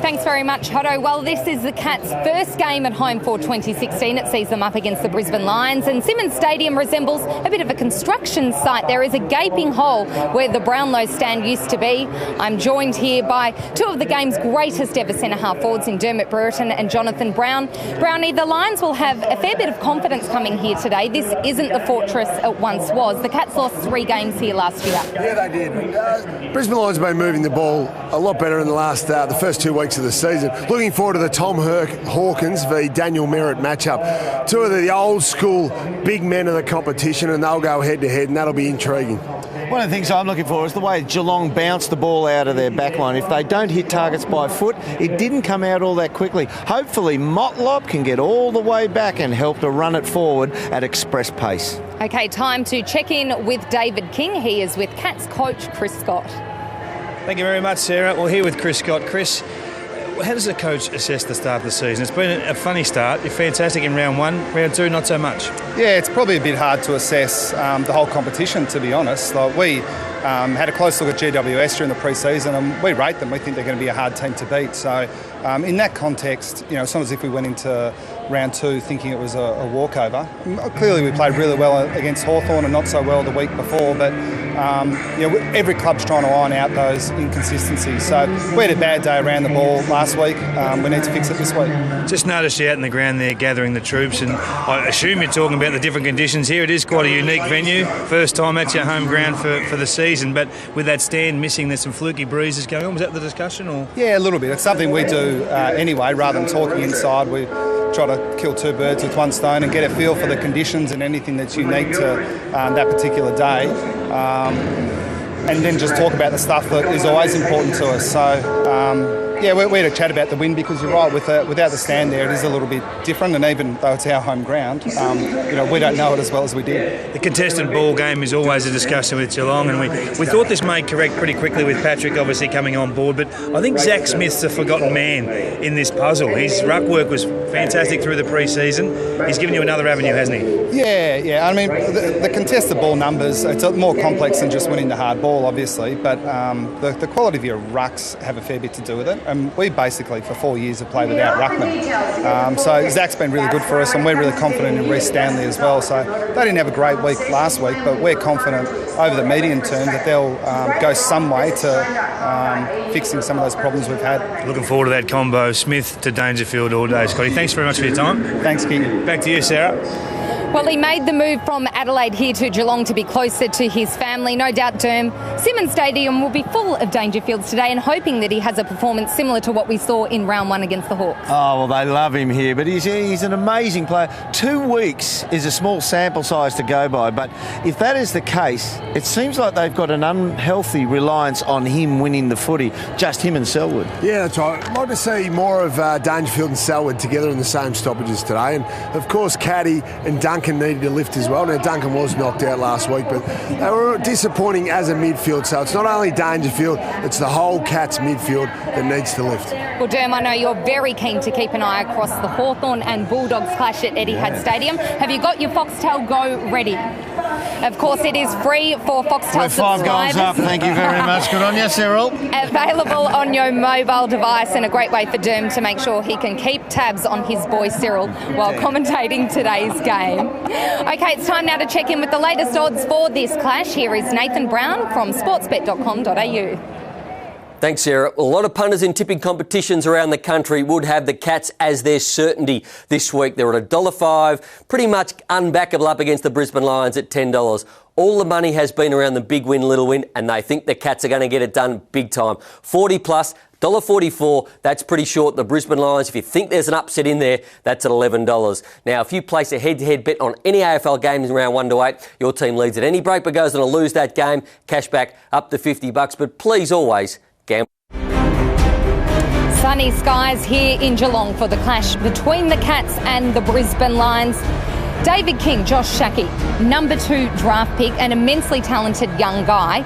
Thanks very much, Hotto. Well, this is the Cats' first game at home for 2016. It sees them up against the Brisbane Lions, and Simonds Stadium resembles a bit of a construction site. There is a gaping hole where the Brownlow stand used to be. I'm joined here by two of the game's greatest ever centre-half forwards in Dermott Brereton and Jonathan Brown. Brownie, the Lions will have a fair bit of confidence coming here today. This isn't the fortress it once was. The Cats lost 3 games here last year. Yeah, they did. Brisbane Lions have been moving the ball a lot better in the first 2 weeks of the season. Looking forward to the Tom Hawkins v Daniel Merritt matchup. Two of the old school big men of the competition, and they'll go head to head, and that'll be intriguing. One of the things I'm looking for is the way Geelong bounced the ball out of their backline. If they don't hit targets by foot, it didn't come out all that quickly. Hopefully Motlop can get all the way back and help to run it forward at express pace. Okay, time to check in with David King. He is with Cats coach Chris Scott. Thank you very much, Sarah. We're here with Chris Scott. Chris, how does the coach assess the start of the season? It's been a funny start. You're fantastic in round 1. Round 2, not so much. Yeah, it's probably a bit hard to assess the whole competition, to be honest. Like we had a close look at GWS during the pre-season, and we rate them. We think they're going to be a hard team to beat. So in that context, it's not as if we went into round 2 thinking it was a walkover. Clearly we played really well against Hawthorn and not so well the week before, but every club's trying to iron out those inconsistencies. So we had a bad day around the ball last week. We need to fix it this week. Just noticed you out in the ground there gathering the troops, and I assume you're talking about the different conditions here. It is quite a unique venue. First time at your home ground for the season, but with that stand missing, there's some fluky breezes going on. Was that the discussion? Or? Yeah, a little bit. It's something we do anyway. Rather than talking inside, we try to kill 2 birds with 1 stone and get a feel for the conditions and anything that's unique to that particular day. And then just talk about the stuff that is always important to us. So, we had a chat about the wind, because you're right, without the stand there, it is a little bit different, and even though it's our home ground, we don't know it as well as we did. The contested ball game is always a discussion with Geelong, and we thought this made correct pretty quickly with Patrick obviously coming on board, but I think Zach Smith's the forgotten man in this puzzle. His ruck work was fantastic through the pre-season. He's given you another avenue, hasn't he? Yeah. I mean, the contested ball numbers, it's more complex than just winning the hard ball, obviously, but the quality of your rucks have a fair bit to do with it. And we basically, for 4 years, have played without ruckman. So Zach's been really good for us, and we're really confident in Reece Stanley as well. So they didn't have a great week last week, but we're confident over the medium term that they'll go some way to fixing some of those problems we've had. Looking forward to that combo, Smith to Dangerfield all day, Scotty. Thanks very much for your time. Thanks, King. Back to you, Sarah. Well, he made the move from Adelaide here to Geelong to be closer to his family. No doubt, Derm, Simonds Stadium will be full of Dangerfields today, and hoping that he has a performance similar to what we saw in round 1 against the Hawks. Oh, well, they love him here, but he's an amazing player. 2 weeks is a small sample size to go by, but if that is the case, it seems like they've got an unhealthy reliance on him winning the footy, just him and Selwood. Yeah, that's right. I'd like to see more of Dangerfield and Selwood together in the same stoppages today, and of course Caddy and Duncan needed to lift as well. Now, Duncan was knocked out last week, but they were disappointing as a midfield, so it's not only Dangerfield, it's the whole Cats midfield that needs to lift. Well, Derm, I know you're very keen to keep an eye across the Hawthorn and Bulldogs clash at Etihad Stadium. Have you got your Foxtel Go ready? Of course, it is free for Foxtel subscribers. 5 goals up, thank you very much. Good on you, Cyril. Available on your mobile device, and a great way for Derm to make sure he can keep tabs on his boy Cyril while commentating today's game. Okay, it's time now to check in with the latest odds for this clash. Here is Nathan Brown from sportsbet.com.au. Thanks, Sarah. A lot of punters in tipping competitions around the country would have the Cats as their certainty this week. They're at $1.05, pretty much unbackable up against the Brisbane Lions at $10. All the money has been around the big win, little win, and they think the Cats are going to get it done big time. 40 plus, $1.44, that's pretty short. The Brisbane Lions, if you think there's an upset in there, that's at $11. Now, if you place a head-to-head bet on any AFL games in round 1 to 8, your team leads at any break but goes on to lose that game, cash back up to $50. But please always gamble. Sunny skies here in Geelong for the clash between the Cats and the Brisbane Lions. David King, Josh Shackey, number 2 draft pick, an immensely talented young guy.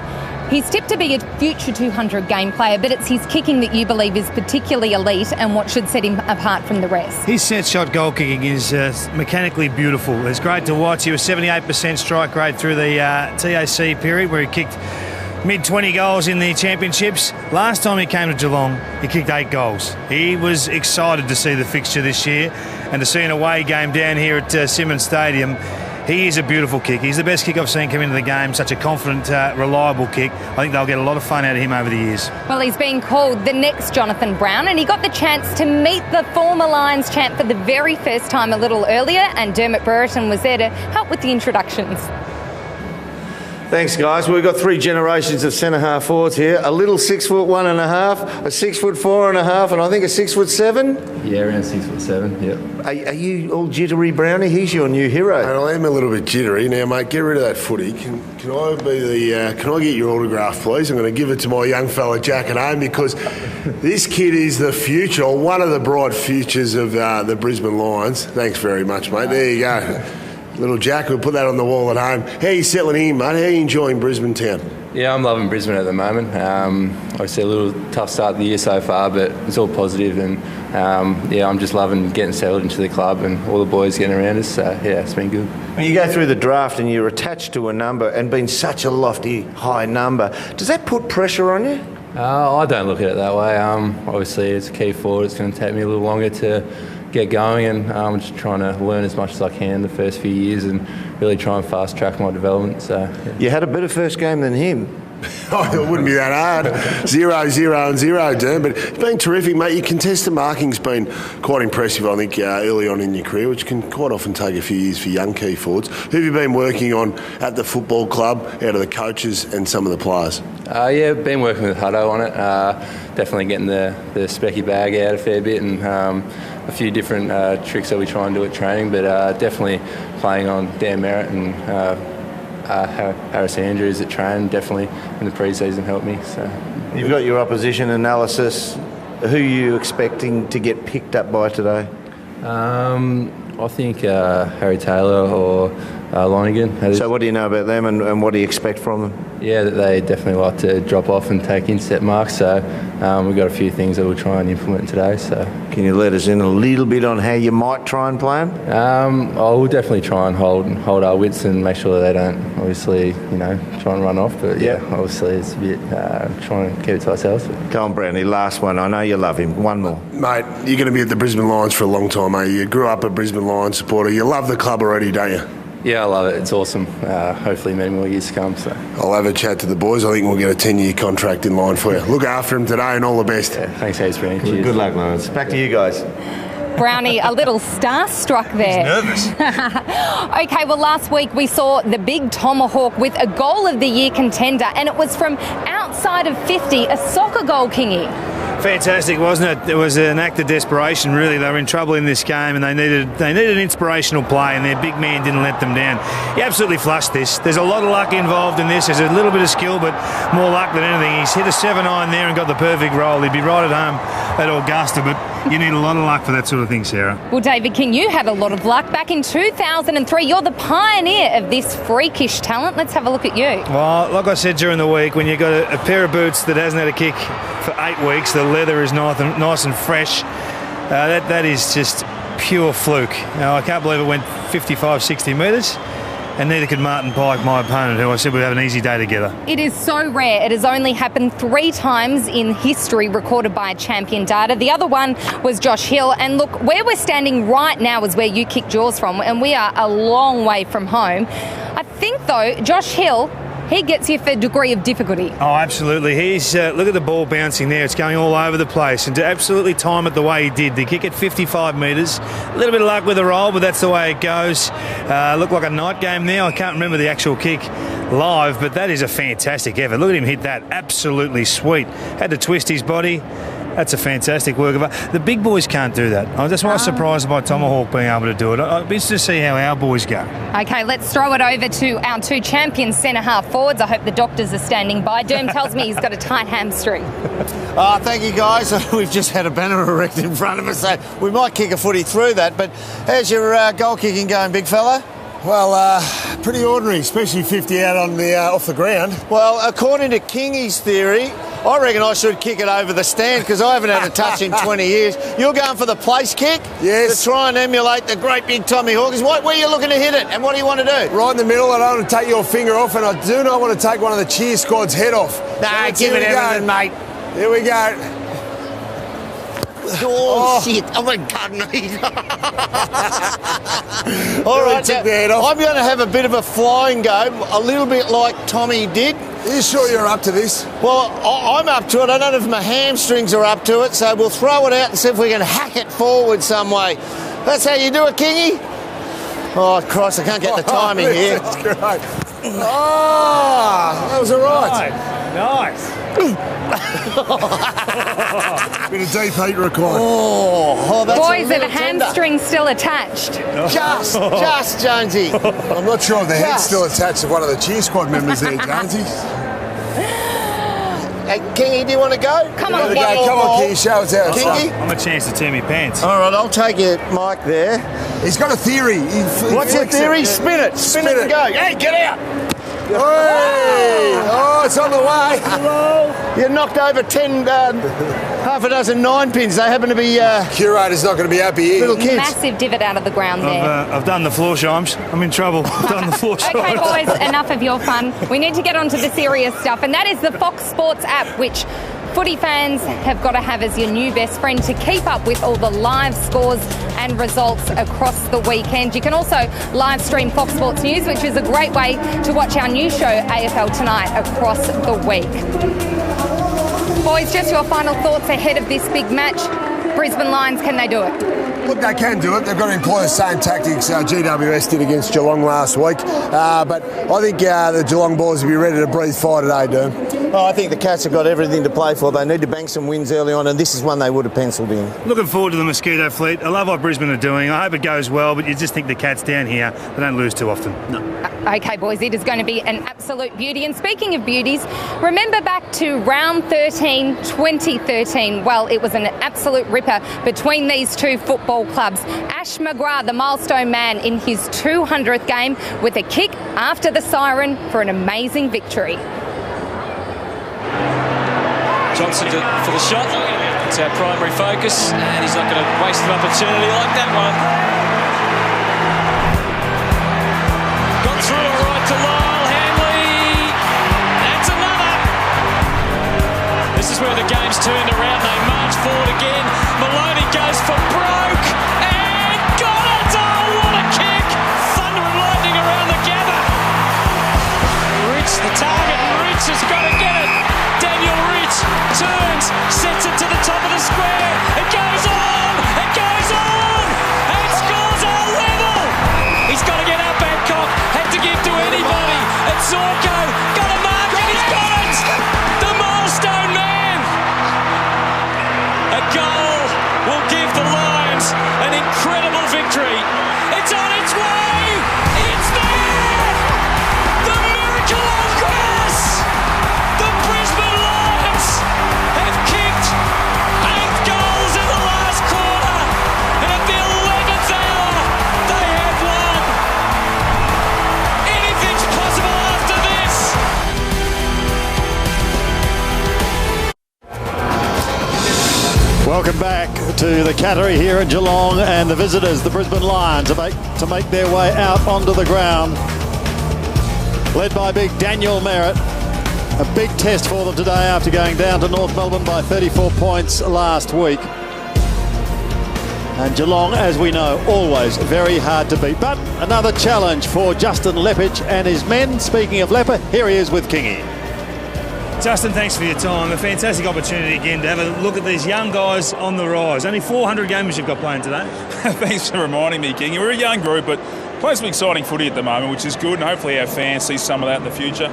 He's tipped to be a future 200 game player, but it's his kicking that you believe is particularly elite and what should set him apart from the rest. His set shot goal kicking is mechanically beautiful. It's great to watch. He was 78% strike rate through the TAC period, where he kicked mid-20 goals in the championships. Last time he came to Geelong, he kicked 8 goals. He was excited to see the fixture this year and to see an away game down here at Simmons Stadium. He is a beautiful kick. He's the best kick I've seen come into the game. Such a confident, reliable kick. I think they'll get a lot of fun out of him over the years. Well, he's been called the next Jonathan Brown, and he got the chance to meet the former Lions champ for the very first time a little earlier, and Dermot Brereton was there to help with the introductions. Thanks, guys. We've got 3 generations of centre-half forwards here. A little 6'1.5", a 6'4.5", and I think a 6'7". Yeah, around 6'7", yeah. Are you all jittery, Brownie? He's your new hero. And I am a little bit jittery. Now, mate, get rid of that footy. Can I get your autograph, please? I'm going to give it to my young fella Jack at home, because this kid is the future, or one of the bright futures of the Brisbane Lions. Thanks very much, mate. There you go. Little Jack, we'll put that on the wall at home. How are you settling in, mate? How are you enjoying Brisbane town? Yeah, I'm loving Brisbane at the moment. Obviously a little tough start of the year so far, but it's all positive, and I'm just loving getting settled into the club and all the boys getting around us. So yeah, it's been good. When you go through the draft and you're attached to a number and being such a lofty, high number, does that put pressure on you? I don't look at it that way. Obviously, it's a key forward. It's going to take me a little longer to get going, and I'm just trying to learn as much as I can the first few years and really try and fast track my development. So yeah. You had a better first game than him. Oh, it wouldn't be that hard. 0-0-0, Dan. But it's been terrific, mate. Your contested marking's been quite impressive, I think, early on in your career, which can quite often take a few years for young key forwards. Who have you been working on at the football club, out of the coaches and some of the players? Yeah, been working with Hutto on it. Definitely getting the specky bag out a fair bit, and a few different tricks that we try and do at training, but definitely playing on Dan Merritt and Harris Andrews at train, definitely in the pre-season helped me. So you've got your opposition analysis. Who are you expecting to get picked up by today? I think Harry Taylor or Lonergan. So what do you know about them, and what do you expect from them? Yeah, that they definitely like to drop off and take intercept marks, so we've got a few things that we'll try and implement today. So can you let us in a little bit on how you might try and play them? I'll definitely try and hold our wits and make sure that they don't obviously try and run off, but yeah, obviously it's a bit trying to keep it to ourselves. Go on, Brownie, last one. I know you love him. One more. Mate, you're going to be at the Brisbane Lions for a long time, mate. You grew up a Brisbane Lions supporter. You love the club already, don't you? Yeah, I love it. It's awesome. Hopefully many more years to come. So I'll have a chat to the boys. I think we'll get a 10-year contract in line for you. Look after him today and all the best. Yeah, thanks, Brownie. Cheers. Good luck, Lawrence. Back to you guys. Brownie, a little starstruck there. He's nervous. Okay, well, last week we saw the big tomahawk with a goal of the year contender, and it was from outside of 50, a soccer goal, Kingy. Fantastic, wasn't it? It was an act of desperation, really. They were in trouble in this game, and they needed an inspirational play, and their big man didn't let them down. He absolutely flushed this. There's a lot of luck involved in this. There's a little bit of skill, but more luck than anything. He's hit a 7-9 there and got the perfect roll. He'd be right at home at Augusta, but you need a lot of luck for that sort of thing, Sarah. Well, David King, you had a lot of luck. Back in 2003, you're the pioneer of this freakish talent. Let's have a look at you. Well, like I said during the week, when you've got a pair of boots that hasn't had a kick for 8 weeks, the leather is nice and fresh. That is just pure fluke. I can't believe it went 55, 60 metres, and neither could Martin Pike, my opponent, who I said would have an easy day together. It is so rare. It has only happened 3 times in history recorded by Champion Data. The other one was Josh Hill. And look, where we're standing right now is where you kicked yours from, and we are a long way from home. I think, though, Josh Hill, he gets you for a degree of difficulty. Oh, absolutely. He's look at the ball bouncing there. It's going all over the place. And to absolutely time it the way he did, to kick it 55 metres. A little bit of luck with the roll, but that's the way it goes. Looked like a night game there. I can't remember the actual kick live, but that is a fantastic effort. Look at him hit that. Absolutely sweet. Had to twist his body. That's a fantastic work of art. The big boys can't do that. That's why I was surprised by Tomahawk being able to do it. I'd be interested to see how our boys go. Okay, let's throw it over to our 2 champion centre-half forwards. I hope the doctors are standing by. Derm tells me he's got a tight hamstring. Thank you, guys. We've just had a banner erected in front of us, so we might kick a footy through that. But how's your goal kicking going, big fella? Well, pretty ordinary, especially 50 out on the off the ground. Well, according to Kingy's theory, I reckon I should kick it over the stand because I haven't had a touch in 20 years. You're going for the place kick? Yes. To try and emulate the great big Tommy Hawkins. Where are you looking to hit it and what do you want to do? Right in the middle. I don't want to take your finger off, and I do not want to take one of the cheer squad's head off. Nah, give it everything, mate. Here we go. Oh, shit. Oh, my God. All right, I'm going to have a bit of a flying go, a little bit like Tommy did. Are you sure you're up to this? Well, I'm up to it. I don't know if my hamstrings are up to it, so we'll throw it out and see if we can hack it forward some way. That's how you do it, Kingy. Oh, Christ, I can't get the timing here. That's great. Oh, that was all right. Nice. Bit of deep heat required. That's Boys, are the tender. hamstrings still attached? Just, Jonesy. I'm not sure if the head's still attached to one of the cheer squad members there, Jonesy. Hey, Kingy, do you want to go? Come on, Come on, Kingy, show us how it's Kingy? done. I'm a chance to tear me pants. All right, I'll take your mic there. He's got a theory. What's your theory? Spin it. Spin it and go. Hey, get out. Hey! Oh, it's on the way. You knocked over 10, half a dozen 9-pins. They happen to be Curator's not going to be happy here. little kids. Massive divot out of the ground there. I've done the floor shimes. I'm in trouble. I've done the floor shimes. Okay, boys, enough of your fun. We need to get on to the serious stuff, and that is the Fox Sports app, which footy fans have got to have as your new best friend to keep up with all the live scores and results across the weekend. You can also live stream Fox Sports News, which is a great way to watch our new show, AFL Tonight, across the week. Boys, just your final thoughts ahead of this big match. Brisbane Lions, can they do it? Look, they can do it. They've got to employ the same tactics GWS did against Geelong last week. But I think the Geelong boys will be ready to breathe fire today, Doom. Oh, I think the Cats have got everything to play for. They need to bank some wins early on, and this is one they would have penciled in. Looking forward to the Mosquito fleet. I love what Brisbane are doing. I hope it goes well, but you just think the Cats down here, they don't lose too often. No. Okay, boys, it is going to be an absolute beauty. And speaking of beauties, remember back to round 13, 2013. Well, it was an absolute ripper between these two football clubs. Ash McGrath, the milestone man, in his 200th game with a kick after the siren for an amazing victory. Johnson for the shot. It's our primary focus, and he's not going to waste an opportunity like that one. Got through it right to Lyle Hanley. That's another. This is where the game's turned around. They march forward again. Maloney goes for broke and got it. Oh, what a kick! Thunder and lightning around the gather. Rich the target. Rich has got to get it. Daniel Rich turns, sets it to the top of the square. It goes on, and scores a level. He's got to get up, Babcock. Had to give to anybody. And Zorko got a mark and he's got it. The milestone man. A goal will give the Lions an incredible victory. It's on its way. It's there. The miracle on grass. The Brisbane Lions have kicked 8 goals in the last quarter, and at the 11th hour, they have won. Anything's possible after this. Welcome back to the Cattery here in Geelong, and the visitors, the Brisbane Lions, are to make their way out onto the ground. Led by big Daniel Merritt. A big test for them today after going down to North Melbourne by 34 points last week. And Geelong, as we know, always very hard to beat. But another challenge for Justin Leppich and his men. Speaking of Lepper, here he is with Kingy. Justin, thanks for your time. A fantastic opportunity again to have a look at these young guys on the rise. Only 400 gamers you've got playing today. Thanks for reminding me, King. We're a young group, but playing some exciting footy at the moment, which is good, and hopefully our fans see some of that in the future.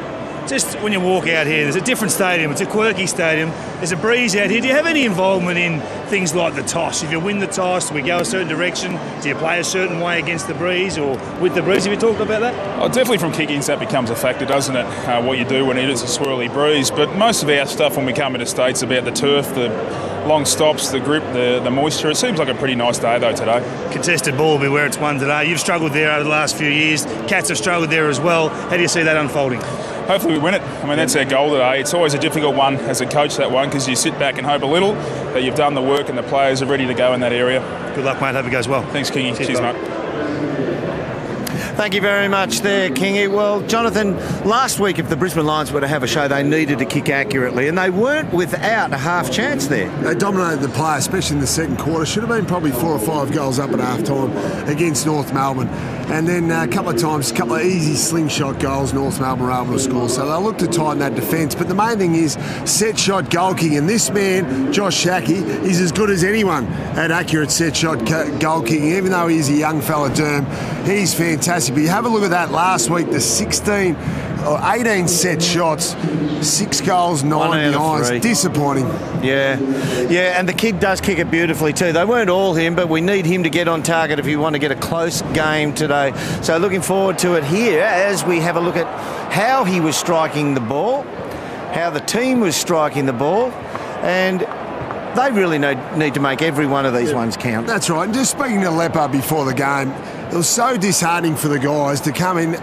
just when you walk out here, there's a different stadium. It's a quirky stadium. There's a breeze out here. Do you have any involvement in things like the toss? If you win the toss, we go a certain direction. Do you play a certain way against the breeze or with the breeze? Have you talked about that? Oh, definitely from kick-ins that becomes a factor, doesn't it? What you do when it is a swirly breeze. But most of our stuff when we come into states about the turf, the long stops, the grip, the moisture. It seems like a pretty nice day though today. Contested ball will be where it's won today. You've struggled there over the last few years. Cats have struggled there as well. How do you see that unfolding? Hopefully we win it. I mean, that's our goal today. It's always a difficult one as a coach, that one, because you sit back and hope a little that you've done the work and the players are ready to go in that area. Good luck, mate. Hope it goes well. Thanks, Kingy. Cheers, mate. Thank you very much there, Kingy. Well, Jonathan, last week if the Brisbane Lions were to have a show, they needed to kick accurately, and they weren't without a half chance there. They dominated the play, especially in the second quarter. Should have been probably 4 or 5 goals up at half-time against North Melbourne. And then a couple of times, a couple of easy slingshot goals North Melbourne were able to score. So they'll look to tighten that defence. But the main thing is set shot goal kicking. And this man, Josh Shackey, is as good as anyone at accurate set shot goal kicking. Even though he's a young fella, Derm, he's fantastic. But you have a look at that last week, the 16 or 18 set shots, 6 goals, 9 behinds. Disappointing. Yeah, and the kid does kick it beautifully too. They weren't all him, but we need him to get on target if we want to get a close game today. So looking forward to it here as we have a look at how he was striking the ball, how the team was striking the ball, and they really need to make every one of these ones count. That's right. And just speaking to Leper before the game, it was so disheartening for the guys to come in,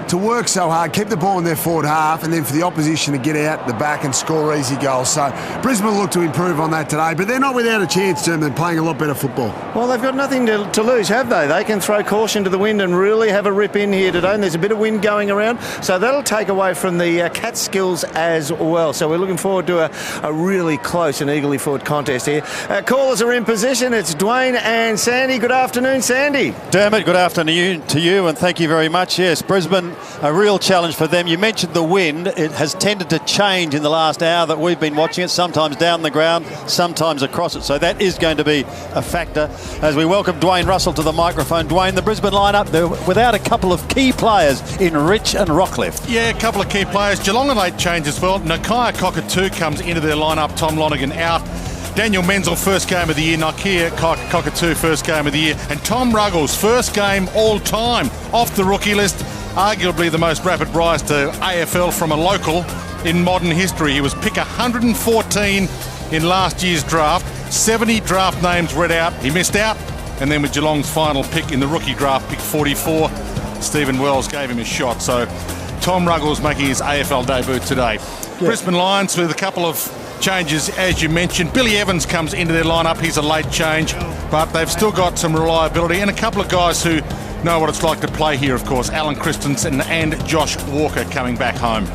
to work so hard, keep the ball in their forward half, and then for the opposition to get out the back and score easy goals. So Brisbane look to improve on that today, but they're not without a chance, Jim, and playing a lot better football. Well, they've got nothing to lose, have they? They can throw caution to the wind and really have a rip in here today, and there's a bit of wind going around, so that'll take away from the Cats' skills as well. So we're looking forward to a really close and eagerly fought contest here. Callers are in position. It's Dwayne and Sandy. Good afternoon, Sandy. Dermot, good afternoon to you, and thank you very much. Yes, Brisbane, a real challenge for them. You mentioned the wind. It has tended to change in the last hour that we've been watching it, sometimes down the ground, sometimes across it. So that is going to be a factor. As we welcome Dwayne Russell to the microphone. Dwayne, the Brisbane lineup, they're without a couple of key players in Rich and Rockcliffe. Yeah, a couple of key players. Geelong a late change as well. Nakia Cockatoo comes into their lineup. Tom Lonergan out. Daniel Menzel, first game of the year. Nakia Cockatoo, first game of the year. And Tom Ruggles, first game all time off the rookie list. Arguably the most rapid rise to AFL from a local in modern history. He was pick 114 in last year's draft. 70 draft names read out. He missed out. And then with Geelong's final pick in the rookie draft, pick 44, Stephen Wells gave him a shot. So Tom Ruggles making his AFL debut today. Yeah. Brisbane Lions with a couple of changes, as you mentioned. Billy Evans comes into their lineup. He's a late change, but they've still got some reliability and a couple of guys who know what it's like to play here, of course. Alan Christensen and Josh Walker coming back home.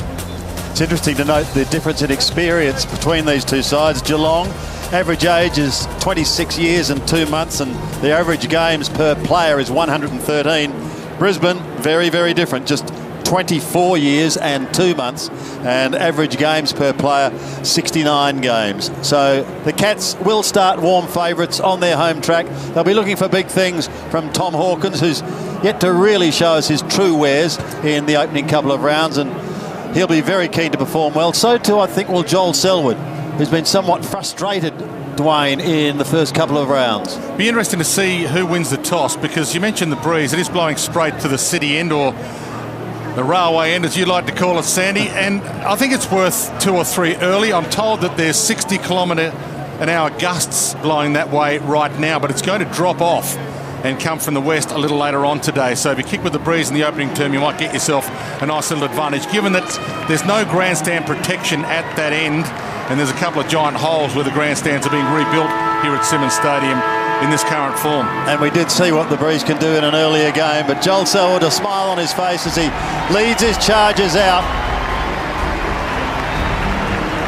It's interesting to note the difference in experience between these two sides. Geelong, average age is 26 years and 2 months, and the average games per player is 113. Brisbane, very, very different. Just 24 years and 2 months, and average games per player 69 games. So the Cats will start warm favourites on their home track. They'll be looking for big things from Tom Hawkins, who's yet to really show us his true wares in the opening couple of rounds, and he'll be very keen to perform well. So too, I think, will Joel Selwood, who's been somewhat frustrated, Dwayne, in the first couple of rounds. Be interesting to see who wins the toss, because you mentioned the breeze. It is blowing straight to the city end, or the railway end, as you like to call it, Sandy, and I think it's worth 2 or 3 early. I'm told that there's 60 km/h gusts blowing that way right now, but it's going to drop off and come from the west a little later on today. So if you kick with the breeze in the opening term, you might get yourself a nice little advantage, given that there's no grandstand protection at that end, and there's a couple of giant holes where the grandstands are being rebuilt here at Simmons Stadium in this current form. And we did see what the breeze can do in an earlier game, but Joel Selwood, a smile on his face as he leads his Chargers out.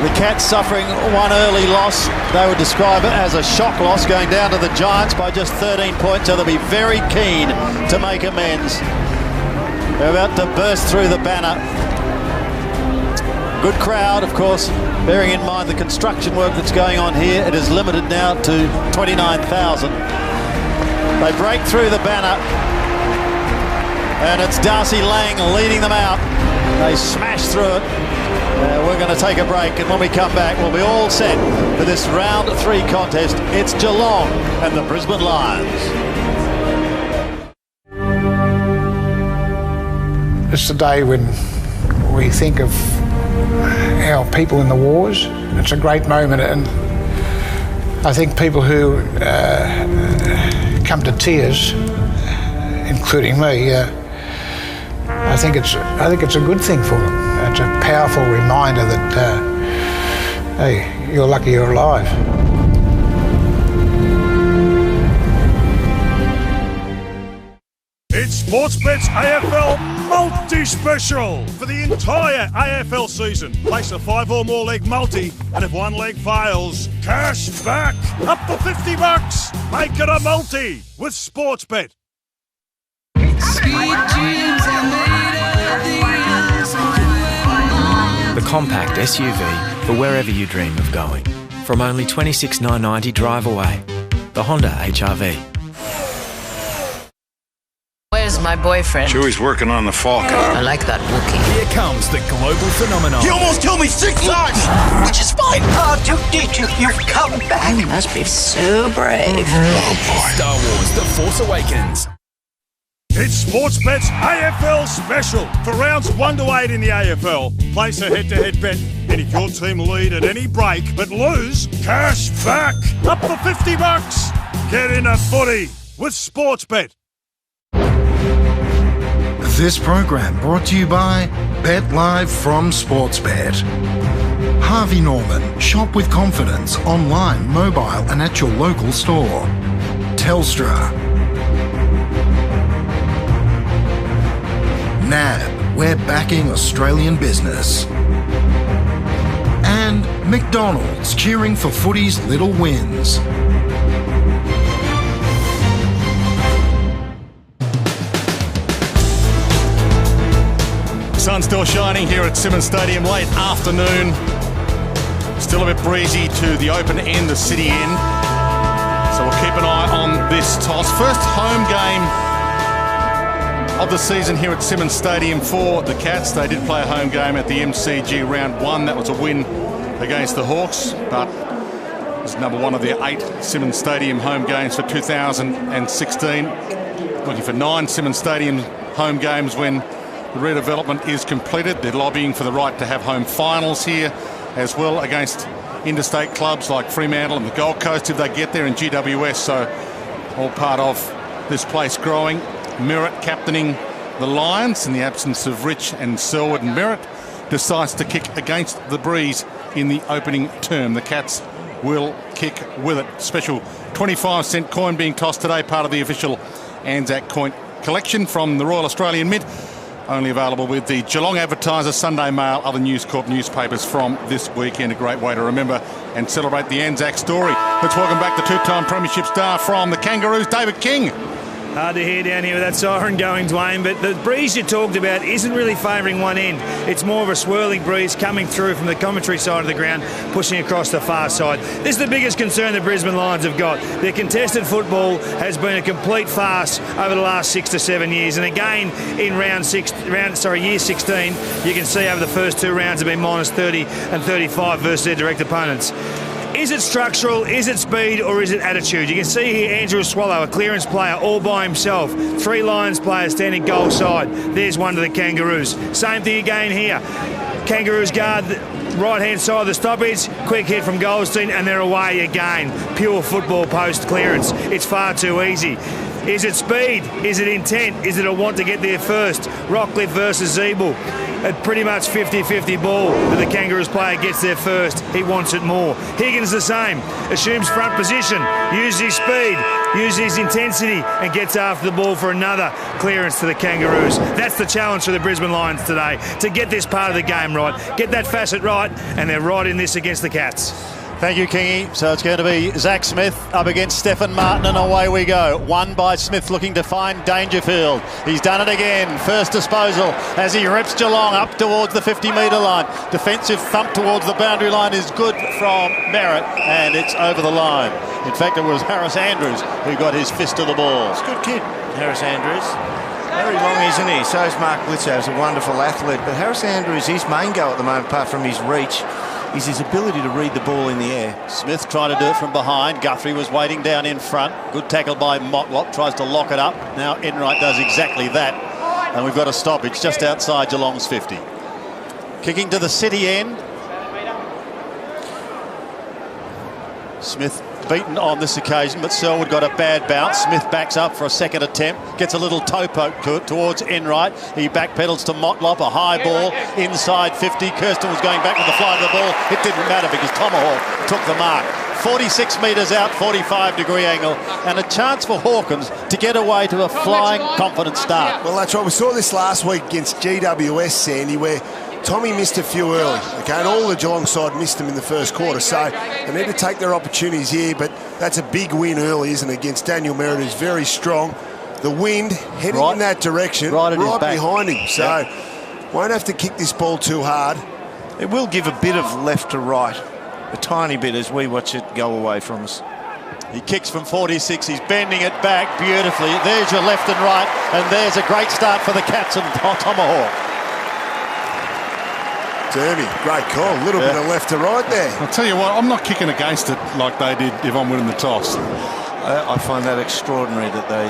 The Cats suffering one early loss. They would describe it as a shock loss, going down to the Giants by just 13 points, so they'll be very keen to make amends. They're about to burst through the banner. Good crowd, of course, bearing in mind the construction work that's going on here. It is limited now to 29,000. They break through the banner, and it's Darcy Lang leading them out. They smash through it. We're going to take a break, and when we come back, we'll be all set for this round 3 contest. It's Geelong and the Brisbane Lions. It's the day when we think of our people in the wars. It's a great moment, and I think people who come to tears, including me, I think it's a good thing for them. It's a powerful reminder that hey, you're lucky you're alive. It's Sportsbet's AFL multi-special for the entire AFL season. Place a 5 or more leg multi, and if one leg fails, cash back up to $50. Make it a multi with Sportsbet. The compact SUV for wherever you dream of going. From only $26,990 drive away. The Honda HR-V. Where's my boyfriend? Chewie's working on the Falcon. I like that Wookiee. Here comes the global phenomenon. He almost killed me 6 times, which is fine. Oh, you've come back. You must be so brave. Oh, boy. Star Wars The Force Awakens. It's Sportsbet's AFL special for rounds 1 to 8 in the AFL. Place a head-to-head bet, and if your team lead at any break but lose, cash back up to $50. Get in a footy with Sportsbet. This program brought to you by Bet Live from Sportsbet. Harvey Norman. Shop with confidence online, mobile and at your local store. Telstra. NAB. We're backing Australian business. And McDonald's. Cheering for footy's little wins. Sun's still shining here at Simmons Stadium, late afternoon. Still a bit breezy to the open end, the city end. So we'll keep an eye on this toss. First home game of the season here at Simmons Stadium for the Cats. They did play a home game at the MCG round 1. That was a win against the Hawks, but it's number 1 of their 8 Simmons Stadium home games for 2016. Looking for 9 Simmons Stadium home games when the redevelopment is completed. They're lobbying for the right to have home finals here as well against interstate clubs like Fremantle and the Gold Coast if they get there, in GWS. So all part of this place growing. Merritt captaining the Lions in the absence of Rich and Selwood, and Merritt decides to kick against the breeze in the opening term. The Cats will kick with it. Special 25-cent coin being tossed today, part of the official Anzac coin collection from the Royal Australian Mint. Only available with the Geelong Advertiser, Sunday Mail, other News Corp newspapers from this weekend. A great way to remember and celebrate the Anzac story. Let's welcome back the 2-time premiership star from the Kangaroos, David King. Hard to hear down here with that siren going, Dwayne, but the breeze you talked about isn't really favouring one end. It's more of a swirling breeze coming through from the commentary side of the ground, pushing across the far side. This is the biggest concern the Brisbane Lions have got. Their contested football has been a complete farce over the last 6 to 7 years, and again in year 16, you can see over the first 2 rounds have been minus 30 and 35 versus their direct opponents. Is it structural, is it speed, or is it attitude? You can see here Andrew Swallow, a clearance player, all by himself. 3 Lions players standing goal side. There's one to the Kangaroos. Same thing again here. Kangaroos guard right-hand side of the stoppage. Quick hit from Goldstein, and they're away again. Pure football post clearance. It's far too easy. Is it speed? Is it intent? Is it a want to get there first? Rockcliffe versus Zeeble. A pretty much 50-50 ball that the Kangaroos player gets there first. He wants it more. Higgins the same. Assumes front position. Uses his speed. Uses his intensity and gets after the ball for another clearance to the Kangaroos. That's the challenge for the Brisbane Lions today, to get this part of the game right. Get that facet right, and they're right in this against the Cats. Thank you, Kingy. So it's going to be Zach Smith up against Stephen Martin, and away we go. One by Smith, looking to find Dangerfield. He's done it again. First disposal as he rips Geelong up towards the 50-metre line. Defensive thump towards the boundary line is good from Merritt, and it's over the line. In fact, it was Harris Andrews who got his fist to the ball. It's a good kid, Harris Andrews. Very long, isn't he? So is Mark Blitzer, he's a wonderful athlete. But Harris Andrews, his main goal at the moment, apart from his reach, is his ability to read the ball in the air. Smith trying to do it from behind. Guthrie was waiting down in front. Good tackle by Motlop, tries to lock it up. Now Enright does exactly that. And we've got a stoppage just outside Geelong's 50. Kicking to the city end. Smith beaten on this occasion, but Selwood got a bad bounce. Smith backs up for a second attempt, gets a little toe poke to it towards Enright. He backpedals to Motlop, a high ball inside 50. Kirsten was going back with the fly of the ball. It didn't matter because Tomahawk took the mark. 46 metres out, 45-degree angle, and a chance for Hawkins to get away to a flying, confident start. Well, that's right. We saw this last week against GWS, Sandy, where Tommy missed a few early, okay, and all the Geelong side missed them in the first quarter, so they need to take their opportunities here, but that's a big win early, isn't it, against Daniel Merritt, who's very strong. The wind heading in that direction, right behind him, so won't have to kick this ball too hard. It will give a bit of left to right, a tiny bit, as we watch it go away from us. He kicks from 46, he's bending it back beautifully. There's your left and right, and there's a great start for the Cats and Tomahawk. Derby, great call. A little bit of left to right there. I'll tell you what, I'm not kicking against it like they did if I'm winning the toss. I find that extraordinary that they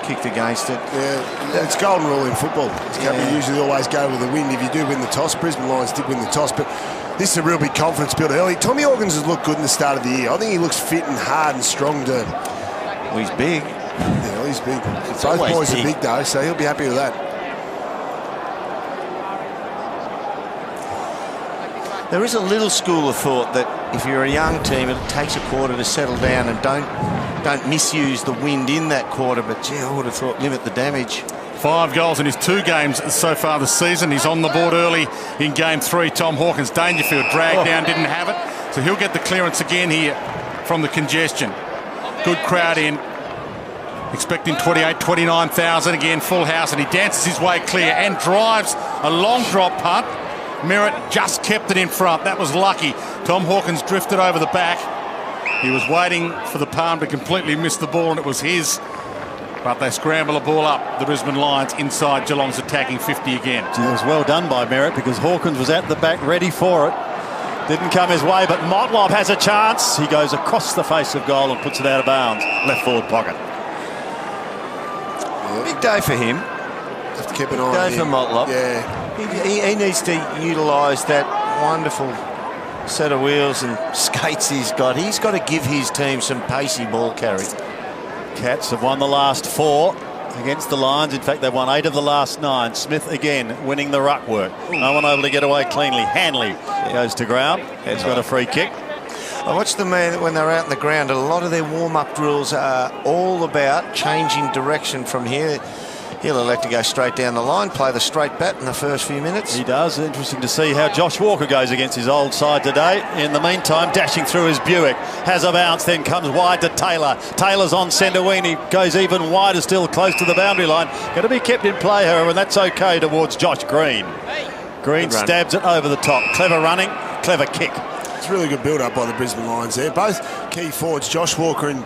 kicked against it. Yeah, it's golden rule in football. You usually always go with the win if you do win the toss. Brisbane Lions did win the toss, but this is a real big confidence builder early. Tommy Hawkins has looked good in the start of the year. I think he looks fit and hard and strong, Derby. Well, he's big. Yeah, he's big. Both boys are big, though, so he'll be happy with that. There is a little school of thought that if you're a young team, it takes a quarter to settle down and don't misuse the wind in that quarter. But, gee, I would have thought limit the damage. 5 goals in his 2 games so far this season. He's on the board early in game 3. Tom Hawkins, Dangerfield, dragged down, didn't have it. So he'll get the clearance again here from the congestion. Good crowd in. Expecting 28, 29,000 again, full house, and he dances his way clear and drives a long drop punt. Merritt just kept it in front. That was lucky. Tom Hawkins drifted over the back. He was waiting for the palm to completely miss the ball, and it was his. But they scramble the ball up, the Brisbane Lions, inside Geelong's attacking 50 again. It was well done by Merritt because Hawkins was at the back ready for it. Didn't come his way, but Motlop has a chance. He goes across the face of goal and puts it out of bounds. Left forward pocket. Big day for him. Have to keep an eye on him. Big day for Motlop. Yeah. He needs to utilise that wonderful set of wheels and skates he's got. He's got to give his team some pacey ball carry. Cats have won the last 4 against the Lions. In fact, they've won 8 of the last 9. Smith again winning the ruck work. No one able to get away cleanly. Hanley goes to ground. He's got a free kick. I watched them when they're out in the ground. A lot of their warm-up drills are all about changing direction from here. He'll elect to go straight down the line, play the straight bat in the first few minutes. He does. Interesting to see how Josh Walker goes against his old side today. In the meantime, dashing through his Buick. Has a bounce, then comes wide to Taylor. Taylor's on centre wing. He goes even wider still, close to the boundary line. Going to be kept in play, however, and that's okay towards Josh Green. Green stabs it over the top. Clever running, clever kick. It's a really good build-up by the Brisbane Lions there. Both key forwards, Josh Walker and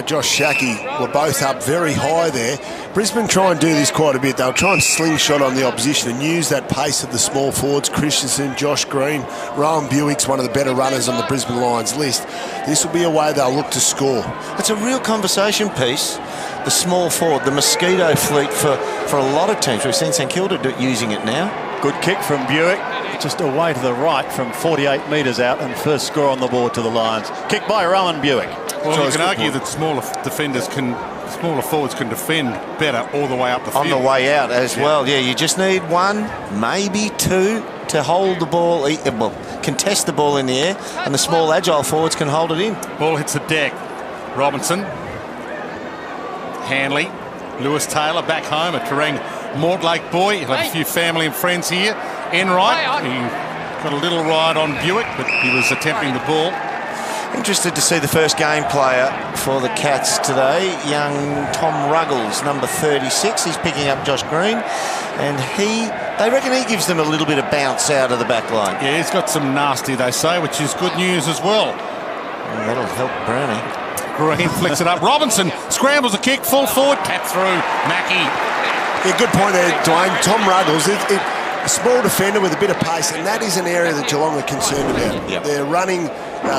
Josh Shackey, were both up very high there. Brisbane try and do this quite a bit. They'll try and slingshot on the opposition and use that pace of the small forwards. Christensen, Josh Green, Rowan Buick's one of the better runners on the Brisbane Lions list. This will be a way they'll look to score. It's a real conversation piece, the small forward, the mosquito fleet for a lot of teams. We've seen St Kilda using it now. Good kick from Buick, just away to the right from 48 metres out, and first score on the board to the Lions. Kick by Rowan Buick. Well, you can argue that smaller forwards can defend better all the way up the field. On the way out as well, yeah. You just need 1, maybe 2 to hold the ball, contest the ball in the air, and the small agile forwards can hold it in. Ball hits the deck. Robinson, Hanley, Lewis Taylor back home, a Terang Mortlake boy. He'll have a few family and friends here. Enright, he got a little ride on Buick, but he was attempting the ball. Interested to see the first game player for the Cats today, young Tom Ruggles, number 36. He's picking up Josh Green, and they reckon he gives them a little bit of bounce out of the back line. Yeah, he's got some nasty, they say, which is good news as well. And that'll help Brownie. Green flicks it up. Robinson scrambles a kick, full forward, tap through. Mackie Yeah, good point there, Dwayne. Tom Ruggles, a small defender with a bit of pace, and that is an area that Geelong are concerned about. Yep. They're running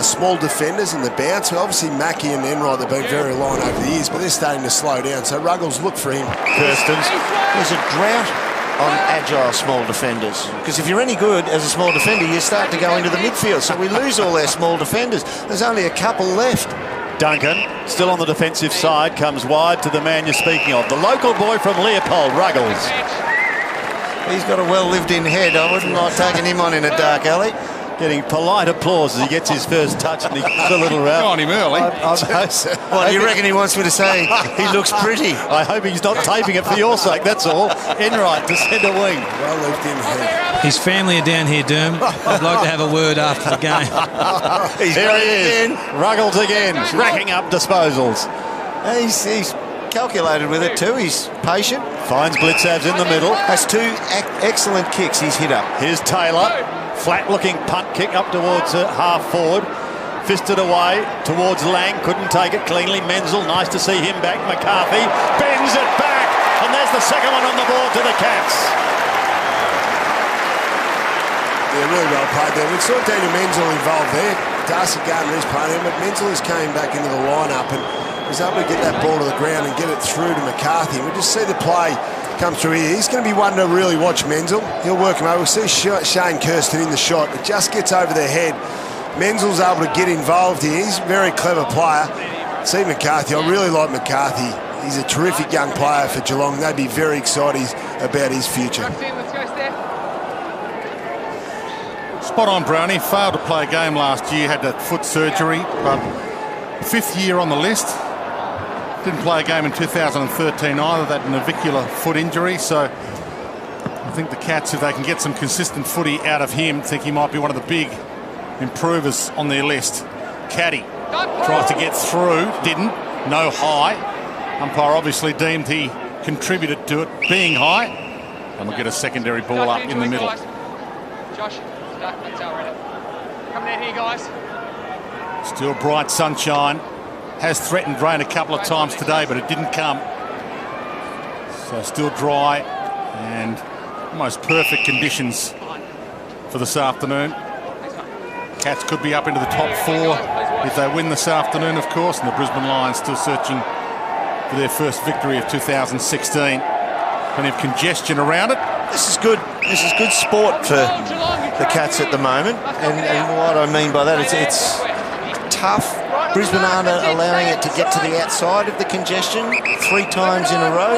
small defenders in the bounce. Well, obviously, Mackie and Enright have been very aligned over the years, but they're starting to slow down. So Ruggles, look for him. Kirstens, there's a drought on agile small defenders, because if you're any good as a small defender, you start to go into the midfield. So we lose all our small defenders. There's only a couple left. Duncan, still on the defensive side, comes wide to the man you're speaking of, the local boy from Leopold, Ruggles. He's got a well-lived-in head. I wouldn't like taking him on in a dark alley. Getting polite applause as he gets his first touch and he gives a little round. On him early. Well, you reckon he wants me to say he looks pretty? I hope he's not taping it for your sake, that's all. Enright to centre wing. Well-lived-in head. His family are down here, Derm. I'd like to have a word after the game. Here he is. Ruggles again, racking up disposals. He's calculated with it too. He's patient. Finds Blitzavs in the middle. Has two excellent kicks he's hit up. Here's Taylor. Flat-looking punt kick up towards half forward. Fisted away towards Lang. Couldn't take it cleanly. Menzel, nice to see him back. McCarthy bends it back. And there's the second one on the board to the Cats. Yeah, really well played there. We saw Daniel Menzel involved there. Darcy Gardner is playing him, but Menzel is came back into the lineup and was able to get that ball to the ground and get it through to McCarthy. We just see the play come through here. He's going to be one to really watch Menzel. He'll work him over. We'll see Shane Kirsten in the shot. It just gets over their head. Menzel's able to get involved here. He's a very clever player. See McCarthy. I really like McCarthy. He's a terrific young player for Geelong. They'd be very excited about his future. Spot on, Brownie. Failed to play a game last year. Had that foot surgery, but 5th year on the list. Didn't play a game in 2013 either, that navicular foot injury, so I think the Cats, if they can get some consistent footy out of him, think he might be one of the big improvers on their list. Caddy tries to get through, didn't, no high. Umpire obviously deemed he contributed to it being high, and we'll get a secondary ball up in the middle. Josh, that's our ready. Coming out here, guys. Still bright sunshine. Has threatened rain a couple of times today, but it didn't come. So still dry and almost perfect conditions for this afternoon. Cats could be up into the top 4 if they win this afternoon, of course, and the Brisbane Lions still searching for their first victory of 2016. Plenty of congestion around it. This is good. This is good sport for the Cats at the moment, and what I mean by that is it's tough. Brisbane aren't allowing it to get to the outside of the congestion 3 times in a row.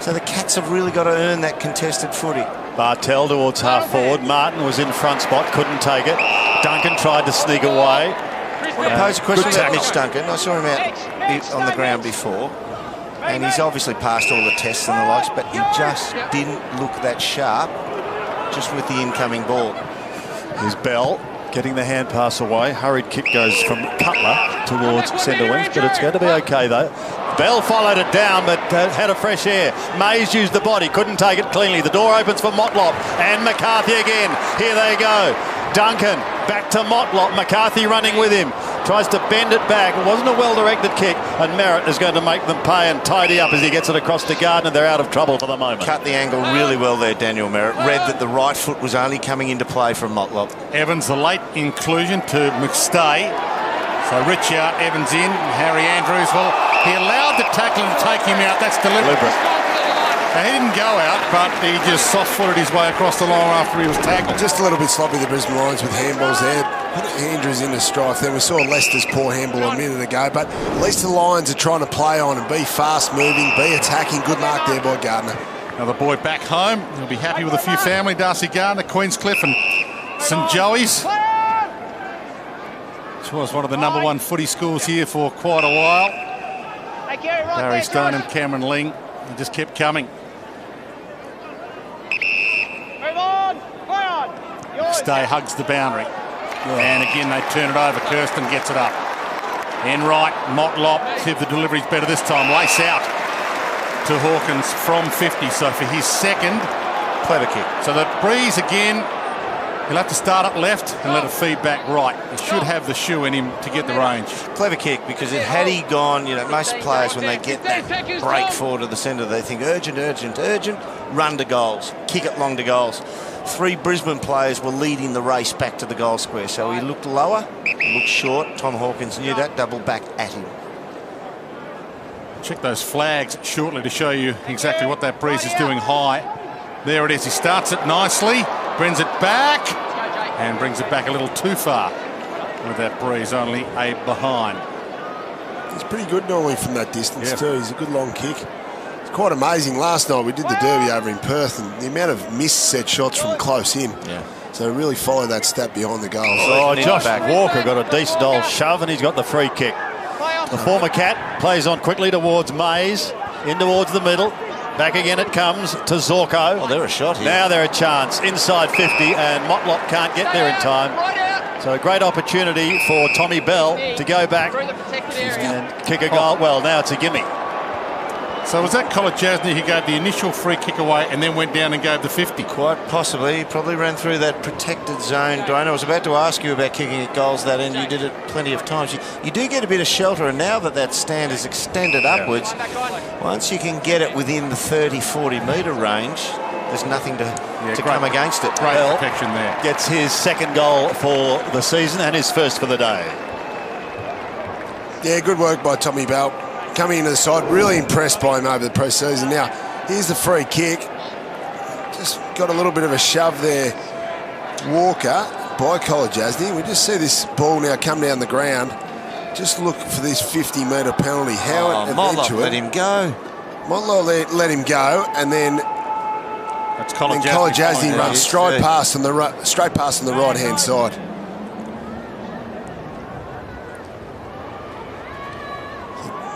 So the Cats have really got to earn that contested footy. Bartel towards half forward. Martin was in front spot, couldn't take it. Duncan tried to sneak away. I want to pose a question about Mitch Duncan. I saw him out on the ground before, and he's obviously passed all the tests and the likes, but he just didn't look that sharp just with the incoming ball. Here's Bell. Getting the hand pass away. Hurried kick goes from Cutler towards centre wings, but it's going to be okay though. Bell followed it down, but had a fresh air. Mays used the body, couldn't take it cleanly. The door opens for Motlop and McCarthy again. Here they go. Duncan back to Motlop. McCarthy running with him. Tries to bend it back. It wasn't a well-directed kick, and Merritt is going to make them pay and tidy up as he gets it across to Gardner. They're out of trouble for the moment. Cut the angle really well there, Daniel Merritt. Read that the right foot was only coming into play from Motlop. Evans, the late inclusion to McStay. So Rich out, Evans in, Harry Andrews. Well, he allowed the tackler to take him out. That's deliberate. Now, he didn't go out, but he just soft-footed his way across the line after he was tackled. Just a little bit sloppy, the Brisbane Lions, with handballs there. Put Andrews into strife there. We saw Leicester's poor handball a minute ago, but at least the Lions are trying to play on and be fast-moving, be attacking. Good mark there by Gardner. Another boy back home. He'll be happy with a few family. Darcy Gardner, Queenscliff and St Joey's. Which was one of the #1 footy schools here for quite a while. Barry Stone and Cameron Ling, they just kept coming. Stay hugs the boundary. And again, they turn it over. Kirsten gets it up. Enright, Motlop, see if the delivery's better this time. Lace out to Hawkins from 50. So for his second. Clever kick. So the breeze again He'll have to start up left and let it feed back right. He should have the shoe in him to get the range. Clever kick, because had he gone, most players when they get that break forward to the centre, they think urgent, urgent, urgent, run to goals, kick it long to goals. 3 Brisbane players were leading the race back to the goal square, so he looked lower, looked short. Tom Hawkins knew that, doubled back at him. Check those flags shortly to show you exactly what that breeze is doing high. There it is. He starts it nicely, brings it back, and brings it back a little too far with that breeze, only a behind. He's pretty good normally from that distance too. He's a good long kick. It's quite amazing. Last night we did the derby over in Perth, and the amount of missed set shots from close in. Yeah. So really follow that stat behind the goal. Oh, Josh Walker got a decent old shove, and he's got the free kick. The former Cat plays on quickly towards Mays, in towards the middle. Back again it comes to Zorko. Oh, they're a shot here. Now they're a chance. Inside 50, and Motlop can't get there in time. So a great opportunity for Tommy Bell to go back and kick a goal. Well, now it's a gimme. So was that Kolodjasny who gave the initial free kick away and then went down and gave the 50? Quite possibly. He probably ran through that protected zone. Dwayne, I was about to ask you about kicking at goals that end. You did it plenty of times. You do get a bit of shelter, and now that stand is extended upwards, once you can get it within the 30-40 metre range, there's nothing to come against it. Great protection there. Gets his second goal for the season and his first for the day. Yeah, good work by Tommy Bell. Coming into the side, really impressed by him over the pre-season. Now, here's the free kick. Just got a little bit of a shove there. Walker by Kolodjasny. We just see this ball now come down the ground. Just look for this 50-metre penalty. How it Motlop let him go. Motlop let him go, and then Kolodjasny runs straight past on the right-hand side.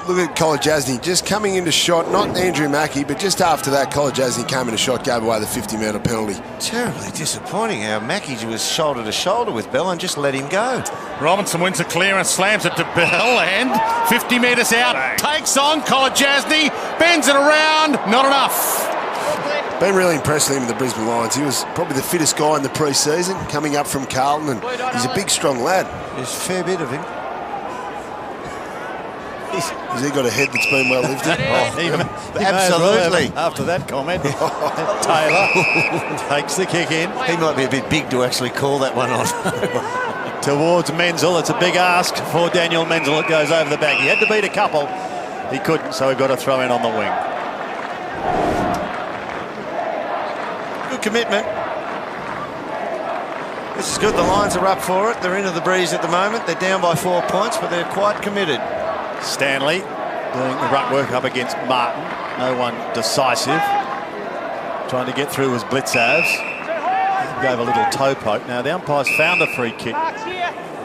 Look at Kolodjasny just coming into shot, not Andrew Mackie, but just after that, Kolodjasny came into shot, gave away the 50-metre penalty. Terribly disappointing how Mackie was shoulder to shoulder with Bell and just let him go. Robinson wins a clearance, slams it to Bell, and 50 metres out, takes on Kolodjasny, bends it around, not enough. Been really impressed with him in the Brisbane Lions. He was probably the fittest guy in the pre-season, coming up from Carlton, and he's a big, strong lad. There's a fair bit of him. Has he got a head that's been well lifted? Absolutely. After that comment, Taylor takes the kick in. He might be a bit big to actually call that one on. Towards Menzel. It's a big ask for Daniel Menzel. It goes over the back. He had to beat a couple. He couldn't, so he got to throw in on the wing. Good commitment. This is good. The Lions are up for it. They're into the breeze at the moment. They're down by 4 points, but they're quite committed. Stanley doing the ruck work up against Martin. No one decisive. Trying to get through was Blitzavs. Gave a little toe poke. Now the umpire's found a free kick.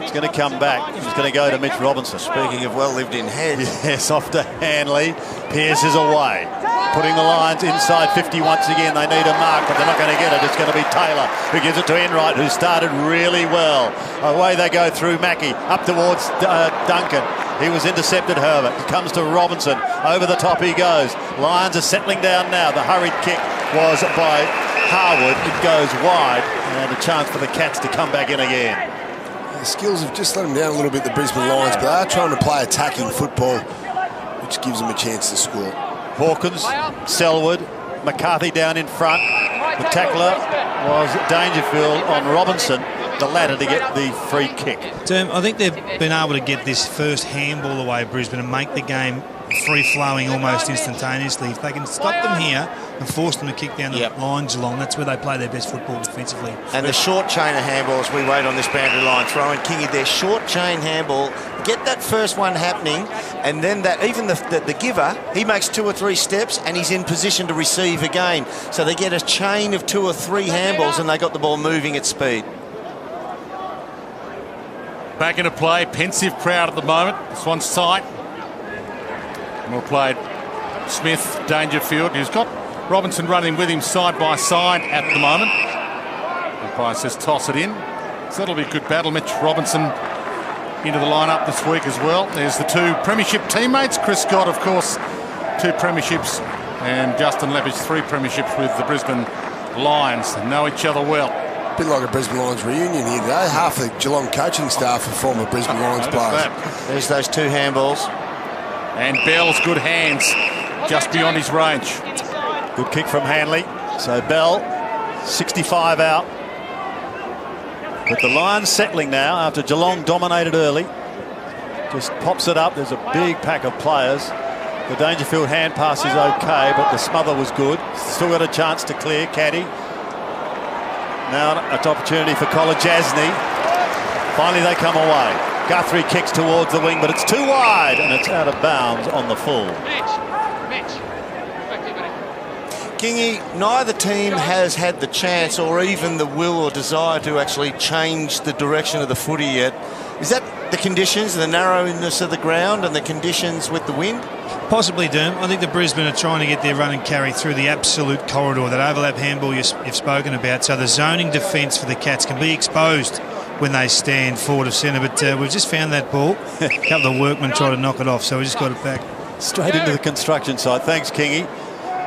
It's going to come back. It's going to go to Mitch Robinson. Speaking of well-lived-in heads. Yes, off to Hanley. Pierce is away. Putting the Lions inside 50 once again. They need a mark, but they're not going to get it. It's going to be Taylor who gives it to Enright, who started really well. Away they go through Mackie, up towards Duncan. He was intercepted, Herbert. It comes to Robinson. Over the top he goes. Lions are settling down now. The hurried kick was by Harwood. It goes wide, and a chance for the Cats to come back in again. The skills have just let them down a little bit, the Brisbane Lions, but they are trying to play attacking football, which gives them a chance to score. Hawkins, Selwood, McCarthy down in front. The tackler was Dangerfield on Robinson, the latter to get the free kick. I think they've been able to get this first handball away, Brisbane, and make the game free-flowing almost instantaneously. If they can stop them here and force them to kick down the line, Geelong, that's where they play their best football defensively. And the short chain of handballs, we wait on this boundary line, throwing Kingy their short chain handball, get that first one happening, and then that even the giver, he makes 2 or 3 steps and he's in position to receive again. So they get a chain of 2 or 3 handballs and they got the ball moving at speed. Back into play, Pensive proud at the moment. This one's tight. Well played. Smith, Dangerfield, who's got Robinson running with him side by side at the moment. Umpire says toss it in. So that'll be a good battle. Mitch Robinson into the lineup this week as well. There's the 2 premiership teammates. Chris Scott, of course, 2 premierships, and Justin Leppich 3 premierships with the Brisbane Lions. They know each other well. a bit like a Brisbane Lions reunion here today. Half the Geelong coaching staff are former Brisbane Lions players. There's those 2 handballs. And Bell's good hands just beyond his range. Good kick from Hanley. So Bell, 65 out. But the Lions settling now after Geelong dominated early. Just pops it up. There's a big pack of players. The Dangerfield hand pass is okay, but the smother was good. Still got a chance to clear. Caddy. Now an opportunity for Kolajasny. Finally they come away. Guthrie kicks towards the wing, but it's too wide and it's out of bounds on the full. Kingy, neither team has had the chance or even the will or desire to actually change the direction of the footy yet. Is that the conditions, the narrowness of the ground and the conditions with the wind? Possibly, Derm. I think the Brisbane are trying to get their run and carry through the absolute corridor, that overlap handball you've spoken about, so the zoning defence for the Cats can be exposed when they stand forward of centre, but we've just found that ball. A couple of workmen try to knock it off, so we just got it back. Straight into the construction site. Thanks, Kingy.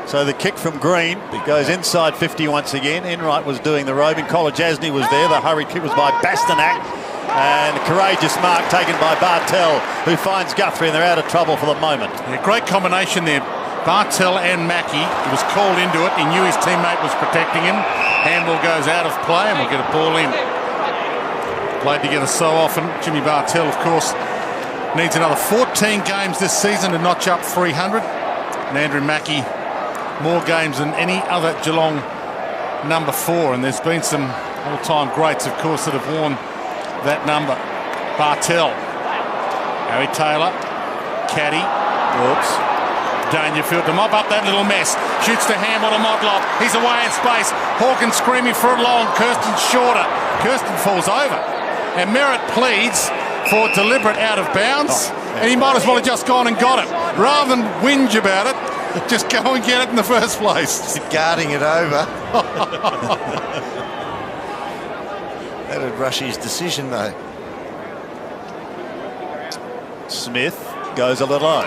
So the kick from Green, it goes inside 50 once again. Enright was doing the roving. Kolajasny was there. The hurried kick was by Bastanak. And a courageous mark taken by Bartel, who finds Guthrie, and they're out of trouble for the moment. Yeah, great combination there. Bartel and Mackie. He was called into it. He knew his teammate was protecting him. Handball goes out of play and we'll get a ball in. Played together so often. Jimmy Bartel, of course, needs another 14 games this season to notch up 300. And Andrew Mackie, more games than any other Geelong number 4. And there's been some all-time greats, of course, that have worn that number. Bartel. Harry Taylor. Caddy. Whoops. Dangerfield to mop up that little mess. Shoots to Hamill to Motlop. He's away in space. Hawkins screaming for it long. Kirsten's shorter. Kirsten falls over. And Merritt pleads for deliberate out of bounds. And he might as well have just gone and got it. Rather than whinge about it, just go and get it in the first place. Guarding it over. That'd rush his decision, though. Smith goes a little low.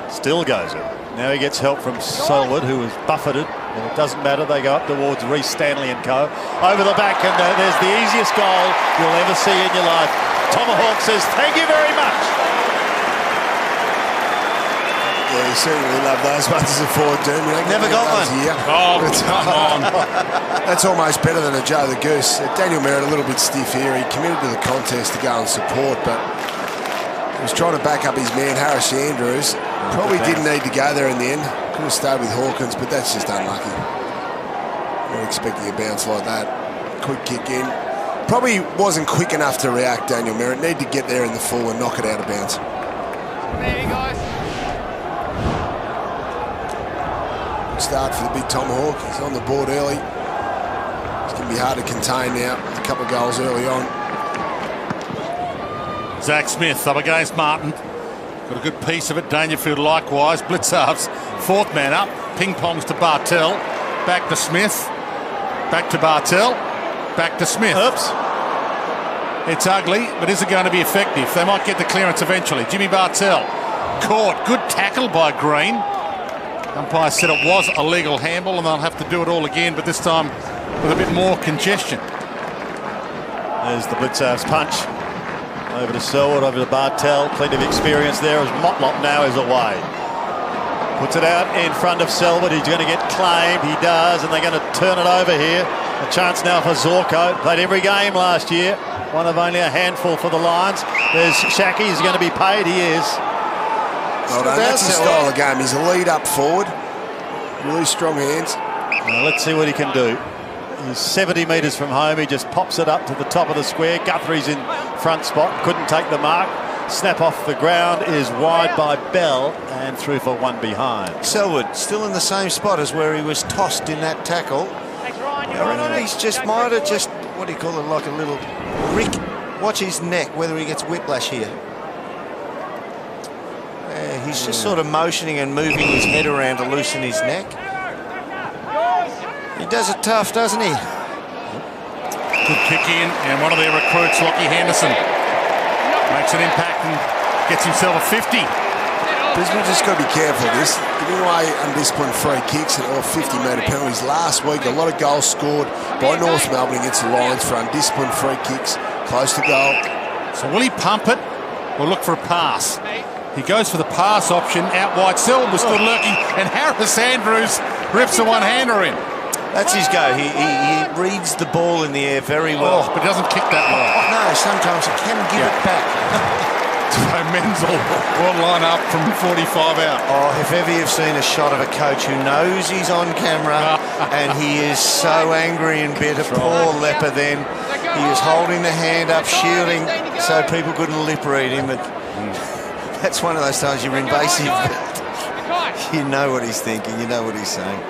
Still goes it. Now he gets help from Selwood, who was buffeted. And it doesn't matter. They go up towards Reece Stanley and co. Over the back, and there's the easiest goal you'll ever see in your life. Tomahawk says, "Thank you very much." Yeah, you certainly love those ones as a forward, Doom. Never got one. Oh, come on. That's almost better than a Joe the Goose. Daniel Merritt a little bit stiff here. He committed to the contest to go and support, but he was trying to back up his man, Harris Andrews. Probably didn't need to go there in the end. Could have stayed with Hawkins, but that's just unlucky. Not expecting a bounce like that. Quick kick in. Probably wasn't quick enough to react, Daniel Merritt. Need to get there in the full and knock it out of bounds. Good start for the big Tomahawk. He's on the board early. It's going to be hard to contain now. A couple of goals early on. Zach Smith up against Martin. Got a good piece of it. Dangerfield likewise. Blitzarves, 4th man up. Ping pongs to Bartel. Back to Smith. Back to Bartel. Back to Smith. Oops. It's ugly, but is it going to be effective? They might get the clearance eventually. Jimmy Bartel caught. Good tackle by Green. Umpire said it was a legal handball and they'll have to do it all again, but this time with a bit more congestion. There's the Blitzarves punch. Over to Selwood, over to Bartel. Plenty of experience there as Motlop now is away. Puts it out in front of Selwood. He's going to get claimed. He does, and they're going to turn it over here. A chance now for Zorko. Played every game last year. One of only a handful for the Lions. There's Shaki. He's going to be paid. He is. Well done. That's his style of game. He's a lead up forward. Really strong hands. Now let's see what he can do. He's 70 metres from home. He just pops it up to the top of the square. Guthrie's in front spot. Couldn't take the mark. Snap off the ground is wide by Bell and through for one behind. Selwood still in the same spot as where he was tossed in that tackle. He's just might have just, what do you call it, like a little rick. Watch his neck, whether he gets whiplash here. Yeah, he's just sort of motioning and moving his head around to loosen his neck. He does it tough, doesn't he? Good kick in, and one of their recruits, Lockie Henderson, makes an impact and gets himself a 50. Brisbane just got to be careful of this. giving away undisciplined free kicks or 50-metre penalties. Last week, a lot of goals scored by North Melbourne against the Lions for undisciplined free kicks close to goal. So will he pump it or look for a pass? He goes for the pass option out wide. Selwyn was still lurking, and Harris Andrews rips a one-hander in. That's his go. He reads the ball in the air very well. But he doesn't kick that well. No, sometimes he can give it back. So Menzel will line up from 45 out. Oh, if ever you've seen a shot of a coach who knows he's on camera and he is so angry and bitter, poor Leper then. He was holding the hand up, shielding so people couldn't lip read him. That's one of those times you're invasive. You know what he's thinking, you know what he's saying.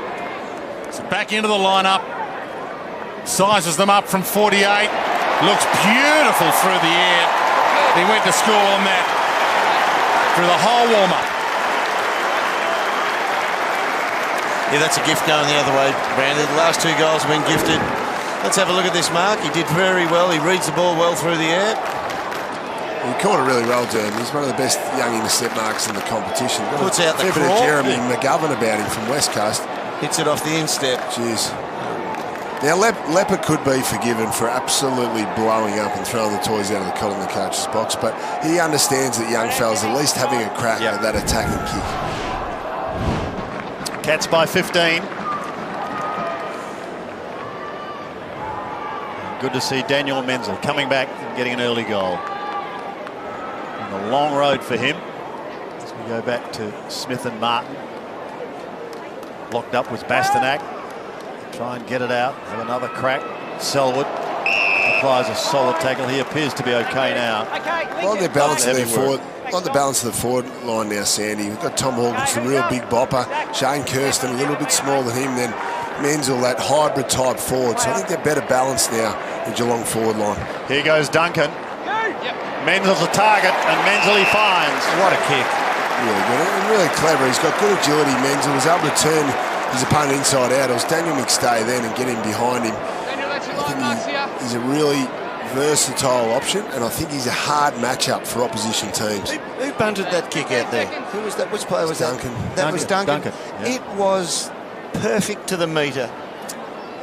So back into the lineup. Sizes them up from 48. Looks beautiful through the air. He went to school on that through the whole warm-up. Yeah, that's a gift going the other way, Brandon. The last 2 goals have been gifted. Let's have a look at this mark. He did very well. He reads the ball well through the air. He caught it really well, Durham. He's one of the best young intercept marks in the competition. Puts out the fair bit of Jeremy McGovern about him from West Coast. Hits it off the instep. Jeez. Now, Leper could be forgiven for absolutely blowing up and throwing the toys out of the cot in the coach's box, but he understands that young fella's at least having a crack at that attacking kick. Cats by 15. Good to see Daniel Menzel coming back and getting an early goal. And a long road for him as we go back to Smith and Martin. Locked up was Bastanak. Try and get it out. Have another crack. Selwood applies a solid tackle. He appears to be okay now. On the balance of their forward, on the balance of the forward line now, Sandy. We've got Tom Hawkins, the real big bopper. Shane Kirsten, a little bit smaller than him. Then Menzel, that hybrid type forward. So I think they're better balanced now, the Geelong forward line. Here goes Duncan. Menzel's a target, and Menzel he finds. What a kick. Really good and really clever. He's got good agility. Menzel was able to turn his opponent inside out. It was Daniel McStay then and get him behind him. I think he's a really versatile option, and I think he's a hard matchup for opposition teams. Who bunted that kick out there? Who was that? Which player was Duncan. That was Duncan. Yeah. It was perfect to the metre.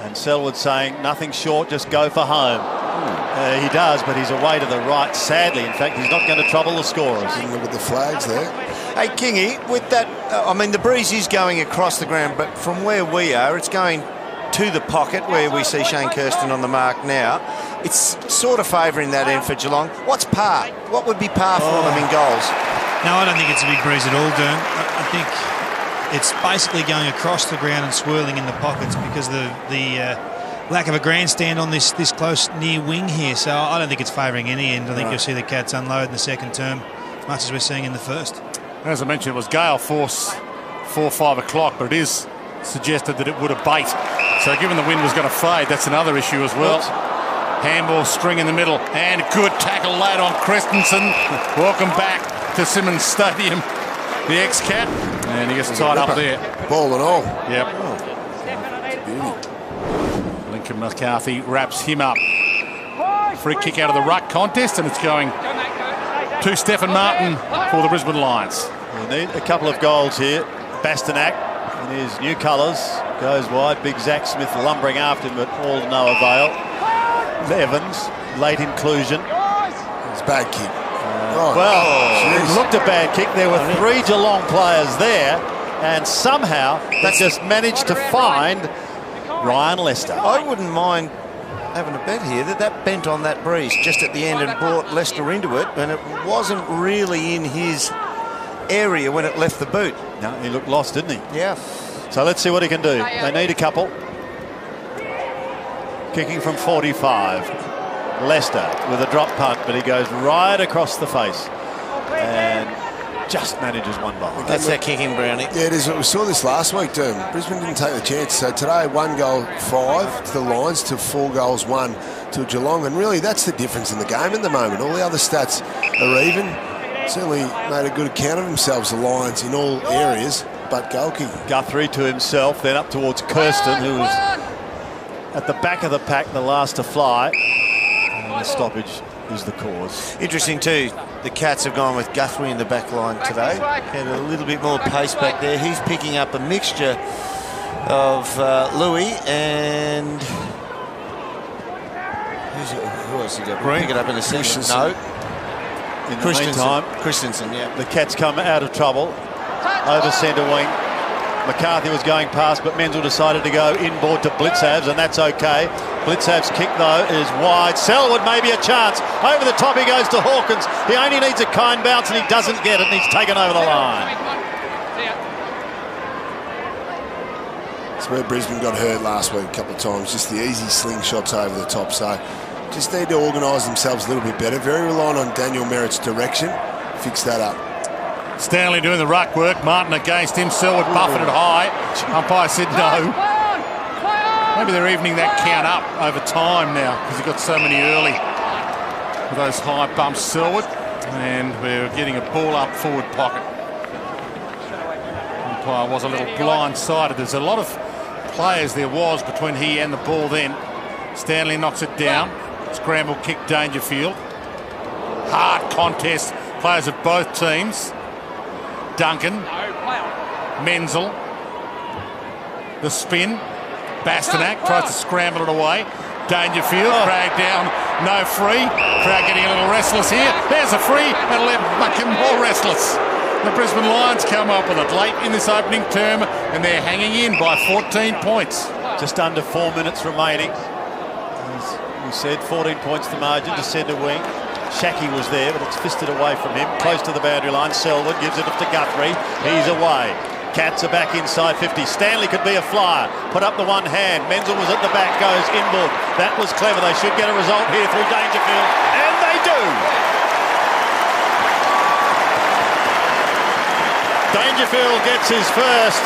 And Selwood saying nothing short, just go for home. He does, but he's away to the right, sadly. In fact, he's not going to trouble the scorers. Look at the flags there. Hey, Kingy, with that, I mean, the breeze is going across the ground, but from where we are, it's going to the pocket where we see Shane Kirsten on the mark now. It's sort of favouring that end for Geelong. What's par? What would be par for them in goals? No, I don't think it's a big breeze at all, Dern. I think it's basically going across the ground and swirling in the pockets because the lack of a grandstand on this close near wing here. So I don't think it's favouring any end. I think you'll see the Cats unload in the second term as much as we're seeing in the first. As I mentioned, it was gale force 4-5 o'clock, but it is suggested that it would abate. So given the wind was going to fade, that's another issue as well. Handball string in the middle, and good tackle laid on Christensen. Welcome back to Simmons Stadium, the ex-Cat, and he gets tied up there. Ball and all. Yep. Lincoln McCarthy wraps him up. Free kick out of the ruck contest, and it's going to Stephen Martin for the Brisbane Lions. We need a couple of goals here. Bastanak in his new colours goes wide. Big Zach Smith lumbering after him, but all to no avail. Evans, late inclusion. It's a bad kick. It looked a bad kick. There were 3 Geelong players there, and somehow they just managed to find Ryan Lester. I wouldn't mind having a bet here that bent on that breeze just at the end and brought Lester into it, and it wasn't really in his area when it left the boot. No, he looked lost, didn't he? Yeah. So let's see what he can do. They need a couple. Kicking from 45. Lester with a drop punt, but he goes right across the face and just manages one ball. That's that kicking, Brownie. Yeah, it is. We saw this last week, too. Brisbane didn't take the chance. So today, 1 goal 5 to the Lions to 4 goals 1 to Geelong. And really, that's the difference in the game at the moment. All the other stats are even. Certainly made a good account of themselves, the Lions, in all areas, but goal kicking. Guthrie to himself, then up towards Kirsten, who was at the back of the pack, the last to fly. And the stoppage is the cause. Interesting too, the Cats have gone with Guthrie in the back line today. Had a little bit more pace back there. He's picking up a mixture of Louis and... Who else he got? We'll pick it up in a second. No. In the meantime, Christensen, yeah. The Cats come out of trouble over centre wing. McCarthy was going past, but Menzel decided to go inboard to Blitzhavs, and that's okay. Blitzhavs' kick, though, is wide. Selwood maybe a chance. Over the top he goes to Hawkins. He only needs a kind bounce, and he doesn't get it, and he's taken over the line. It's where Brisbane got hurt last week a couple of times, just the easy slingshots over the top. So just need to organise themselves a little bit better. Very reliant on Daniel Merritt's direction. Fix that up. Stanley doing the ruck work. Martin against him. Selwood buffeted high. Umpire said no. Maybe they're evening that count up over time now because he got so many early with those high bumps, Selwood. And we're getting a ball up forward pocket. Umpire was a little blindsided. There's a lot of players there was between he and the ball then. Stanley knocks it down. Scramble kick Dangerfield. Hard contest. Players of both teams. Duncan. Menzel. The spin. Bastanak tries to scramble it away. Dangerfield, Cragg down, no free. Cragg getting a little restless here. There's a free, that'll make him more restless. The Brisbane Lions come up with it late in this opening term, and they're hanging in by 14 points. Just under 4 minutes remaining. As we said, 14 points the margin to centre wing. Shackey was there, but it's fisted away from him. Close to the boundary line. Selwood gives it up to Guthrie. He's away. Cats are back inside 50. Stanley could be a flyer. Put up the one hand. Menzel was at the back, goes inboard. That was clever. They should get a result here through Dangerfield. And they do! Dangerfield gets his first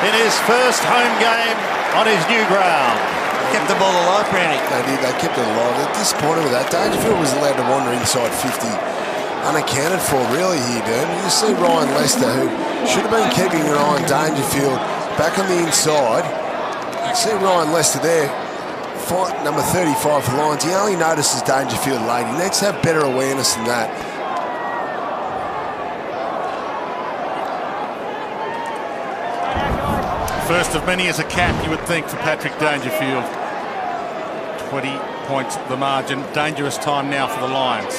in his first home game on his new ground. Kept the ball alive, Brownie. They did. They kept it alive. They're disappointed with that. Dangerfield was allowed to wander inside 50. Unaccounted for, really, here, Durham. You see Ryan Lester, who should have been keeping an eye on Dangerfield back on the inside. You see Ryan Lester there, number 35 for the Lions. He only notices Dangerfield late. He needs to have better awareness than that. First of many as a cap, you would think, for Patrick Dangerfield. 20 points the margin. Dangerous time now for the Lions.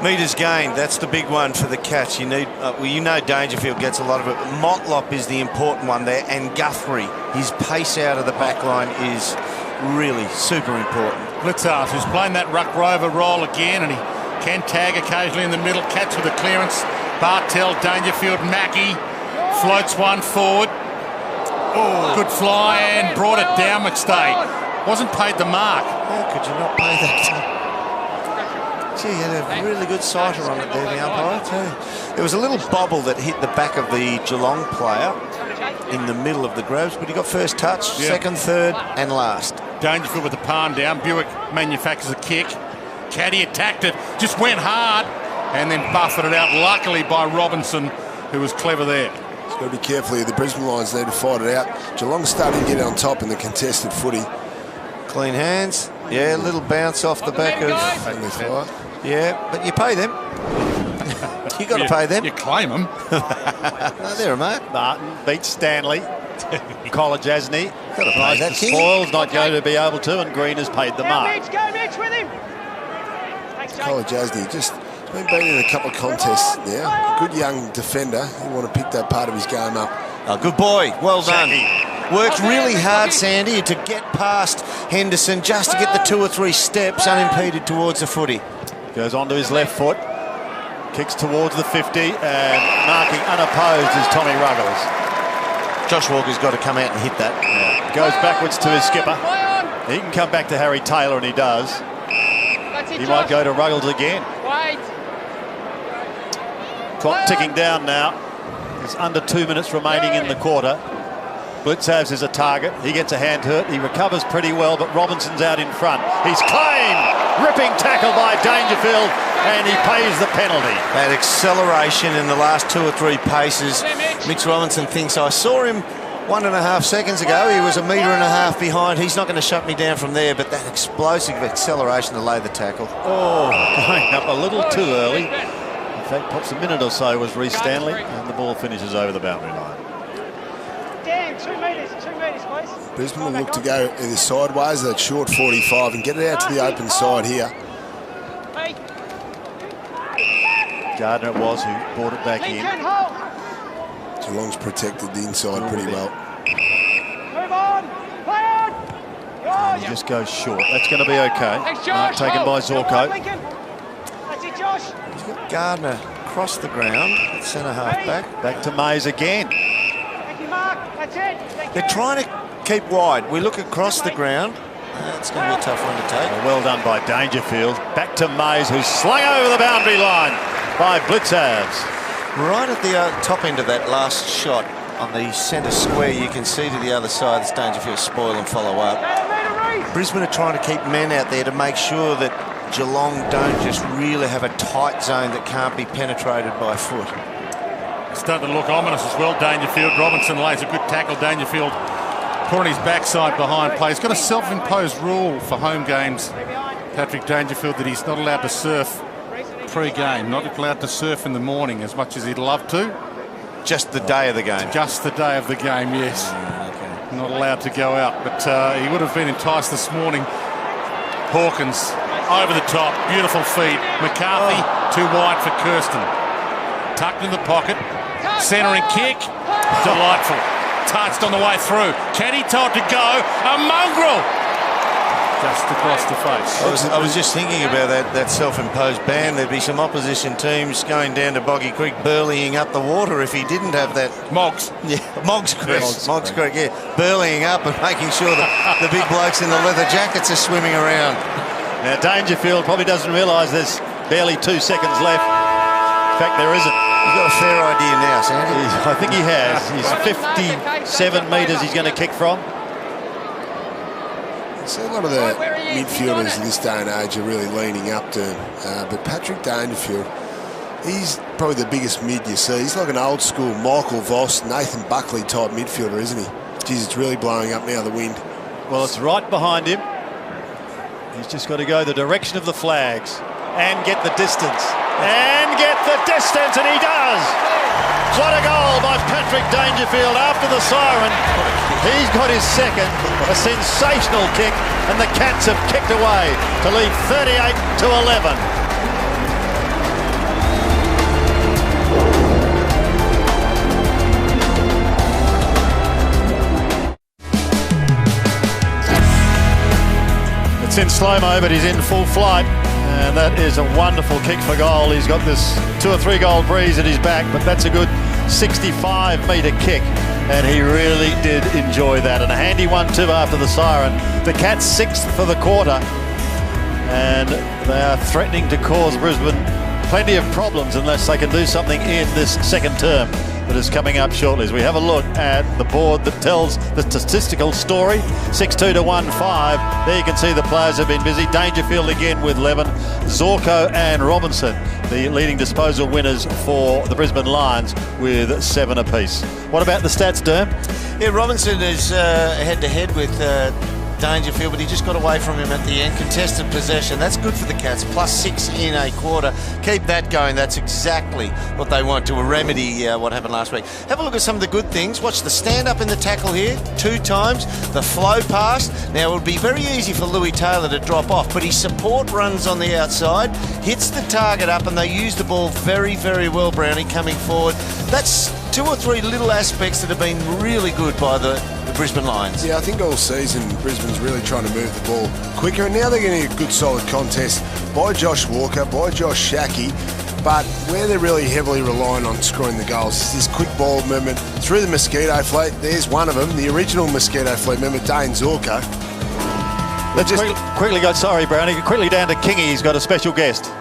Metres gained, that's the big one for the Cats. You need, you know Dangerfield gets a lot of it. Motlop is the important one there, and Guthrie. His pace out of the back line is really super important. Blitzart, who's playing that ruck rover role again, and he can tag occasionally in the middle. Cats with the clearance. Bartell, Dangerfield, Mackie floats one forward. Oh, good fly and brought it down, McStay. Wasn't paid the mark. How could you not pay that? Gee, he had a really good sighter on it there, the umpire, too. There was a little bobble that hit the back of the Geelong player in the middle of the grabs, but he got first touch, second, third, and last. Dangerfield with the palm down. Buick manufactures a kick. Caddy attacked it, just went hard, and then buffeted it out, luckily by Robinson, who was clever there. Got to be careful here. The Brisbane Lions need to fight it out. Geelong's starting to get on top in the contested footy. Clean hands. Yeah, a little bounce off the back of... Yeah, but you pay them. You got to pay them. You claim them. No, there, mate. Martin beats Stanley. Collar Jasny. Got to pay that, King. Spoils not going to be able to, and Green has paid the mark. Go, Mitch, with him. Collar Jasny just been in a couple of contests now. Good young defender. You want to pick that part of his game up. Oh, good boy. Well done. Worked really hard, Sandy, to get past Henderson just to get the 2 or 3 steps unimpeded towards the footy. Goes onto his left foot. Kicks towards the 50 and marking unopposed is Tommy Ruggles. Josh Walker's got to come out and hit that. Yeah. Goes backwards to his skipper. He can come back to Harry Taylor, and he does. He might go to Ruggles again. Clock ticking down now. There's under 2 minutes remaining in the quarter. Blitzhavs is a target. He gets a hand hurt. He recovers pretty well, but Robinson's out in front. He's claimed. Ripping tackle by Dangerfield, and he pays the penalty. That acceleration in the last 2 or 3 paces. Mitch Robinson thinks, I saw him 1.5 seconds ago, he was 1.5 meters behind. He's not going to shut me down from there, but that explosive acceleration to lay the tackle. Oh, going up a little too early. In fact, perhaps a minute or so was Reece Stanley, and the ball finishes over the boundary line. Dan, 2 metres, please. Brisbane will look to go either sideways, that short 45, and get it out to the open side here. Gardner it was who brought it back in. Geelong's protected the inside pretty well. Move on, play on. And he just goes short. That's going to be okay. Taken by Zorko. That's it, Josh. He's got Gardner across the ground, centre half back. Back to Mays again. Thank you, Mark. That's it. They're trying to keep wide. We look across the ground. That's going to be a tough one to take. Well done by Dangerfield. Back to Mays, who's slung over the boundary line by Blitzavs. Right at the top end of that last shot on the centre square, you can see to the other side it's Dangerfield spoil and follow up. Brisbane are trying to keep men out there to make sure that Geelong don't just really have a tight zone that can't be penetrated by foot. It's starting to look ominous as well, Dangerfield. Robinson lays a good tackle. Dangerfield pouring his backside behind play. He's got a self-imposed rule for home games, Patrick Dangerfield, that he's not allowed to surf pre-game, not allowed to surf in the morning as much as he'd love to. Just the day of the game? Just the day of the game, yes. Okay. Not allowed to go out, but he would have been enticed this morning. Hawkins over the top, beautiful feed. McCarthy too wide for Kirsten. Tucked in the pocket, centering kick, delightful. Touched on the way through. Kenny told to go, a mongrel! Just across the face. I was just thinking about that self-imposed ban. There'd be some opposition teams going down to Boggy Creek burleying up the water if he didn't have that. Moggs. Yeah, Moggs Creek. Moggs Creek, yeah. Burleying up and making sure that the big blokes in the leather jackets are swimming around. Now, Dangerfield probably doesn't realise there's barely 2 seconds left. In fact, there isn't. He's got a fair idea now, Sandy. I think he has. He's 57 metres he's going to kick from. So a lot of the midfielders in this day and age are really leaning up to him. But Patrick Dangerfield, he's probably the biggest mid you see. He's like an old school Michael Voss, Nathan Buckley type midfielder, isn't he? Geez, it's really blowing up now, the wind. Well, it's right behind him. He's just got to go the direction of the flags and get the distance. And get the distance, and he does! What a goal by Patrick Dangerfield after the siren. He's got his second, a sensational kick, and the Cats have kicked away to lead 38-11. It's in slow-mo, but he's in full flight. And that is a wonderful kick for goal. He's got this 2 or 3 goal breeze at his back, but that's a good 65-metre kick. And he really did enjoy that. And a handy one too after the siren. The Cats 6th for the quarter. And they are threatening to cause Brisbane plenty of problems unless they can do something in this second term that is coming up shortly. As we have a look at the board that tells the statistical story, 6-2 to 1-5. There you can see the players have been busy. Dangerfield again with 11. Zorko and Robinson, the leading disposal winners for the Brisbane Lions, with 7 apiece. What about the stats, Derm? Yeah, Robinson is head-to-head with Dangerfield, but he just got away from him at the end. Contested possession, that's good for the Cats. +6 in a quarter. Keep that going. That's exactly what they want to remedy what happened last week. Have a look at some of the good things. Watch the stand-up in the tackle here 2 times. The flow pass. Now, it would be very easy for Louis Taylor to drop off, but his support runs on the outside, hits the target up, and they use the ball very, very well, Brownie, coming forward. That's 2 or 3 little aspects that have been really good by the Brisbane Lions. Yeah, I think all season Brisbane's really trying to move the ball quicker, and now they're getting a good solid contest by Josh Walker, by Josh Shackey, but where they're really heavily relying on scoring the goals is this quick ball movement through the Mosquito Fleet. There's one of them, the original Mosquito Fleet member, Dane Zorko. Let's just quickly go, sorry Brownie, quickly down to Kingy. He's got a special guest.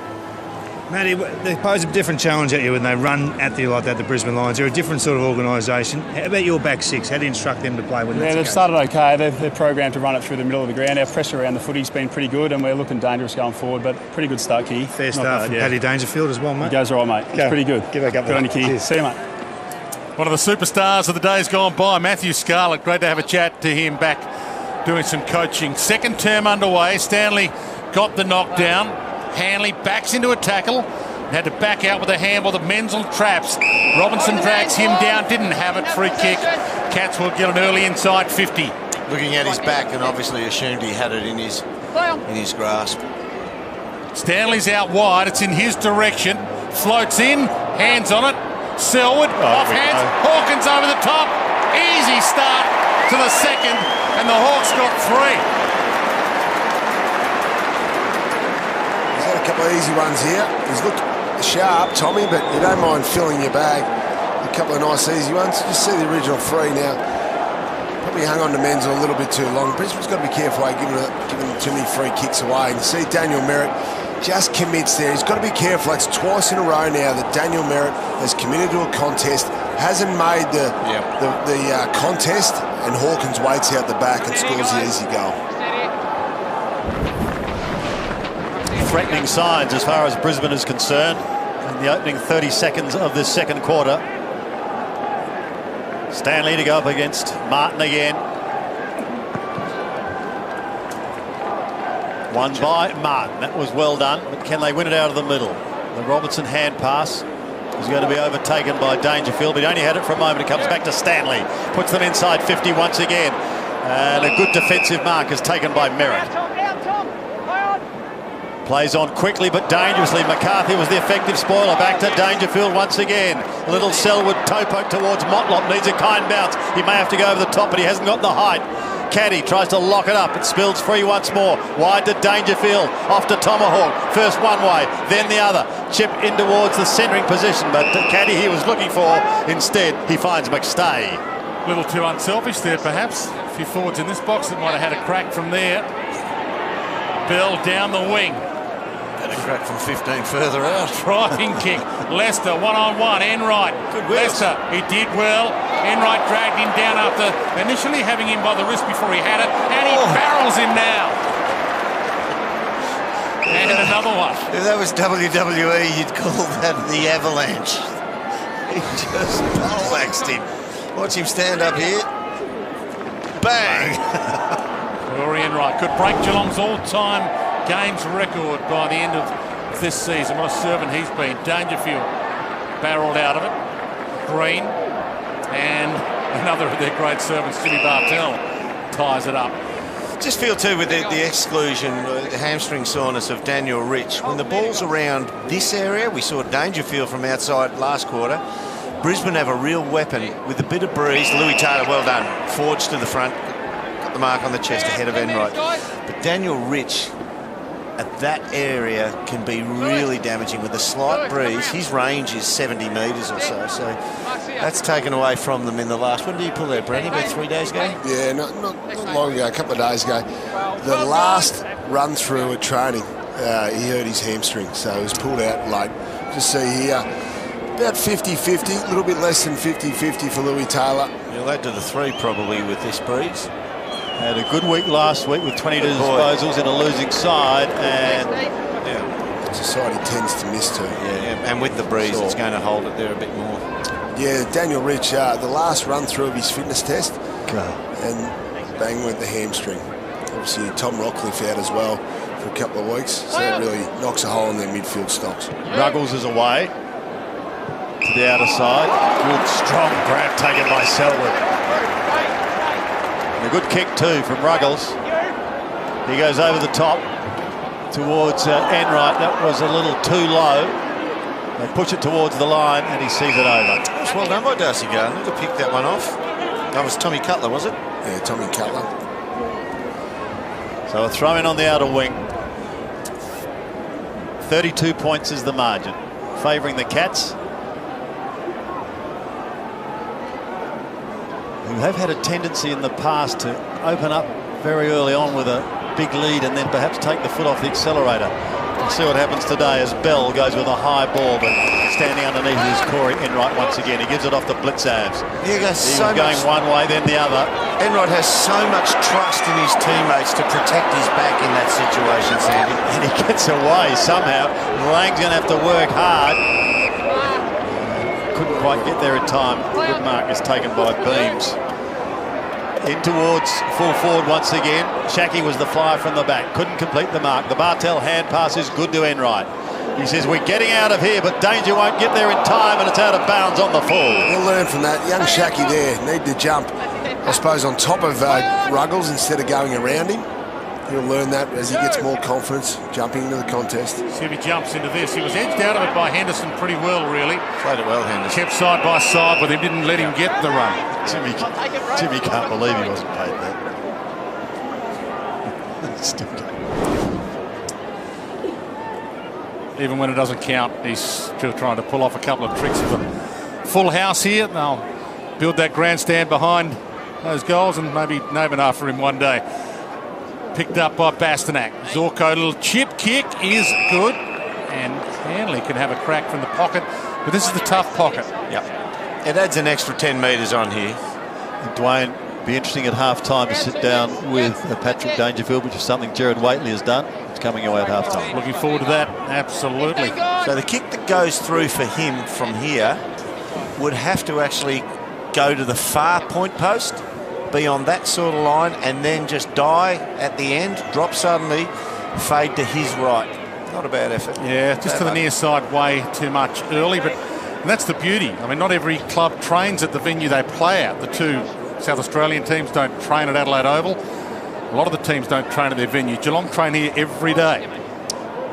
Matty, they pose a different challenge at you when they run at you like that, the Brisbane Lions. They're a different sort of organisation. How about your back 6? How do you instruct them to play when that's the they've case? started okay. They're programmed to run it through the middle of the ground. Our pressure around the footy's been pretty good, and we're looking dangerous going forward, but pretty good start, Key. Fair start. Paddy Dangerfield as well, mate. He goes all right, mate. It's pretty good. Give back up. Good on you, Key. See you, mate. One of the superstars of the days gone by, Matthew Scarlett. Great to have a chat to him back doing some coaching. Second term underway. Stanley got the knockdown. Hanley backs into a tackle. Had to back out with a handball that Menzel traps. Robinson drags him down. Didn't have it. Free kick. Cats will get an early inside 50. Looking at his back and obviously assumed he had it in his grasp. Stanley's out wide. It's in his direction. Floats in. Hands on it. Selwood off hands. Hawkins over the top. Easy start to the second, and the Hawks got 3. He's had a couple of easy ones here. He's looked sharp, Tommy, but you don't mind filling your bag. A couple of nice easy ones. Just see the original 3 now. Probably hung on to Menzel a little bit too long. Brisbane's got to be careful giving too many free kicks away. And see Daniel Merritt just commits there. He's got to be careful. It's twice in a row now that Daniel Merritt has committed to a contest, hasn't made the contest, and Hawkins waits out the back and scores the easy goal. Threatening signs as far as Brisbane is concerned in the opening 30 seconds of this second quarter. Stanley to go up against Martin again. Won by Martin. That was well done, but can they win it out of the middle? The Robertson hand pass is going to be overtaken by Dangerfield, but he only had it for a moment. It comes back to Stanley. Puts them inside 50 once again. And a good defensive mark is taken by Merritt. Plays on quickly but dangerously. McCarthy was the effective spoiler. Back to Dangerfield once again. Little Selwood toe poke towards Motlop. Needs a kind bounce. He may have to go over the top, but he hasn't got the height. Caddy tries to lock it up. It spills free once more. Wide to Dangerfield. Off to Tomahawk. First one way, then the other. Chip in towards the centering position, but Caddy he was looking for. Instead, he finds McStay. A little too unselfish there, perhaps. A few forwards in this box that might have had a crack from there. Bell down the wing. Had a crack from 15 further out. Driving kick. Leicester one-on-one. Enright. Leicester, he did well. Enright dragged him down after initially having him by the wrist before he had it, and he barrels him now. And another one. If that was WWE, you'd call that the Avalanche. He just poleaxed him. Watch him stand up here. Bang! Rory Enright could break Geelong's all-time games record by the end of this season. What a servant he's been. Dangerfield barrelled out of it. Green and another of their great servants, Jimmy Bartell, ties it up. Just feel too with the exclusion, the hamstring soreness of Daniel Rich. When the ball's around this area, we saw Dangerfield from outside last quarter. Brisbane have a real weapon with a bit of breeze. Louis Taylor, well done. Forged to the front, got the mark on the chest ahead of Enright. But Daniel Rich at that area can be really damaging with a slight breeze. His range is 70 metres or so, so that's taken away from them in the last. When did he pull that, Brenny? About 3 days ago? Yeah, not long ago, a couple of days ago. The last run through at training, he hurt his hamstring, so he was pulled out late. Just see here, about 50-50, a little bit less than 50-50 for Louis Taylor. He'll add to the 3 probably with this breeze. Had a good week last week with 22 disposals in a losing side, and it's a side he tends to miss too. Yeah, and with the breeze, it's going to hold it there a bit more. Yeah, Daniel Rich, the last run through of his fitness test, and bang went the hamstring. Obviously, Tom Rockcliffe out as well for a couple of weeks, so that really knocks a hole in their midfield stocks. Ruggles is away to the outer side. Good, strong grab taken by Selwood. A good kick too from Ruggles. He goes over the top towards Enright. That was a little too low. They push it towards the line and he sees it over. It's well done by Darcy Gardner to pick that one off. That was Tommy Cutler, was it? Yeah, Tommy Cutler. So a throw in on the outer wing. 32 points is the margin, favouring the Cats, who have had a tendency in the past to open up very early on with a big lead and then perhaps take the foot off the accelerator. We'll see what happens today as Bell goes with a high ball, but standing underneath is Corey Enright once again. He gives it off to Blitzavs. He goes so going one way, then the other. Enright has so much trust in his teammates to protect his back in that situation, Sandy. And he gets away somehow. Lang's going to have to work hard. couldn't quite get there in time. Good mark is taken by Beams. In towards full forward once again. Shackey was the flyer from the back. Couldn't complete the mark. The Bartel hand pass is good to Enright. He says, we're getting out of here, but Danger won't get there in time, and it's out of bounds on the full. He'll learn from that. Young Shackey there need to jump, I suppose, on top of Ruggles instead of going around him. He'll learn that as he gets more confidence jumping into the contest. See if he jumps into this. He was edged out of it by Henderson pretty well, really. Played it well, Henderson. Kept side by side with him, didn't let him get the run. Jimmy can't believe he wasn't paid that. Still Even when it doesn't count, he's still trying to pull off a couple of tricks with a full house here. They'll build that grandstand behind those goals and maybe name it after him one day. Picked up by Bastanak. Zorko, little chip kick is good. And Hanley can have a crack from the pocket. But this is the tough pocket. Yep. It adds an extra 10 metres on here. And Dwayne, be interesting at half-time to sit down with Patrick Dangerfield, which is something Gerard Whateley has done. It's coming away at half-time. Looking forward to that, absolutely. So the kick that goes through for him from here would have to actually go to the far point post, be on that sort of line, and then just die at the end, drop suddenly, fade to his right. Not a bad effort. Yeah, just to the near side way too much early, but that's the beauty. I mean, not every club trains at the venue they play at. The two South Australian teams don't train at Adelaide Oval. A lot of the teams don't train at their venue. Geelong train here every day.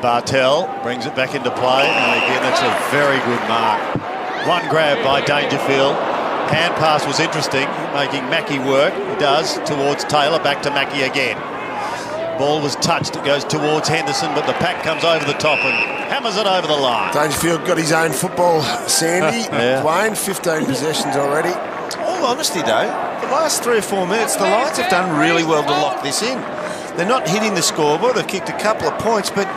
Bartel brings it back into play, and again, that's a very good mark. One grab by Dangerfield. Hand pass was interesting, making Mackie work. He does, towards Taylor, back to Mackie again. Ball was touched, it goes towards Henderson, but the pack comes over the top and hammers it over the line. Dangerfield got his own football, Sandy. Yeah. Dwayne, 15 possessions already. All honesty though, the last 3 or 4 minutes, the Lions have done really well to lock this in. They're not hitting the scoreboard, they've kicked a couple of points, but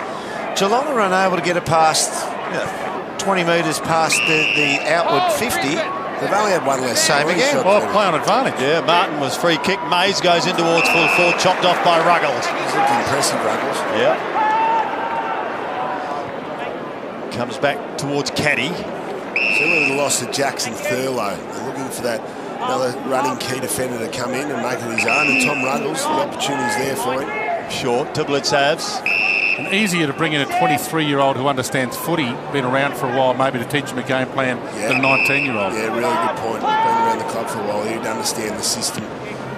Geelong are unable to get it past 20 metres past the outward 50. They've only had one less. Same again. Well, play on advantage. Yeah, Martin was free kick. Mays goes in towards full forward, chopped off by Ruggles. He's looking impressive, Ruggles. Yeah. Comes back towards Caddy. Similar to the loss of Jackson Thurlow. They're looking for that another running key defender to come in and make it his own. And Tom Ruggles, the opportunity's there for him. Short to Blitzavs. And easier to bring in a 23-year-old who understands footy, been around for a while, maybe to teach him a game plan than a 19-year-old. Yeah, really good point. Been around the club for a while. He'd understand the system.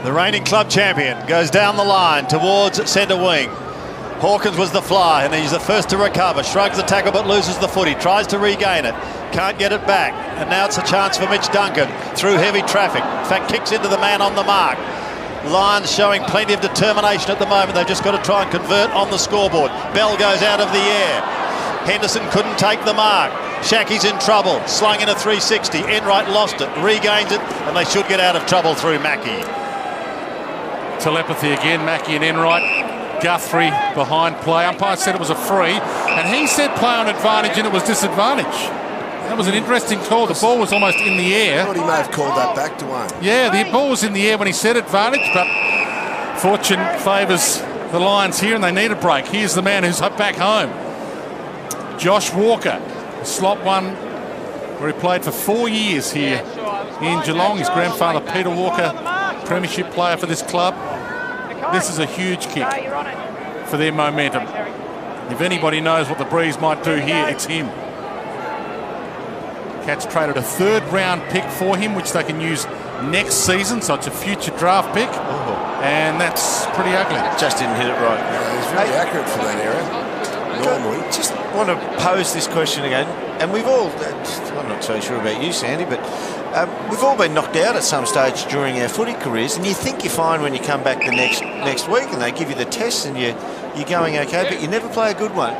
The reigning club champion goes down the line towards centre wing. Hawkins was the fly, and he's the first to recover. Shrugs the tackle but loses the footy. Tries to regain it. Can't get it back. And now it's a chance for Mitch Duncan through heavy traffic. In fact, kicks into the man on the mark. Lions showing plenty of determination at the moment. They've just got to try and convert on the scoreboard. Bell goes out of the air. Henderson couldn't take the mark. Shackey's in trouble. Slung in a 360. Enright lost it. Regains it. And they should get out of trouble through Mackie. Telepathy again. Mackie and Enright. Guthrie behind play. Umpire said it was a free. And he said play on advantage and it was disadvantage. That was an interesting call. The ball was almost in the air. I thought he may have called that back to one. Yeah, the ball was in the air when he said advantage, but fortune favours the Lions here and they need a break. Here's the man who's back home. Josh Walker, slot one, where he played for 4 years here in Geelong. His grandfather, Peter Walker, premiership player for this club. This is a huge kick for their momentum. If anybody knows what the Breeze might do here, it's him. Cats traded a 3rd round pick for him, which they can use next season, so it's a future draft pick. And that's pretty ugly. Just didn't hit it right. Yeah, he's very accurate for that area. Normally. Just want to pose this question again. And we've all, I'm not so sure about you, Sandy, but we've all been knocked out at some stage during our footy careers, and you think you're fine when you come back the next week and they give you the test and you're going okay, but you never play a good one.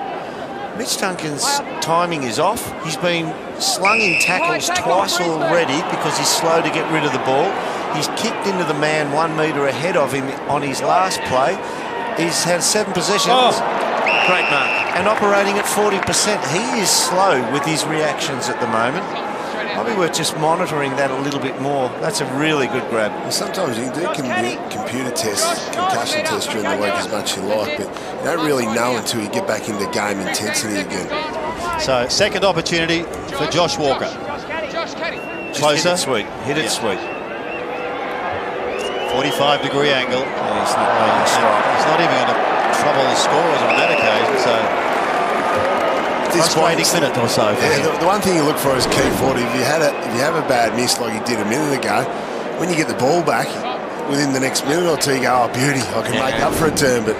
Mitch Duncan's timing is off. He's been slung in tackles twice already because he's slow to get rid of the ball. He's kicked into the man 1 metre ahead of him on his last play. He's had 7 possessions. Great mark. And operating at 40%. He is slow with his reactions at the moment. Probably worth just monitoring that a little bit more. That's a really good grab. Well, sometimes you do computer tests, concussion tests during the week as much as you like, but you don't really know until you get back into game intensity again. So, second opportunity for Josh Walker. Closer. Hit it sweet. 45-degree angle. Yeah, he's not making a strike. He's not even going to trouble the scores on that occasion, so frustrating minute or so. Yeah, the one thing you look for is key 40. If you have a bad miss like you did a minute ago, when you get the ball back within the next minute or two, you go, oh, beauty, I can make up for a turn, but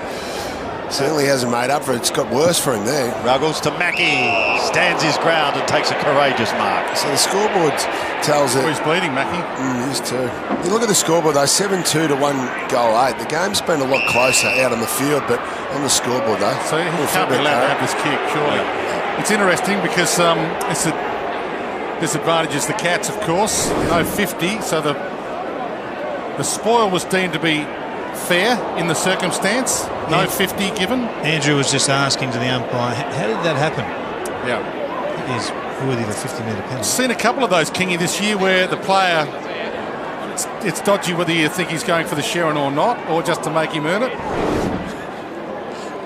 certainly hasn't made up for it. It's got worse for him there. Ruggles to Mackie, stands his ground and takes a courageous mark. So the scoreboard tells it. Oh, he's bleeding, Mackie. He is too. You look at the scoreboard though, 7-2 to 1 goal 8. The game's been a lot closer out on the field, but on the scoreboard though. So he can't be allowed to have this kick, surely. Yeah. It's interesting because it's a disadvantages the Cats, of course. No 50, so the spoil was deemed to be fair in the circumstance. No 50 given. Andrew was just asking to the umpire, how did that happen? Yeah. It is worthy of a 50-metre penalty. Seen a couple of those, Kingy, this year where the player, it's dodgy whether you think he's going for the Sharon or not, or just to make him earn it.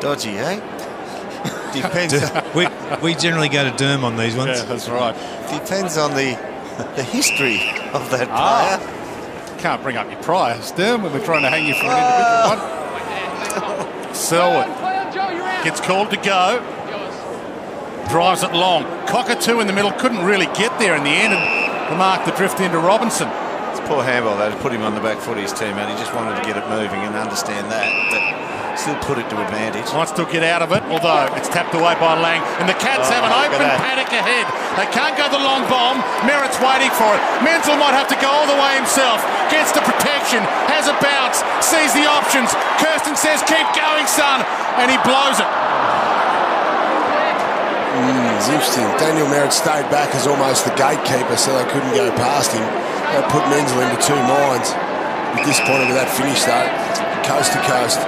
Dodgy, eh? Depends. we generally go to Derm on these ones. Yeah, that's right. Depends on the history of that player. Can't bring up your priors, Derm, when we're trying to hang you for an individual one. Selwood gets called to go. Drives it long. Cockatoo in the middle, couldn't really get there in the end, and the mark the drift into Robinson. It's poor handball though to put him on the back foot of his teammate. He just wanted to get it moving and understand that, but still put it to advantage. Might still get out of it, although it's tapped away by Lang, and the Cats have an open paddock ahead. They can't go the long bomb. Merritt's waiting for it. Menzel might have to go all the way himself. Gets the protection, has a bounce, sees the options. Kirsten says, keep going, son, and he blows it. It's interesting. Daniel Merritt stayed back as almost the gatekeeper, so they couldn't go past him. They put Menzel into two minds. Be disappointed with that finish, though. Coast to coast.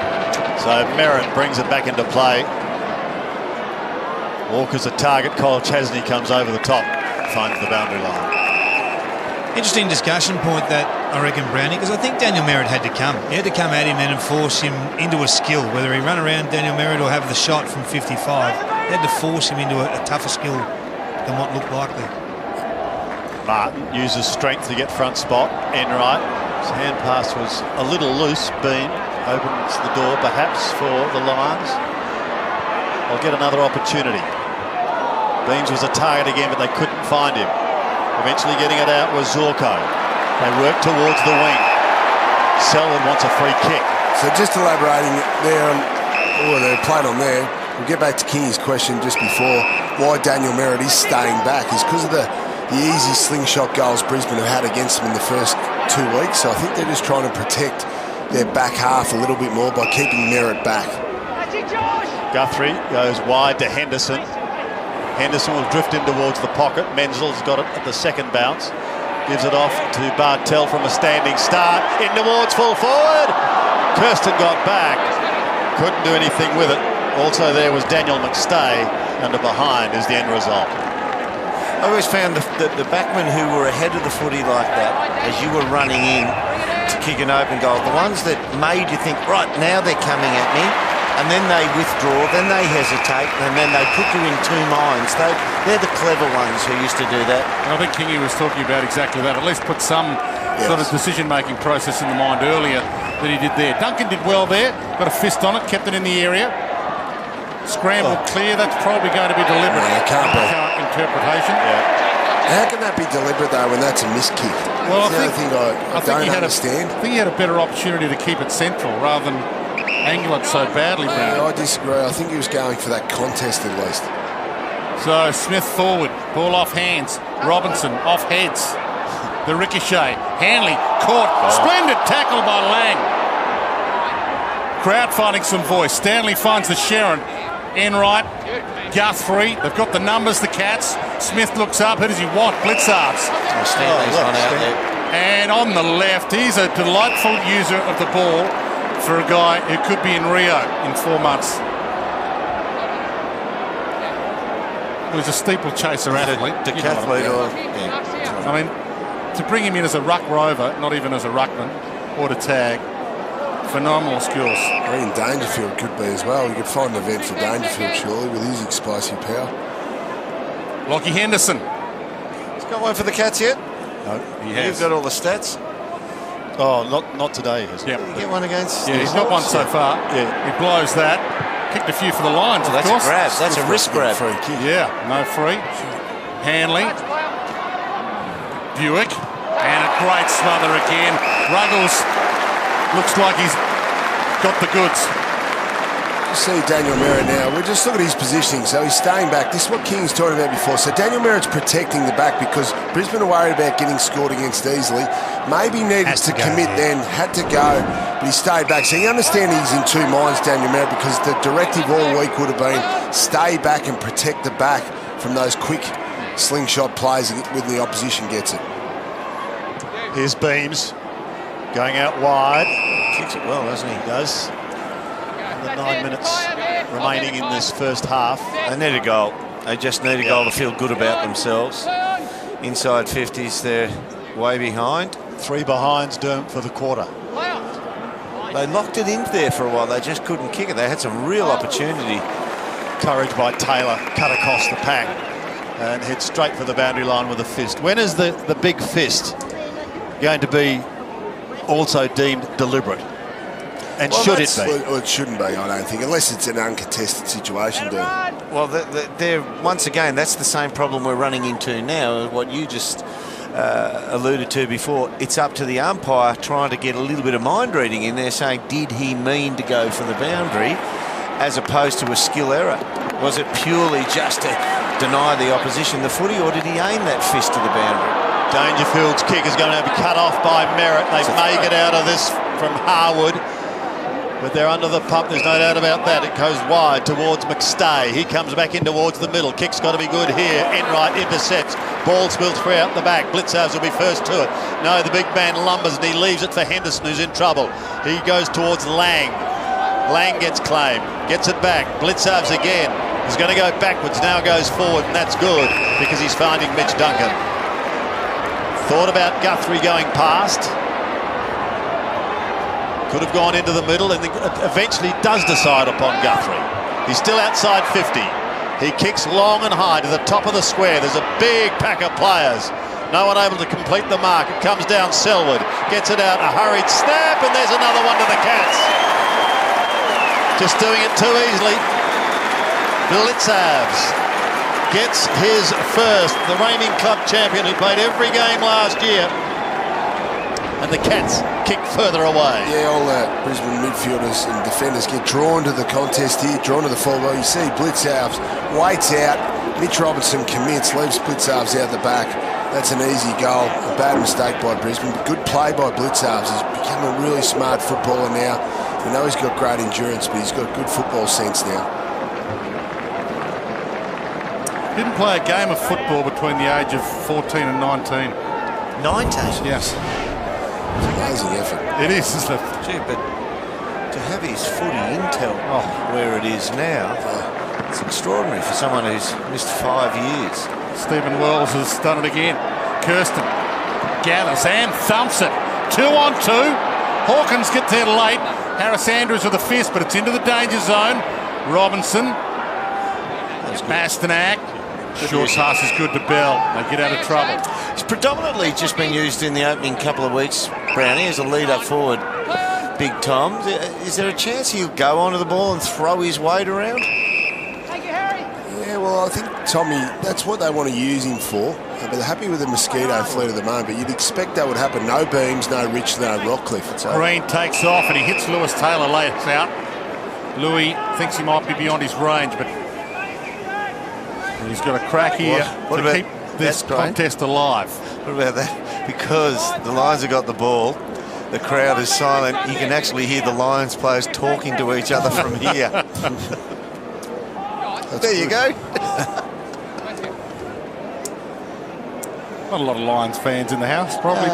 So Merritt brings it back into play. Walker's a target. Kyle Chesney comes over the top, finds the boundary line. Interesting discussion point that, I reckon, Brownie, because I think Daniel Merritt had to come. He had to come at him and force him into a skill, whether he run around Daniel Merritt or have the shot from 55. He had to force him into a tougher skill than what looked likely. Martin uses strength to get front spot. Enright, his hand pass was a little loose. Bean opens the door perhaps for the Lions. I'll get another opportunity. Beans was a target again, but they couldn't find him. Eventually getting it out was Zorko. They work towards the wing. Selwood wants a free kick. So just elaborating there on the played on there, we'll get back to Kingy's question just before, why Daniel Merritt is staying back is because of the easy slingshot goals Brisbane have had against them in the first 2 weeks. So I think they're just trying to protect their back half a little bit more by keeping Merritt back. Guthrie goes wide to Henderson. Henderson will drift in towards the pocket. Menzel's got it at the second bounce. Gives it off to Bartel from a standing start. In towards full forward. Kirsten got back. Couldn't do anything with it. Also there was Daniel McStay. Under behind is the end result. I always found the backmen who were ahead of the footy like that, as you were running in to kick an open goal, the ones that made you think, right, now they're coming at me, and then they withdraw, then they hesitate, and then they put you in two minds. They're the clever ones who used to do that. And I think Kingy was talking about exactly that. At least put some sort of decision-making process in the mind earlier than he did there. Duncan did well there, got a fist on it, kept it in the area. Scrambled clear, that's probably going to be deliberate. No, it can't be. Interpretation. How can that be deliberate, though, when that's a miss kick? Well, I don't understand. I think he had a better opportunity to keep it central rather than angle it so badly, Brown. I disagree. I think he was going for that contest at least. So Smith forward, ball off hands. Robinson off heads. The ricochet. Hanley caught. Splendid tackle by Lang. Crowd finding some voice. Stanley finds the Sharon. Enright, Guthrie. They've got the numbers, the Cats. Smith looks up. Who does he want? Blitzards. Stanley's gone out there. And on the left, he's a delightful user of the ball for a guy who could be in Rio in 4 months. He was a steeplechaser athlete. Decathlete I mean, to bring him in as a ruck rover, not even as a ruckman, or to tag, phenomenal skills. In Dangerfield could be as well. You could find an event for Dangerfield, surely, with his explosive power. Lockie Henderson. He's got one for the Cats yet? No, he has. You've got all the stats. Oh, not today. Yeah. You get one against. Yeah, he's got one so far. Yeah. He blows that. Kicked a few for the Lions, of that's course. a grab. That's a wrist grab. Free kick. Yeah, no free. Hanley. Buick. And a great smother again. Ruggles looks like he's got the goods. See Daniel Merritt now. We'll just look at his positioning. So he's staying back. This is what King's talking about before. So Daniel Merritt's protecting the back because Brisbane are worried about getting scored against easily. Maybe needed to commit then, had to go, but he stayed back. So you understand he's in two minds, Daniel Merritt, because the directive all week would have been stay back and protect the back from those quick slingshot plays when the opposition gets it. Here's Beams going out wide. Kicks it well, doesn't he? Does. The 9 minutes remaining in this first half. They need a goal. They just need a goal to feel good about themselves. Inside 50s, they're way behind. 3 behinds, Derm, for the quarter. They locked it in there for a while. They just couldn't kick it. They had some real opportunity. Courage by Taylor, cut across the pack and hit straight for the boundary line with a fist. When is the big fist going to be also deemed deliberate? And Well, should it be? Well, it shouldn't be, I don't think, unless it's an uncontested situation, dude. Well, they're once again, that's the same problem we're running into now. What you just alluded to before, it's up to the umpire trying to get a little bit of mind reading in there, saying, did he mean to go for the boundary, as opposed to a skill error? Was it purely just to deny the opposition the footy, or did he aim that fist to the boundary? Dangerfield's kick is going to be cut off by Merritt. They may get out of this from Harwood, but they're under the pump, there's no doubt about that. It goes wide towards McStay. He comes back in towards the middle. Kick's got to be good here. Enright intercepts. Ball spills free out the back. Blitzarves will be first to it. No, the big man lumbers and he leaves it for Henderson, who's in trouble. He goes towards Lang. Lang gets claimed, gets it back. Blitzarves again. He's going to go backwards, now goes forward, and that's good because he's finding Mitch Duncan. Thought about Guthrie going past. Could have gone into the middle and eventually does decide upon Guthrie. He's still outside 50. He kicks long and high to the top of the square. There's a big pack of players. No one able to complete the mark. It comes down Selwood. Gets it out. A hurried snap and there's another one to the Cats. Just doing it too easily. Blitzarves gets his first. The reigning club champion who played every game last year. And the Cats kick further away. Yeah, all the Brisbane midfielders and defenders get drawn to the contest here, drawn to the full ball. You see Blitzarves waits out. Mitch Robinson commits, leaves Blitzarves out the back. That's an easy goal. A bad mistake by Brisbane, but good play by Blitzarves. He's become a really smart footballer now. We know he's got great endurance, but he's got good football sense now. Didn't play a game of football between the age of 14 and 19. 19? Yes. It's an amazing effort. It is, isn't it? Gee, but to have his footy intel where it is now, it's extraordinary for someone who's missed 5 years. Stephen Wells has done it again. Kirsten gathers and thumps it. 2 on 2. Hawkins gets there late. Harris Andrews with a fist, but it's into the danger zone. Robinson. Bastanak. Short pass is good to Bell. They get out of trouble. He's predominantly just been used in the opening couple of weeks, Brownie, as a lead-up forward. Big Tom. Is there a chance he'll go onto the ball and throw his weight around? Yeah, well, I think, Tommy, that's what they want to use him for. But they're happy with the Mosquito fleet at the moment. But you'd expect that would happen. No Beams, no Rich, no Rockcliffe. Green takes off and he hits Lewis Taylor late out. Louis thinks he might be beyond his range, but he's got a crack here to keep this contest alive. What about that? Because the Lions have got the ball, the crowd is silent. You can actually hear the Lions players talking to each other from here. There you go. Not a lot of Lions fans in the house, probably.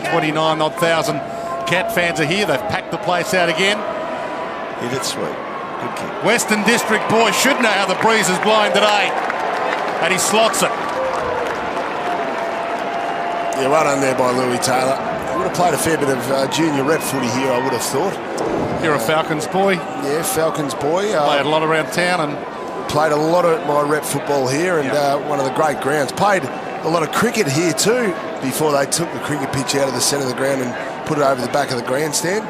29,000 Cat fans are here. They've packed the place out again. Hit it sweet. Good kick. Western District boys should know how the breeze is blowing today. And he slots it. Yeah, well done there by Louis Taylor. He would have played a fair bit of junior rep footy here, I would have thought. You're a Falcons boy. Yeah, Falcons boy. Played a lot around town and played a lot of my rep football here, and one of the great grounds. Played a lot of cricket here too. before they took the cricket pitch out of the centre of the ground and put it over the back of the grandstand.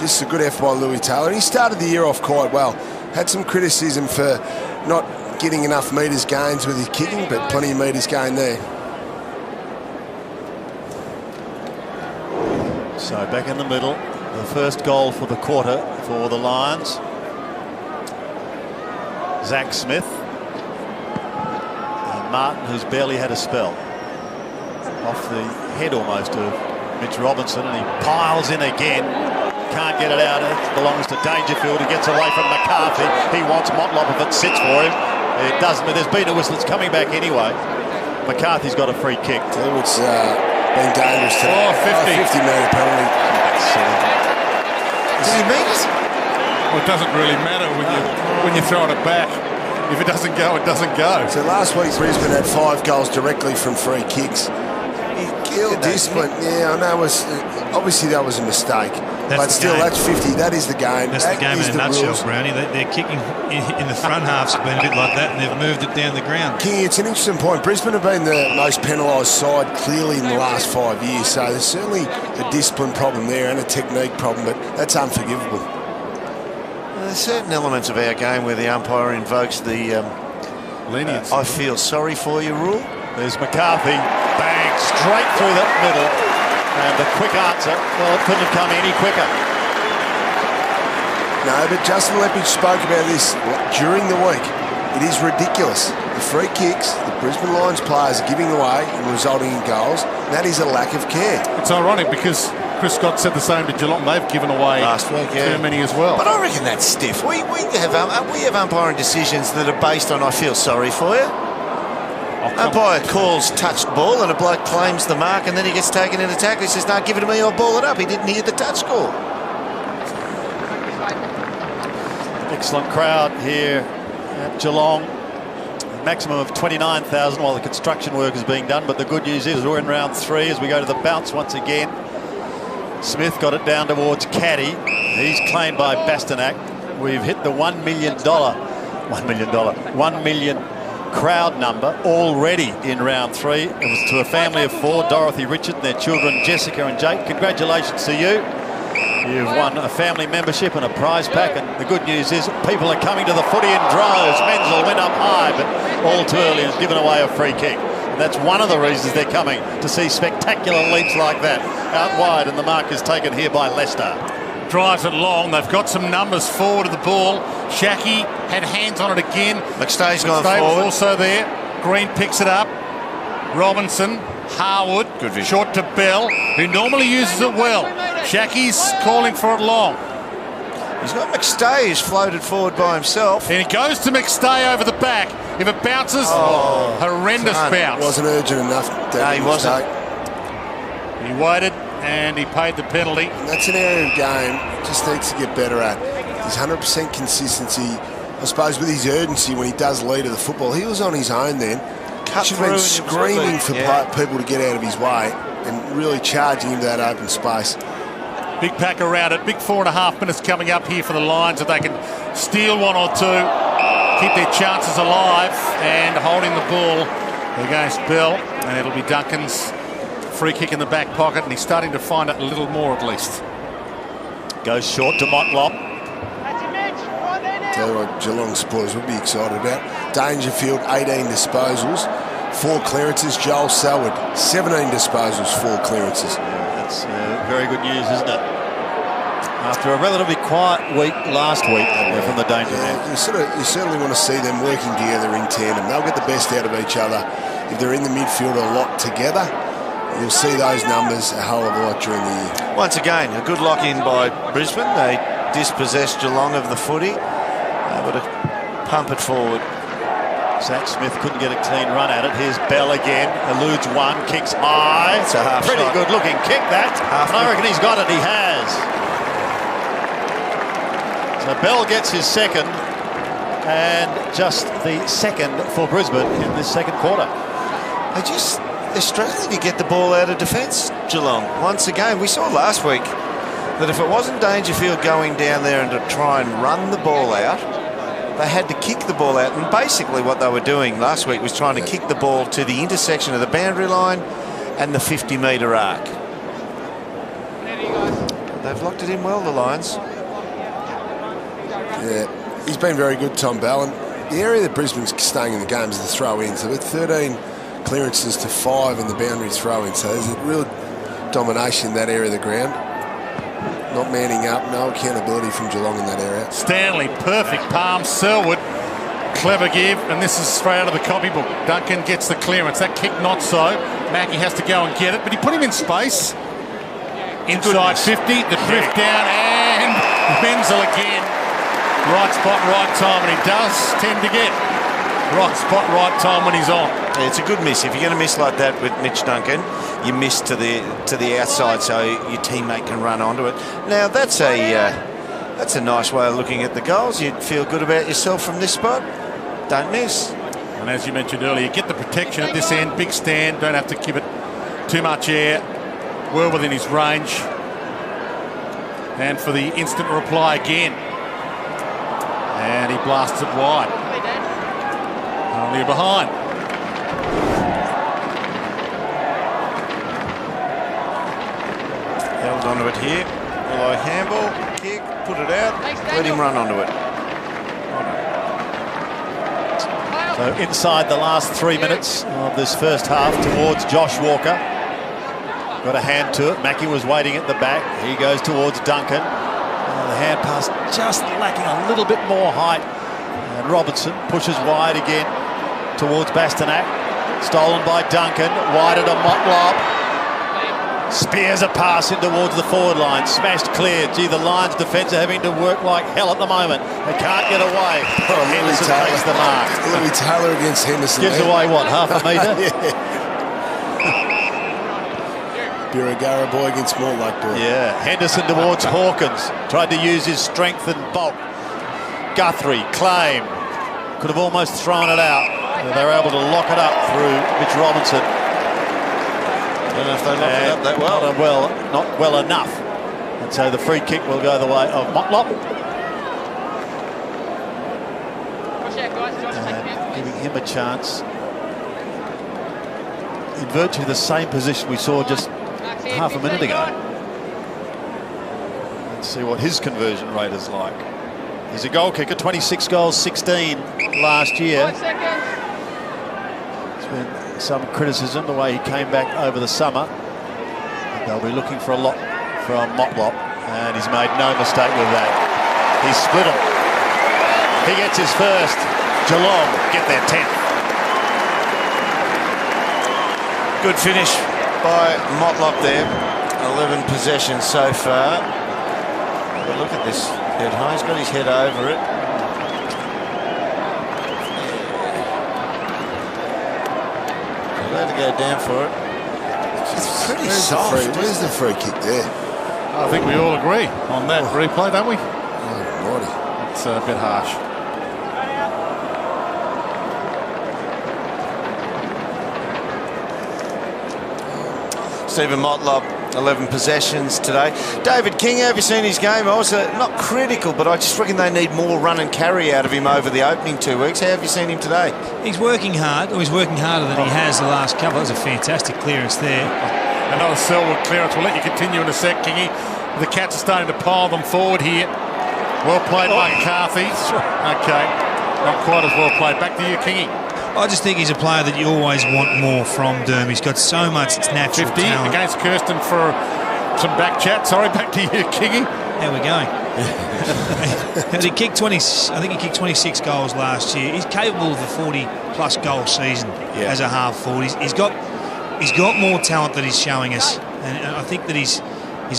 This is a good effort by Louis Taylor. He started the year off quite well. Had some criticism for not getting enough metres gains with his kicking, but plenty of metres gained there. So back in the middle, the first goal for the quarter for the Lions. Zach Smith. And Martin, who's barely had a spell. Off the head almost of Mitch Robinson, and he piles in again. Can't get it out. It belongs to Dangerfield. He gets away from McCarthy. He wants Motlop if it sits for him. It doesn't. There's been a whistle. It's coming back anyway. McCarthy's got a free kick. It's been dangerous today. 50-metre penalty. Did he mean it? Well, it doesn't really matter when you're throwing it back. If it doesn't go, it doesn't go. So last week Brisbane had 5 goals directly from free kicks. Discipline, yeah, I know. Obviously that was a mistake, but still, that's 50. That is the game. That's the game in a nutshell, Brownie. They're kicking in the front half's been a bit like that, and they've moved it down the ground. King, it's an interesting point. Brisbane have been the most penalised side clearly in the last 5 years, so there's certainly a discipline problem there and a technique problem, but that's unforgivable. There's certain elements of our game where the umpire invokes the leniency. I feel sorry for you rule. There's McCarthy, bang, straight through that middle. And the quick answer, well, it couldn't have come any quicker. No, but Justin Lepage spoke about this during the week. It is ridiculous. The free kicks the Brisbane Lions players are giving away and resulting in goals, that is a lack of care. It's ironic because Chris Scott said the same to Geelong. They've given away last week, too many as well. But I reckon that's stiff. We have umpiring decisions that are based on I feel sorry for you. Umpire calls touched ball and a bloke claims the mark and then he gets taken into tackle. He says, no, give it to me, I'll ball it up. He didn't hear the touch call. Excellent crowd here at Geelong. A maximum of 29,000 while the construction work is being done. But the good news is we're in round 3 as we go to the bounce once again. Smith got it down towards Caddy. He's claimed by Bastanak. We've hit the $1 million crowd number already in round 3. It was to a family of 4, Dorothy, Richard and their children Jessica and Jake. Congratulations to you. You've won a family membership and a prize pack, and the good news is people are coming to the footy in droves. Menzel went up high but all too early and has given away a free kick. And that's one of the reasons they're coming, to see spectacular leaps like that out wide, and the mark is taken here by Leicester. Drives it long. They've got some numbers forward of the ball. Shackey had hands on it again. McStay's gone McStay forward. was also there. Green picks it up. Robinson, Harwood, short to Bell, who normally uses it well. Shackey's calling for it long. He's got McStay who's floated forward by himself. And it goes to McStay over the back. If it bounces, horrendous bounce. Wasn't urgent enough. No, he wasn't. He waited and he paid the penalty. And that's an area of game just needs to get better at. His 100% consistency, I suppose, with his urgency when he does lead of the football. He was on his own then. Should have been screaming for people to get out of his way and really charging into that open space. Big pack around it. Big 4.5 minutes coming up here for the Lions. If they can steal 1 or 2, keep their chances alive, and holding the ball against Bell. And it'll be Duncan's free kick in the back pocket, and he's starting to find it a little more at least. Goes short to Motlop. Tell you what Geelong supporters would be excited about. Dangerfield, 18 disposals, 4 clearances. Joel Selwood, 17 disposals, 4 clearances. That's very good news, isn't it? After a relatively quiet week last week from the Danger Man. You certainly want to see them working together in tandem. They'll get the best out of each other. If they're in the midfield a lot together, you'll see those numbers a hell of a lot during the year. Once again, a good lock-in by Brisbane. They dispossessed Geelong of the footy. Able to pump it forward. Zach Smith couldn't get a clean run at it. Here's Bell again. Eludes one, kicks high. It's a half Pretty shot. good looking kick that. And I reckon he's got it. He has. So Bell gets his second. And just the second for Brisbane in this second quarter. They're struggling to get the ball out of defence, Geelong. Once again, we saw last week that if it wasn't Dangerfield going down there and to try and run the ball out, they had to kick the ball out. And basically what they were doing last week was trying to kick the ball to the intersection of the boundary line and the 50-metre arc. They've locked it in well, the Lions. Yeah, he's been very good, Tom Bell. And the area that Brisbane's staying in the game is the throw-in. So with 13 clearances to 5 in the boundary throw-in. So there's a real domination in that area of the ground. Not manning up, no accountability from Geelong in that area. Stanley, perfect palm. Selwood, clever give, and this is straight out of the copybook. Duncan gets the clearance. That kick not so. Mackey has to go and get it, but he put him in space. Inside 50, the drift down, and Menzel again. Right spot, right time, and he does tend to get right spot, right time when he's on. Yeah, it's a good miss. If you're going to miss like that with Mitch Duncan, you miss to the outside so your teammate can run onto it. Now that's a nice way of looking at the goals. You'd feel good about yourself from this spot. Don't miss. And as you mentioned earlier, get the protection at this end. Big stand. Don't have to give it too much air. Well within his range. And for the instant reply again. And he blasts it wide. Only behind. Held onto it here. Although handball, kick, put it out, let him run onto it. So inside the last 3 minutes of this first half towards Josh Walker. Got a hand to it. Mackey was waiting at the back. He goes towards Duncan. The hand pass just lacking a little bit more height. And Robertson pushes wide again towards Bastanak. Stolen by Duncan. Wider to Motlop. Spears a pass in towards the forward line. Smashed clear. Gee, the Lions defence are having to work like hell at the moment. They can't get away. Henderson takes the mark. Louis Taylor against Henderson. Gives away, what, half a metre? Birregurra boy against Mortlake boy. Yeah, Henderson towards Hawkins. Tried to use his strength and bulk. Guthrie, claim. Could have almost thrown it out. They were able to lock it up through Mitch Robinson. I don't know if they locked it up that well. Not well enough. And so the free kick will go the way of Motlop. Giving him a chance. In virtually the same position we saw just half a minute ago. Let's see what his conversion rate is like. He's a goal kicker, 26 goals, 16 last year. There's been some criticism the way he came back over the summer. They'll be looking for a lot from Motlop, and he's made no mistake with that. He's split him. He gets his first. Geelong get their 10th. Good finish by Motlop there. 11 possessions so far. But look at this head high. He's got his head over it. Allowed to go down for it. It's pretty soft. Where's the free kick there? I think we all agree on that replay, don't we? Oh, it's a bit harsh. Stephen Motlop, 11 possessions today. David King, have you seen his game? I was not critical, but I just reckon they need more run and carry out of him over the opening 2 weeks. How have you seen him today? He's working hard, or he's working harder than he has the last couple. That was a fantastic clearance there. Another Selwood clearance. We'll let you continue in a sec, Kingy. The Cats are starting to pile them forward here. Well played by McCarthy. Okay, not quite as well played. Back to you, Kingy. I just think he's a player that you always want more from, Derm. He's got so much natural 50 talent. Against Kirsten for some back chat. Sorry, back to you, Kingy. How we going? He kicked 20. I think he kicked 26 goals last year. He's capable of a 40-plus goal season as a half forward. He's got more talent that he's showing us, and I think that his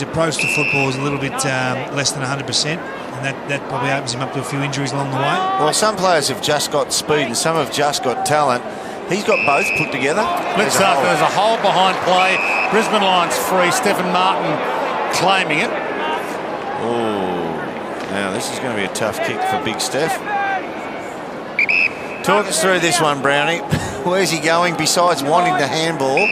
approach to football is a little bit less than 100%. That probably opens him up to a few injuries along the way. Well, some players have just got speed and some have just got talent. He's got both put together. Let's start. There's a hole behind play. Brisbane Lions free. Stephen Martin claiming it. Oh, now this is going to be a tough kick for Big Steph. Talk us through this one, Brownie. Where's he going besides wanting to handball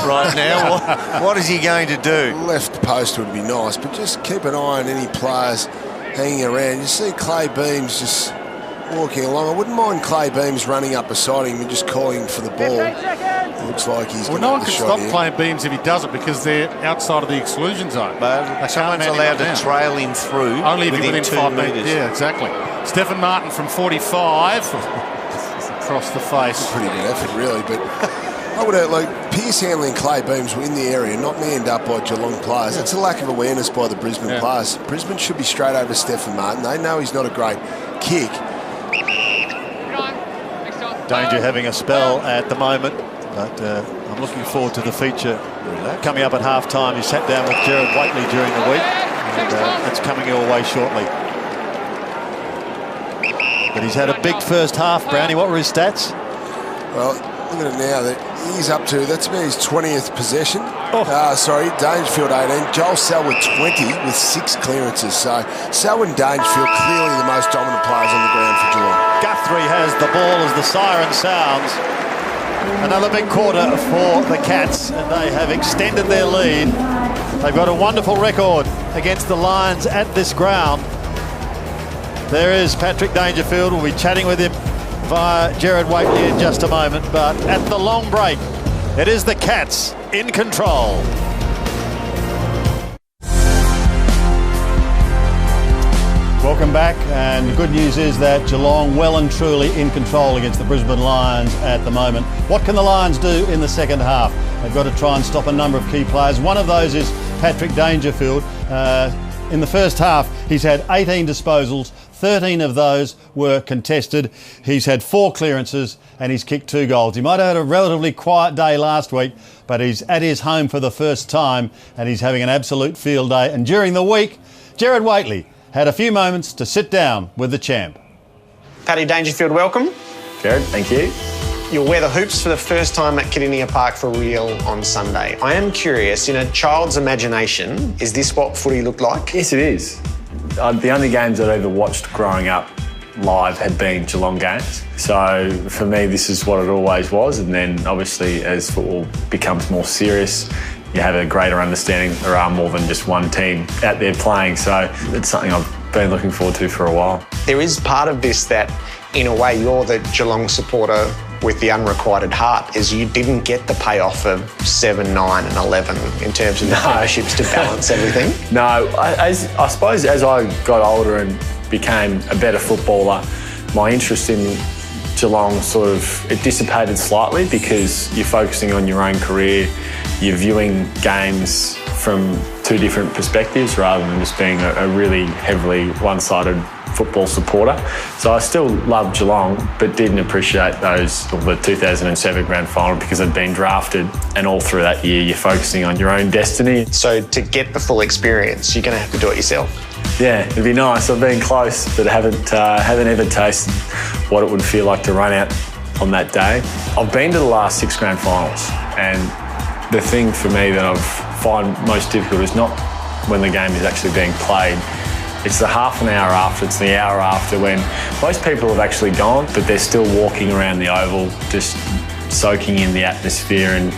right now? What is he going to do? Left post would be nice, but just keep an eye on any players hanging around. You see Clay Beams just walking along. I wouldn't mind Clay Beams running up beside him and just calling for the ball. Looks like he's well, no one can stop playing beams if he does it because they're outside of the exclusion zone. But someone's allowed to trail him through only if you're within 2 5 metres. Yeah, exactly. Stephen Martin from 45 across the face. Pretty good effort, really, but I would have, like, Pearce Hanley and Clay Beams were in the area, not manned up by Geelong players. It's a lack of awareness by the Brisbane players. Brisbane should be straight over Stephen Martin. They know he's not a great kick. Danger having a spell at the moment, but I'm looking forward to the feature coming up at half-time. He sat down with Gerard Whateley during the week, and that's coming your way shortly. But he's had a big first half. Brownie, what were his stats? Well, look at it now. He's up to, that's about his 20th possession. Dangerfield 18. Joel Selwood 20 with 6 clearances. So Selwood and Dangerfield clearly the most dominant players on the ground for Geelong. Guthrie has the ball as the siren sounds. Another big quarter for the Cats, and they have extended their lead. They've got a wonderful record against the Lions at this ground. There is Patrick Dangerfield. We'll be chatting with him via Gerard Whateley in just a moment, but at the long break, it is the Cats in control. Welcome back, and the good news is that Geelong well and truly in control against the Brisbane Lions at the moment. What can the Lions do in the second half? They've got to try and stop a number of key players. One of those is Patrick Dangerfield. In the first half, he's had 18 disposals, 13 of those were contested. He's had 4 clearances and he's kicked 2 goals. He might have had a relatively quiet day last week, but he's at his home for the first time and he's having an absolute field day. And during the week, Gerard Whateley had a few moments to sit down with the champ. Paddy Dangerfield, welcome. Gerard, thank you. You'll wear the hoops for the first time at Kardinia Park for real on Sunday. I am curious, in a child's imagination, is this what footy looked like? Yes, it is. The only games I'd ever watched growing up live had been Geelong games. So for me, this is what it always was. And then obviously as football becomes more serious, you have a greater understanding that there are more than just one team out there playing. So it's something I've been looking forward to for a while. There is part of this that, in a way, you're the Geelong supporter with the unrequited heart, is you didn't get the payoff of 7, 9 and 11 in terms of the premierships to balance everything. No, I suppose as I got older and became a better footballer, my interest in Geelong it dissipated slightly because you're focusing on your own career, you're viewing games from 2 different perspectives rather than just being a really heavily one-sided football supporter. So I still loved Geelong, but didn't appreciate the 2007 grand final because I'd been drafted, and all through that year you're focusing on your own destiny. So to get the full experience, you're going to have to do it yourself. Yeah, it'd be nice. I've been close, but haven't ever tasted what it would feel like to run out on that day. I've been to the last 6 grand finals, and the thing for me that I find most difficult is not when the game is actually being played. It's the half an hour after, it's the hour after, when most people have actually gone, but they're still walking around the oval, just soaking in the atmosphere, and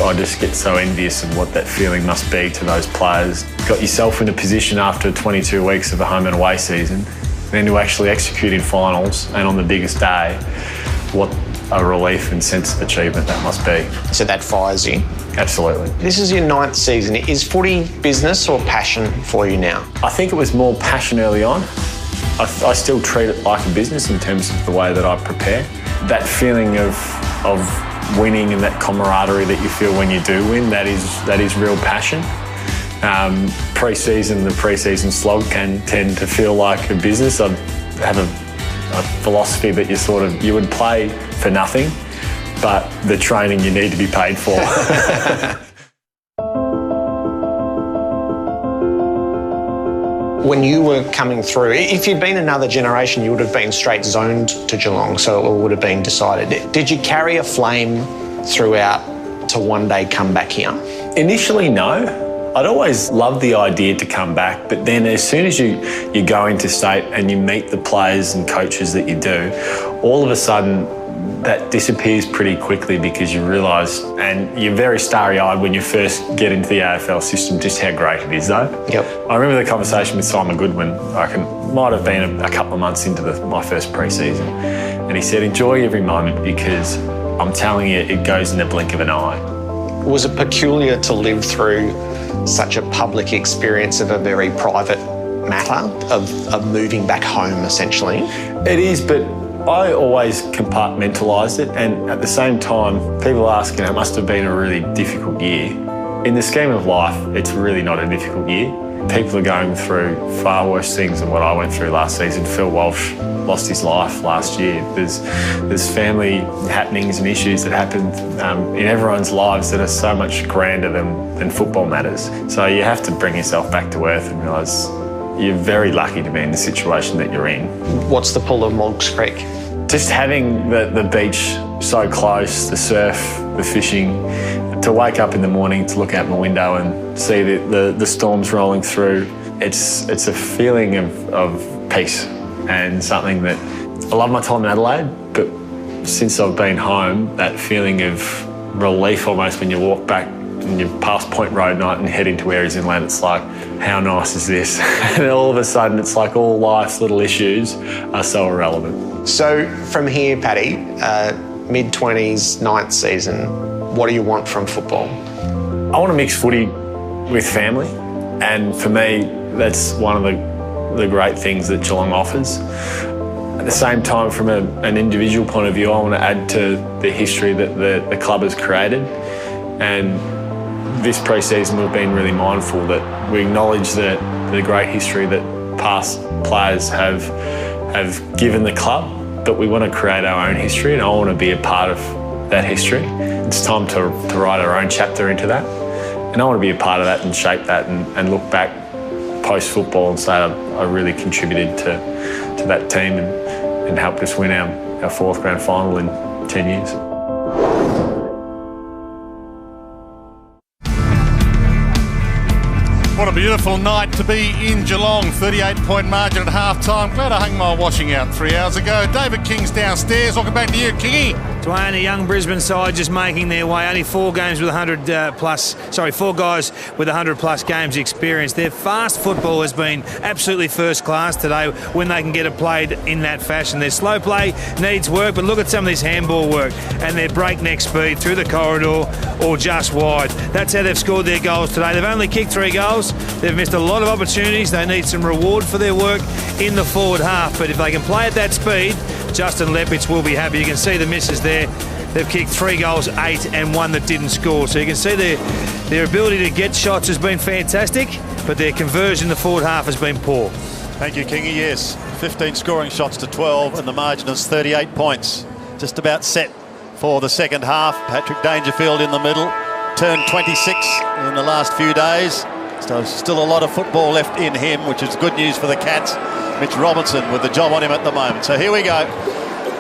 I just get so envious of what that feeling must be to those players. Got yourself in a position after 22 weeks of a home and away season, then to actually execute in finals, and on the biggest day, what a relief and sense of achievement that must be. So that fires you? Absolutely. This is your 9th season. Is footy business or passion for you now? I think it was more passion early on. I still treat it like a business in terms of the way that I prepare. That feeling of winning and that camaraderie that you feel when you do win, that is real passion. Pre-season, the pre-season slog can tend to feel like a business. I have a philosophy that you would play for nothing, but the training you need to be paid for. When you were coming through, if you'd been another generation, you would have been straight zoned to Geelong, so it would have been decided. Did you carry a flame throughout to one day come back here? Initially, no. I'd always loved the idea to come back, but then as soon as you go into state and you meet the players and coaches that you do, all of a sudden that disappears pretty quickly because you realise, and you're very starry-eyed when you first get into the AFL system, just how great it is though. Yep. I remember the conversation with Simon Goodwin, might have been a couple of months into my first pre-season, and he said, enjoy every moment because I'm telling you, it goes in the blink of an eye. Was it peculiar to live through such a public experience of a very private matter of moving back home, essentially? It is, but I always compartmentalised it, and at the same time, people ask, it must have been a really difficult year. In the scheme of life, it's really not a difficult year. People are going through far worse things than what I went through last season. Phil Walsh lost his life last year. There's family happenings and issues that happen in everyone's lives that are so much grander than football matters. So you have to bring yourself back to earth and realise you're very lucky to be in the situation that you're in. What's the pull of Moggs Creek? Just having the beach so close, the surf, the fishing, to wake up in the morning to look out my window and see the storms rolling through, it's a feeling of peace and something that I love my time in Adelaide, but since I've been home, that feeling of relief almost when you walk back and you're past Point Road night and head into Aries Inlet, it's like, how nice is this? And all of a sudden it's like all life's little issues are so irrelevant. So from here, Paddy, mid-20s, 9th season, what do you want from football? I want to mix footy with family, and for me, that's one of the great things that Geelong offers. At the same time, from an individual point of view, I want to add to the history that the club has created, and this pre-season we've been really mindful that we acknowledge the great history that past players have given the club, but we want to create our own history, and I want to be a part of that history. It's time to write our own chapter into that, and I want to be a part of that and shape that and look back post-football and say I really contributed to that team and helped us win our fourth grand final in 10 years. What a beautiful night to be in Geelong. 38-point margin at half-time. Glad I hung my washing out 3 hours ago. David King's downstairs. Welcome back to you, Kingy. Dwayne, a young Brisbane side just making their way. Only 4 guys with 100 plus games experience. Their fast football has been absolutely first class today when they can get it played in that fashion. Their slow play needs work, but look at some of this handball work and their breakneck speed through the corridor or just wide. That's how they've scored their goals today. They've only kicked 3 goals. They've missed a lot of opportunities. They need some reward for their work in the forward half, but if they can play at that speed, Justin Lepich will be happy. You can see the misses there. They've kicked 3 goals, 8 and 1 that didn't score. So you can see their ability to get shots has been fantastic, but their conversion in the forward half has been poor. Thank you, Kingy. Yes, 15 scoring shots to 12 and the margin is 38 points. Just about set for the second half. Patrick Dangerfield in the middle. Turned 26 in the last few days. So still a lot of football left in him, which is good news for the Cats. Mitch Robinson with the job on him at the moment. So here we go.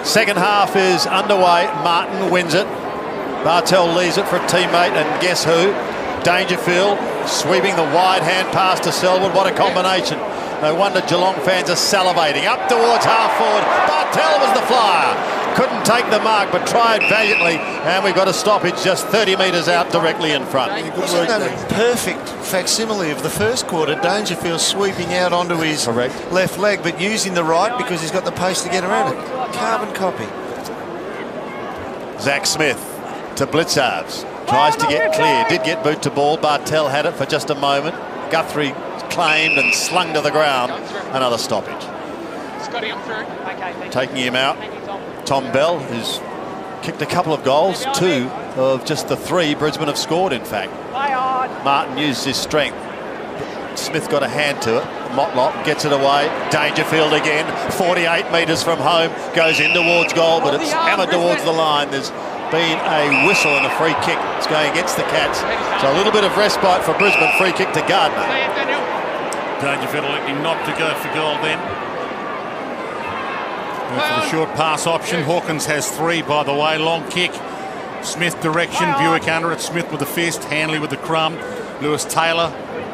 Second half is underway. Martin wins it. Bartel leaves it for a teammate, and guess who? Dangerfield sweeping the wide hand pass to Selwood. What a combination. No wonder Geelong fans are salivating. Up towards half forward. Bartel was the flyer. Couldn't take the mark, but tried valiantly. And we've got a stoppage just 30 metres out directly in front. Isn't that a perfect facsimile of the first quarter? Dangerfield sweeping out onto his left leg, but using the right because he's got the pace to get around it. Carbon copy. Zach Smith to Blitzarves. Tries to get clear. Did get boot to ball. Bartel had it for just a moment. Guthrie claimed and slung to the ground. Another stoppage. Taking him out. Tom Bell, who's kicked a couple of goals, 2 of just the 3 Brisbane have scored, in fact. Martin used his strength. Smith got a hand to it. Motlop gets it away. Dangerfield again, 48 metres from home, goes in towards goal, but it's hammered towards the line. There's been a whistle and a free kick. It's going against the Cats. So a little bit of respite for Brisbane. Free kick to Gardner. Dangerfield electing not to go for goal then. For the short pass option. Hawkins has 3, by the way. Long kick. Smith direction. Buick under it. Smith with the fist. Hanley with the crumb. Lewis Taylor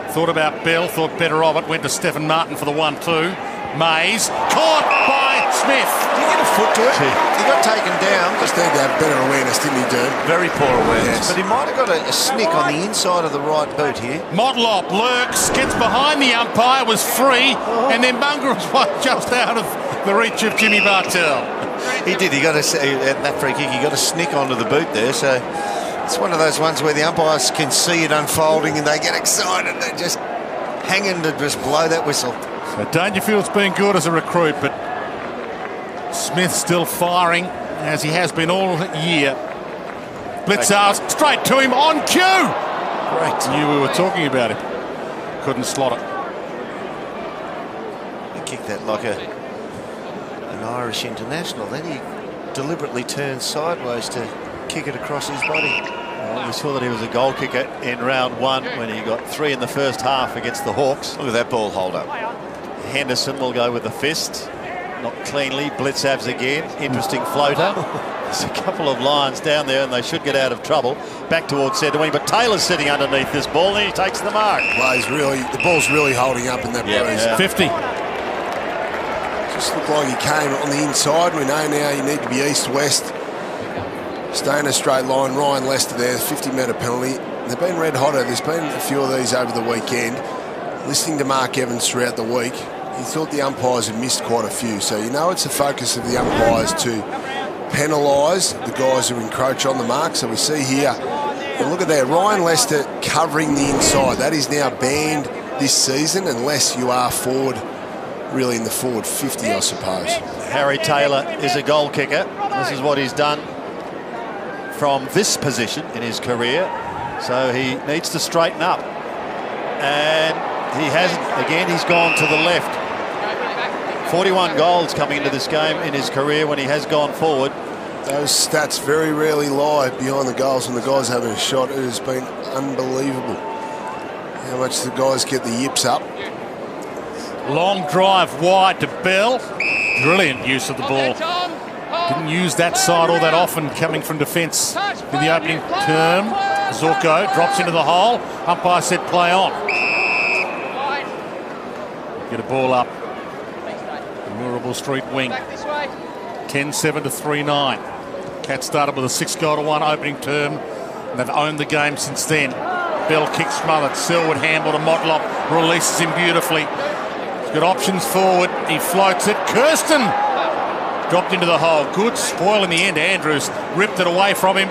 thought about Bell. Thought better of it. Went to Stephen Martin for the 1-2. Mays. Caught by Smith. Did he get a foot to it? He got taken down. Just need to have better awareness, didn't he, Dern? Very poor awareness. Yes. But he might have got a snick on the inside of the right boot here. Motlop lurks. Gets behind the umpire. Was free. And then Bunga was just out of the reach of Jimmy Bartel. He did. He got at that free kick. He got a snick onto the boot there. So it's one of those ones where the umpires can see it unfolding and they get excited. They're just hanging to just blow that whistle. So Dangerfield's been good as a recruit, but Smith still firing as he has been all year. Blitz out straight to him on cue. Great. Knew we were talking about him. Couldn't slot it. He kicked that like an Irish international. Then he deliberately turned sideways to kick it across his body. Well, we saw that he was a goal kicker in round 1 when he got 3 in the first half against the Hawks. Look at that ball hold up. Henderson will go with the fist. Not cleanly. Blitzavs again. Interesting floater. There's a couple of lines down there and they should get out of trouble. Back towards centre wing, but Taylor's sitting underneath this ball and he takes the mark. Well, the ball's really holding up in that breeze. 50. Just looked like he came on the inside. We know now you need to be east-west. Stay in a straight line. Ryan Lester there, 50-metre penalty. They've been red hotter. There's been a few of these over the weekend. Listening to Mark Evans throughout the week, he thought the umpires had missed quite a few. So you know it's a focus of the umpires to penalise the guys who encroach on the mark. So we see here, and look at that, Ryan Lester covering the inside. That is now banned this season unless you are forward, really in the forward 50, I suppose. Harry Taylor is a goal kicker. This is what he's done from this position in his career. So he needs to straighten up. And he hasn't. Again, he's gone to the left. 41 goals coming into this game in his career when he has gone forward. Those stats very rarely lie behind the goals when the guys having a shot. It has been unbelievable how much the guys get the yips up. Long drive wide to Bell. Brilliant use of the ball. Didn't use that side all that often coming from defence in the opening term. Zorko drops into the hole. Umpire said play on. Get a ball up. Murrable Street wing. 10-7 to 3-9. Cats started with a 6-1 opening term. And they've owned the game since then. Bell kick smothered. Selwood handball to Motlop. Releases him beautifully. He's got options forward. He floats it. Kirsten dropped into the hole. Good spoil in the end. Andrews ripped it away from him.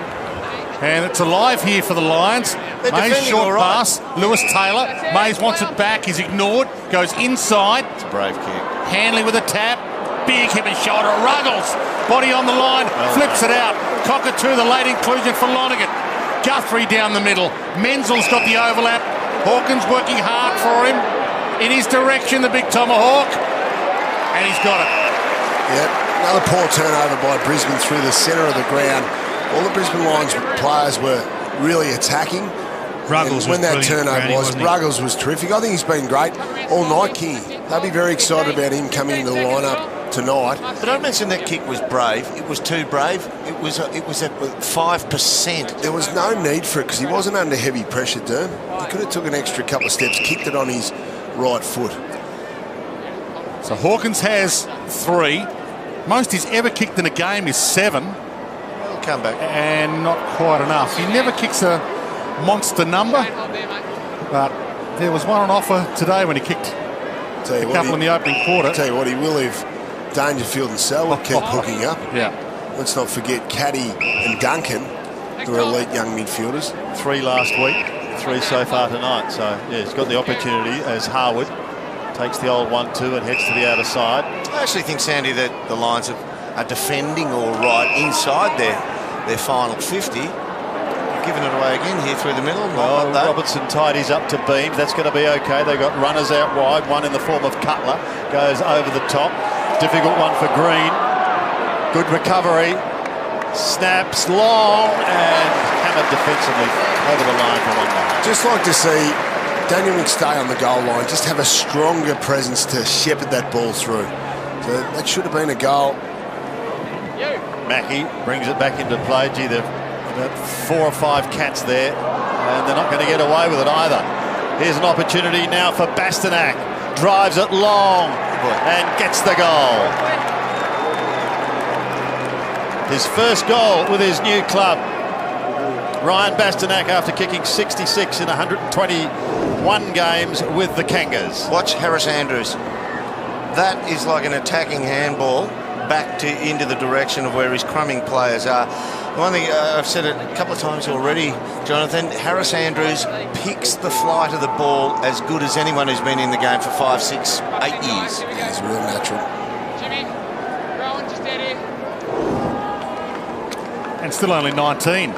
And it's alive here for the Lions. Mays short pass. Lewis Taylor. Mays wants it back. He's ignored. Goes inside. It's a brave kick. Hanley with a tap. Big hip and shoulder. Ruggles. Body on the line. Flips it out. Cockatoo, the late inclusion for Lonergan. Guthrie down the middle. Menzel's got the overlap. Hawkins working hard for him. In his direction, the big tomahawk. And he's got it. Yep. Another poor turnover by Brisbane through the centre of the ground. All the Brisbane Lions players were really attacking. Ruggles when that turnover Brownie, was, Ruggles was terrific. I think he's been great all night, King. They'll be very excited about him coming into the lineup tonight. But don't mention that kick was brave. It was too brave. It was at 5%. There was no need for it because he wasn't under heavy pressure, Derm. He could have took an extra couple of steps, kicked it on his right foot. So Hawkins has 3. Most he's ever kicked in a game is 7. He'll come back. And not quite enough. He never kicks a monster number. But there was one on offer today when he kicked a couple in the opening quarter. Tell you what, he will if Dangerfield and Selwood keep hooking up. Yeah. Let's not forget Caddy and Duncan, who are elite young midfielders. 3 last week, 3 so far tonight. So, yeah, he's got the opportunity as Harwood takes the old 1-2 and heads to the outer side. I actually think, Sandy, that the Lions are defending all right inside their final 50. Giving it away again here through the middle. Well, Robertson tidies up to Beams. That's going to be okay. They've got runners out wide. One in the form of Cutler goes over the top. Difficult one for Green. Good recovery. Snaps long and hammered defensively over the line for 1-1. Just like to see Daniel McStay on the goal line, just have a stronger presence to shepherd that ball through. So that should have been a goal. Mackie brings it back into play. Gee, they've about 4 or 5 cats there, and they're not going to get away with it either. Here's an opportunity now for Bastanak. Drives it long and gets the goal. His first goal with his new club. Ryan Bastanak after kicking 66 in 121 games with the Kangas. Watch Harris Andrews. That is like an attacking handball back into the direction of where his crumbing players are. The one thing I've said it a couple of times already, Jonathan, Harris Andrews picks the flight of the ball as good as anyone who's been in the game for 5, 6, 8 years. Yeah, he's real natural. And still only 19.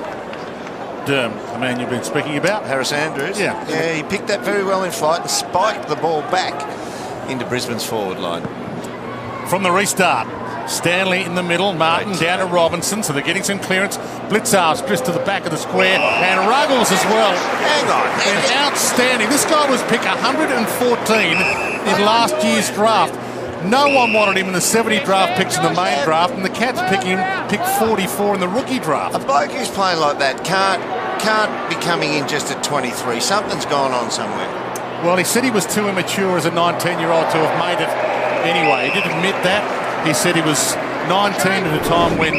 The man you've been speaking about. Harris Andrews. Yeah. Yeah, he picked that very well in flight and spiked the ball back into Brisbane's forward line. From the restart, Stanley in the middle, Martin down to Robinson, so they're getting some clearance. Blitzar's just to the back of the square, and Ruggles as well. Hang on. Outstanding. This guy was pick 114 in last year's draft. No one wanted him in the 70 draft picks in the main draft, and the Cats pick 44 in the rookie draft. A bloke who's playing like that can't be coming in just at 23. Something's gone on somewhere. Well, he said he was too immature as a 19-year-old to have made it anyway. He did admit that. He said he was 19 at a time when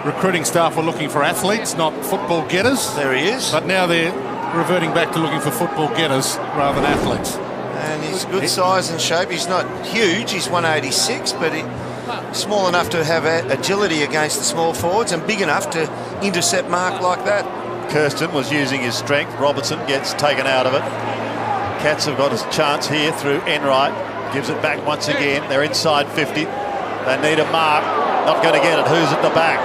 recruiting staff were looking for athletes, not football getters. There he is. But now they're reverting back to looking for football getters rather than athletes. And he's good size and shape. He's not huge. He's 186, but he's small enough to have agility against the small forwards and big enough to intercept mark like that. Kirsten was using his strength. Robertson gets taken out of it. Cats have got a chance here through Enright. Gives it back once again. They're inside 50. They need a mark. Not going to get it. Who's at the back?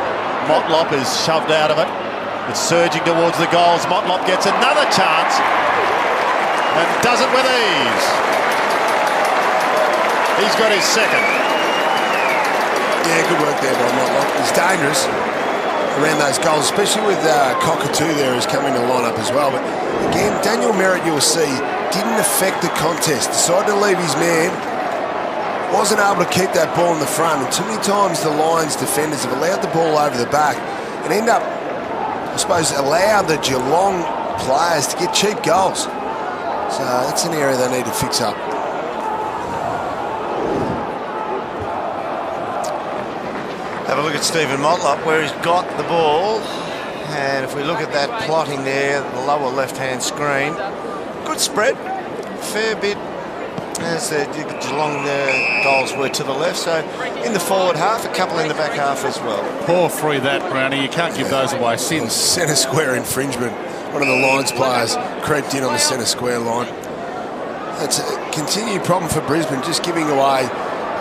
Motlop is shoved out of it. It's surging towards the goals. Motlop gets another chance and does it with ease. He's got his second. Yeah, good work there by Motlop. He's dangerous around those goals, especially with Cockatoo there who's coming to line up as well. But again, Daniel Merritt, you'll see, didn't affect the contest. Decided to leave his man. Wasn't able to keep that ball in the front. And too many times the Lions defenders have allowed the ball over the back and end up, I suppose, allow the Geelong players to get cheap goals. So that's an area they need to fix up. Have a look at Stephen Motlop where he's got the ball. And if we look at that plotting there, the lower left-hand screen, good spread, fair bit as the Geelong goals were to the left. So in the forward half, a couple in the back half as well. Poor free that, Brownie. You can't give those away. Sins. Centre square infringement. One of the Lions players crept in on the centre square line. That's a continued problem for Brisbane, just giving away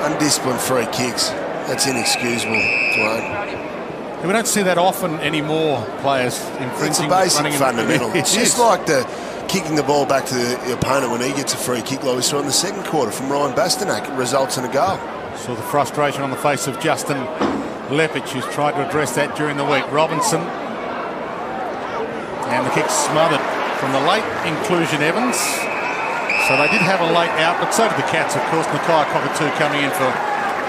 undisciplined free kicks. That's inexcusable, Dwayne. We don't see that often anymore, players infringing. It's a basic fundamental. It's just like the kicking the ball back to the opponent when he gets a free kick, like we saw in the second quarter from Ryan Bastanak. It results in a goal. Saw the frustration on the face of Justin Lepich, who's tried to address that during the week. Robinson. And the kick smothered from the late inclusion Evans. So they did have a late out, but so did the Cats, of course. Nakia Cockatoo coming in for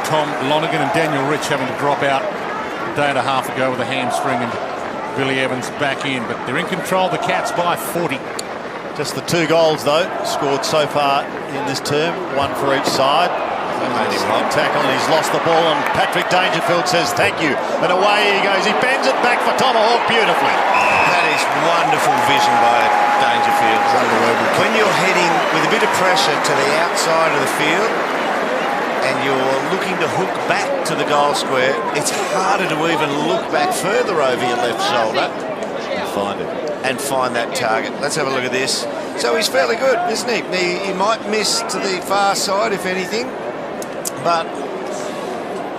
Tom Lonergan and Daniel Rich having to drop out a day and a half ago with a hamstring, and Billy Evans back in. But they're in control, the Cats, by 40. Just the 2 goals, though, scored so far in this term, one for each side. Tackle, and he's lost the ball, and Patrick Dangerfield says thank you. And away he goes. He bends it back for Tomahawk beautifully. That is wonderful vision by Dangerfield. When you're heading with a bit of pressure to the outside of the field and you're looking to hook back to the goal square, it's harder to even look back further over your left shoulder and find that target. Let's have a look at this. So he's fairly good, isn't he? He might miss to the far side, if anything, but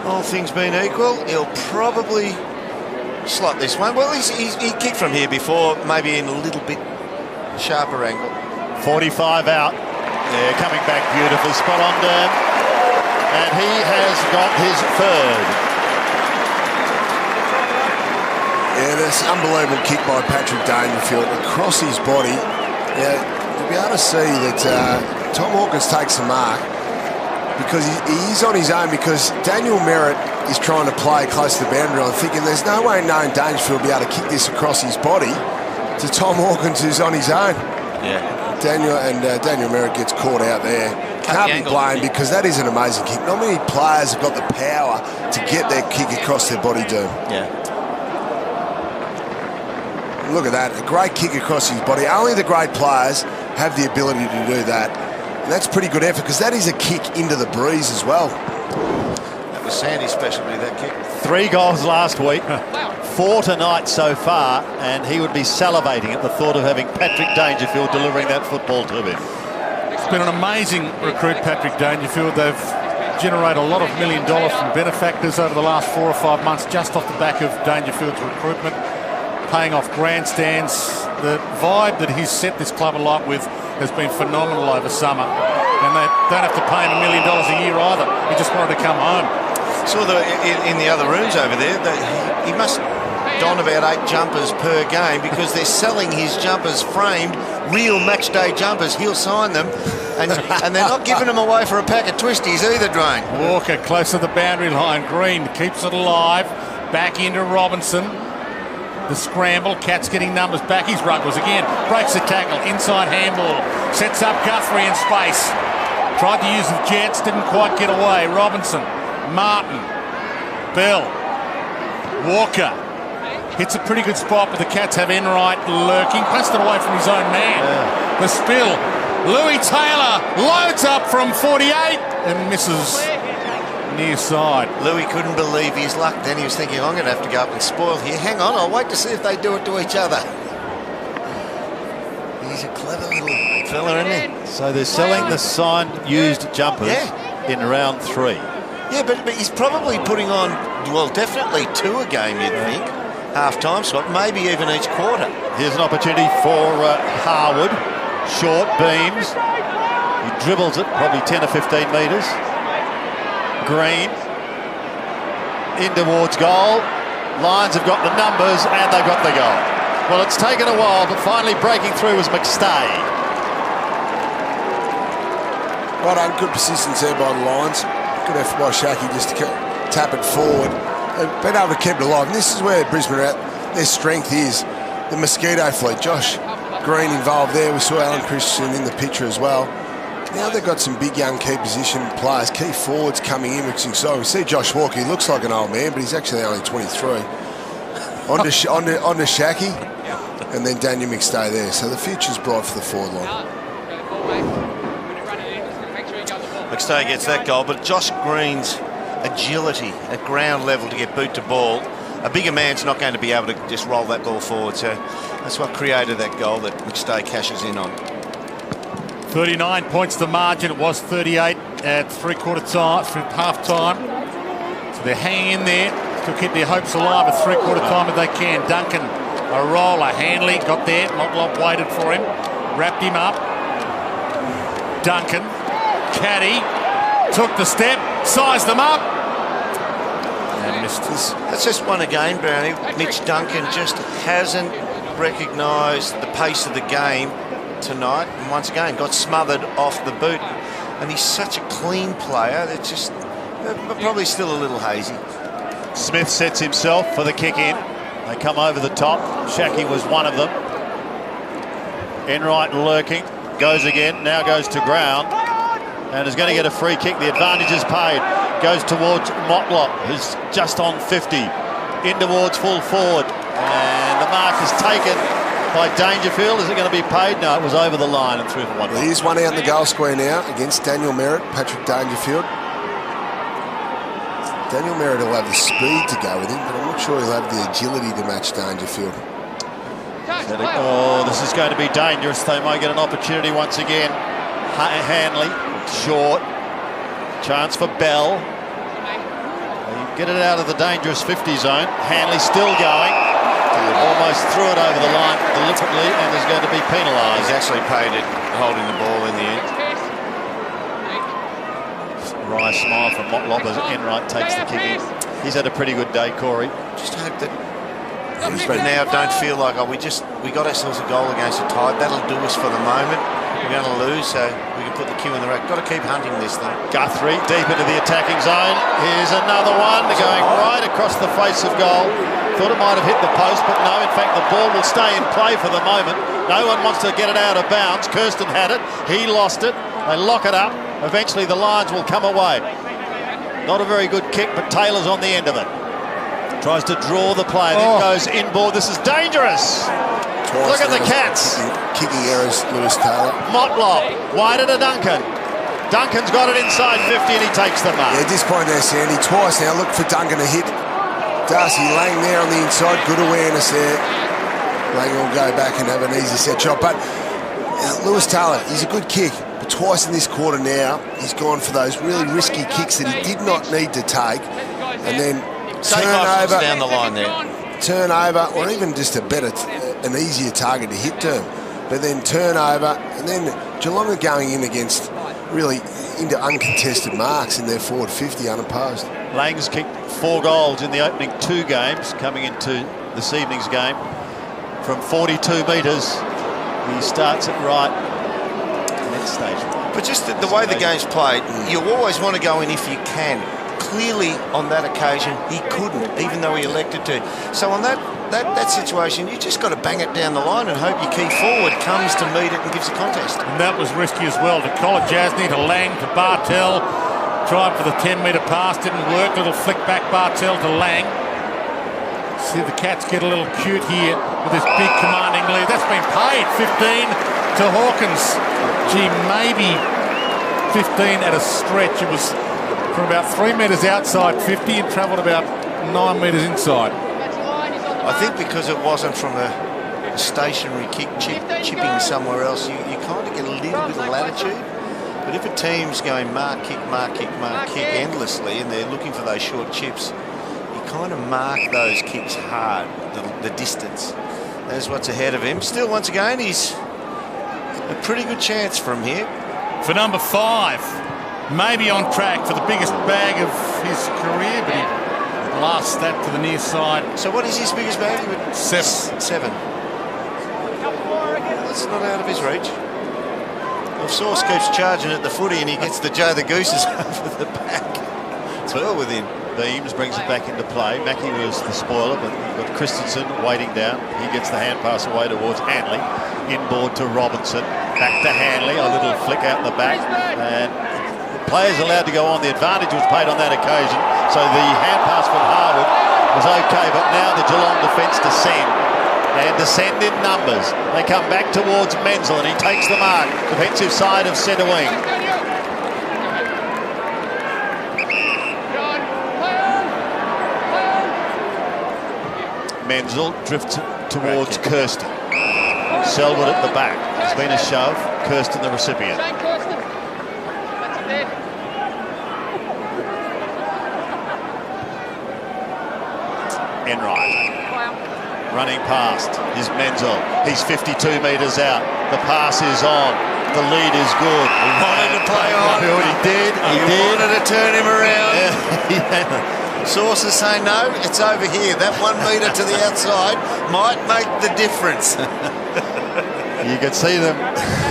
all things being equal, he'll probably slot this one. Well, he kicked from here before, maybe in a little bit sharper angle. 45 out. Yeah, coming back beautifully. Spot on, Durham. And he has got his third. Yeah, that's an unbelievable kick by Patrick Dangerfield across his body. Yeah, you'll be able to see that Tom Hawkins takes the mark because he is on his own, because Daniel Merritt is trying to play close to the boundary. I'm thinking there's no way knowing Dangerfield will be able to kick this across his body to Tom Hawkins, who's on his own. Yeah. Daniel Merritt gets caught out there. Can't be blamed, because that is an amazing kick. Not many players have got the power to get their kick across their body, Doom. Yeah. Look at that, a great kick across his body. Only the great players have the ability to do that. And that's pretty good effort, because that is a kick into the breeze as well. That was Sandy's specialty, that kick. 3 goals last week, 4 tonight so far, and he would be salivating at the thought of having Patrick Dangerfield delivering that football to him. It's been an amazing recruit, Patrick Dangerfield. They've generated a lot of $1 million from benefactors over the last 4 or 5 months just off the back of Dangerfield's recruitment, paying off grandstands. The vibe that he's set this club alight with has been phenomenal over summer, and they don't have to pay him $1 million a year either. He just wanted to come home. Saw in the other rooms over there that he must don about 8 jumpers per game because they're selling his jumpers framed, real match day jumpers. He'll sign them, and they're not giving them away for a pack of twisties either, Dwayne. Walker close to the boundary line. Green keeps it alive. Back into Robinson. The scramble. Cat's getting numbers back. He's Ruggles again. Breaks the tackle. Inside handball. Sets up Guthrie in space. Tried to use the Jets. Didn't quite get away. Robinson. Martin. Bell. Walker. Hits a pretty good spot, but the Cats have Enright lurking. Passed it away from his own man. Yeah. The spill. Louis Taylor loads up from 48 and misses near side. Louis couldn't believe his luck. Then he was thinking, I'm going to have to go up and spoil here. Hang on, I'll wait to see if they do it to each other. He's a clever little fella, isn't he? So they're selling the signed used jumpers in round 3. Yeah, but he's probably putting on, well, definitely 2 a game, you'd think. Half-time slot, maybe even each quarter. Here's an opportunity for Harwood. Short beams. He dribbles it probably 10 or 15 metres. Green. In towards goal. Lions have got the numbers and they've got the goal. Well, it's taken a while, but finally breaking through was McStay. Right on, good persistence there by the Lions. Good effort by Shaki just to tap it forward. They've been able to keep it alive. And this is where Brisbane are at. Their strength is the mosquito fleet. Josh Green involved there. We saw Alan Christensen in the picture as well. Now they've got some big young key position players, key forwards coming in, which is exciting. We see Josh Walker. He looks like an old man, but he's actually only 23. On to Shaki, and then Daniel McStay there. So the future's bright for the forward line. McStay gets that goal, but Josh Green's agility at ground level to get boot to ball, a bigger man's not going to be able to just roll that ball forward. So that's what created that goal that McStay cashes in on. 39 points the margin. It was 38 at three-quarter time, half-time. So they're hanging in there to keep their hopes alive at three-quarter time if they can. Duncan, a roller. Hanley got there. Motlop waited for him. Wrapped him up. Duncan. Caddy. Took the step. Sized them up. And missed this. That's just one again, Brownie. Mitch Duncan just hasn't recognised the pace of the game tonight, and once again got smothered off the boot, and he's such a clean player that just probably still a little hazy. Smith sets himself for the kick in. They come over the top. Shaki was one of them. Enright lurking, goes again, now goes to ground and is going to get a free kick. The advantage is paid. Goes towards Motlop, who's just on 50. In towards full forward, and the mark is taken by Dangerfield. Is it going to be paid? No, it was over the line and through for one. Well, here's one out in the goal square now against Daniel Merritt, Patrick Dangerfield. Daniel Merritt will have the speed to go with him, but I'm not sure he'll have the agility to match Dangerfield. Oh, this is going to be dangerous. They might get an opportunity once again. Hanley, short. Chance for Bell. They get it out of the dangerous 50 zone. Hanley still going. Almost threw it over the line deliberately and is going to be penalised. He's actually paid it holding the ball in the end. Wry smile from Motlop as Enright takes the kick in. He's had a pretty good day, Corey. Just hope that Brisbane now don't feel like, oh, we got ourselves a goal against a tie. That'll do us for the moment. We're going to lose, so we can put the cue in the rack. Got to keep hunting this thing. Guthrie deep into the attacking zone. Here's another one going right across the face of goal. Thought it might have hit the post, but no, in fact the ball will stay in play for the moment. No one wants to get it out of bounds. Kirsten had it, he lost it. They lock it up. Eventually the Lions will come away. Not a very good kick, but Taylor's on the end of it. Tries to draw the play, then goes inboard. This is dangerous. Look at the Cats. Kicking errors, Lewis Taylor. Motlop, wide to Duncan. Duncan's got it inside 50 and he takes the mark. Yeah, disappointing there, Sandy. Twice now. Look for Duncan to hit. Darcy Lang there on the inside. Good awareness there. Lang will go back and have an easy set shot. But Lewis Taylor, he's a good kick. But twice in this quarter now, he's gone for those really risky kicks that he did not need to take. And then turnover down the line there. Turnover, or even just an easier target to hit to him. But then turnover, and then Geelong are going in against really into uncontested marks in their forward 50 unopposed. Lang's kicked 4 goals in the opening 2 games, coming into this evening's game from 42 metres. He starts it right next stage. But just the way the game's played, you always want to go in if you can. Clearly, on that occasion, he couldn't, even though he elected to. So on that situation, you just got to bang it down the line and hope your key forward comes to meet it and gives a contest. And that was risky as well. To Kolodjasny, to Lang, to Bartel. Tried for the 10-metre pass, didn't work. Little flick back Bartel to Lang. See the Cats get a little cute here with this big commanding lead. That's been paid. 15 to Hawkins. Gee, maybe 15 at a stretch. It was from about 3 metres outside 50 and travelled about 9 metres inside. I think because it wasn't from a stationary kick chipping somewhere else, you kind of get a little bit of latitude. But if a team's going mark, kick endlessly and they're looking for those short chips, you kind of mark those kicks hard, the distance. That's what's ahead of him. Still, once again, he's a pretty good chance from here. For number 5, maybe on track for the biggest bag of his career, but he blasts that to the near side. So what is his biggest bag? 7. That's not out of his reach. If Sauce keeps charging at the footy and he gets the Joe the Gooses over the back, it's well within. Beams brings it back into play. Mackie was the spoiler, but you've got Christensen waiting down. He gets the hand pass away towards Hanley. Inboard to Robinson. Back to Hanley. A little flick out the back. And the players allowed to go on. The advantage was paid on that occasion. So the hand pass from Harwood was okay, but now the Geelong defence descend. And descend in numbers. They come back towards Menzel and he takes the mark. Defensive side of centre wing. Menzel drifts towards Kirsten. Selwood at the back. There's been a shove. Kirsten the recipient. Enright. Running past is Menzel. He's 52 metres out. The pass is on. The lead is good. He wanted to play on. He did. He wanted to turn him around. Yeah. Sources say no, it's over here. That 1 metre to the outside might make the difference. You could see them.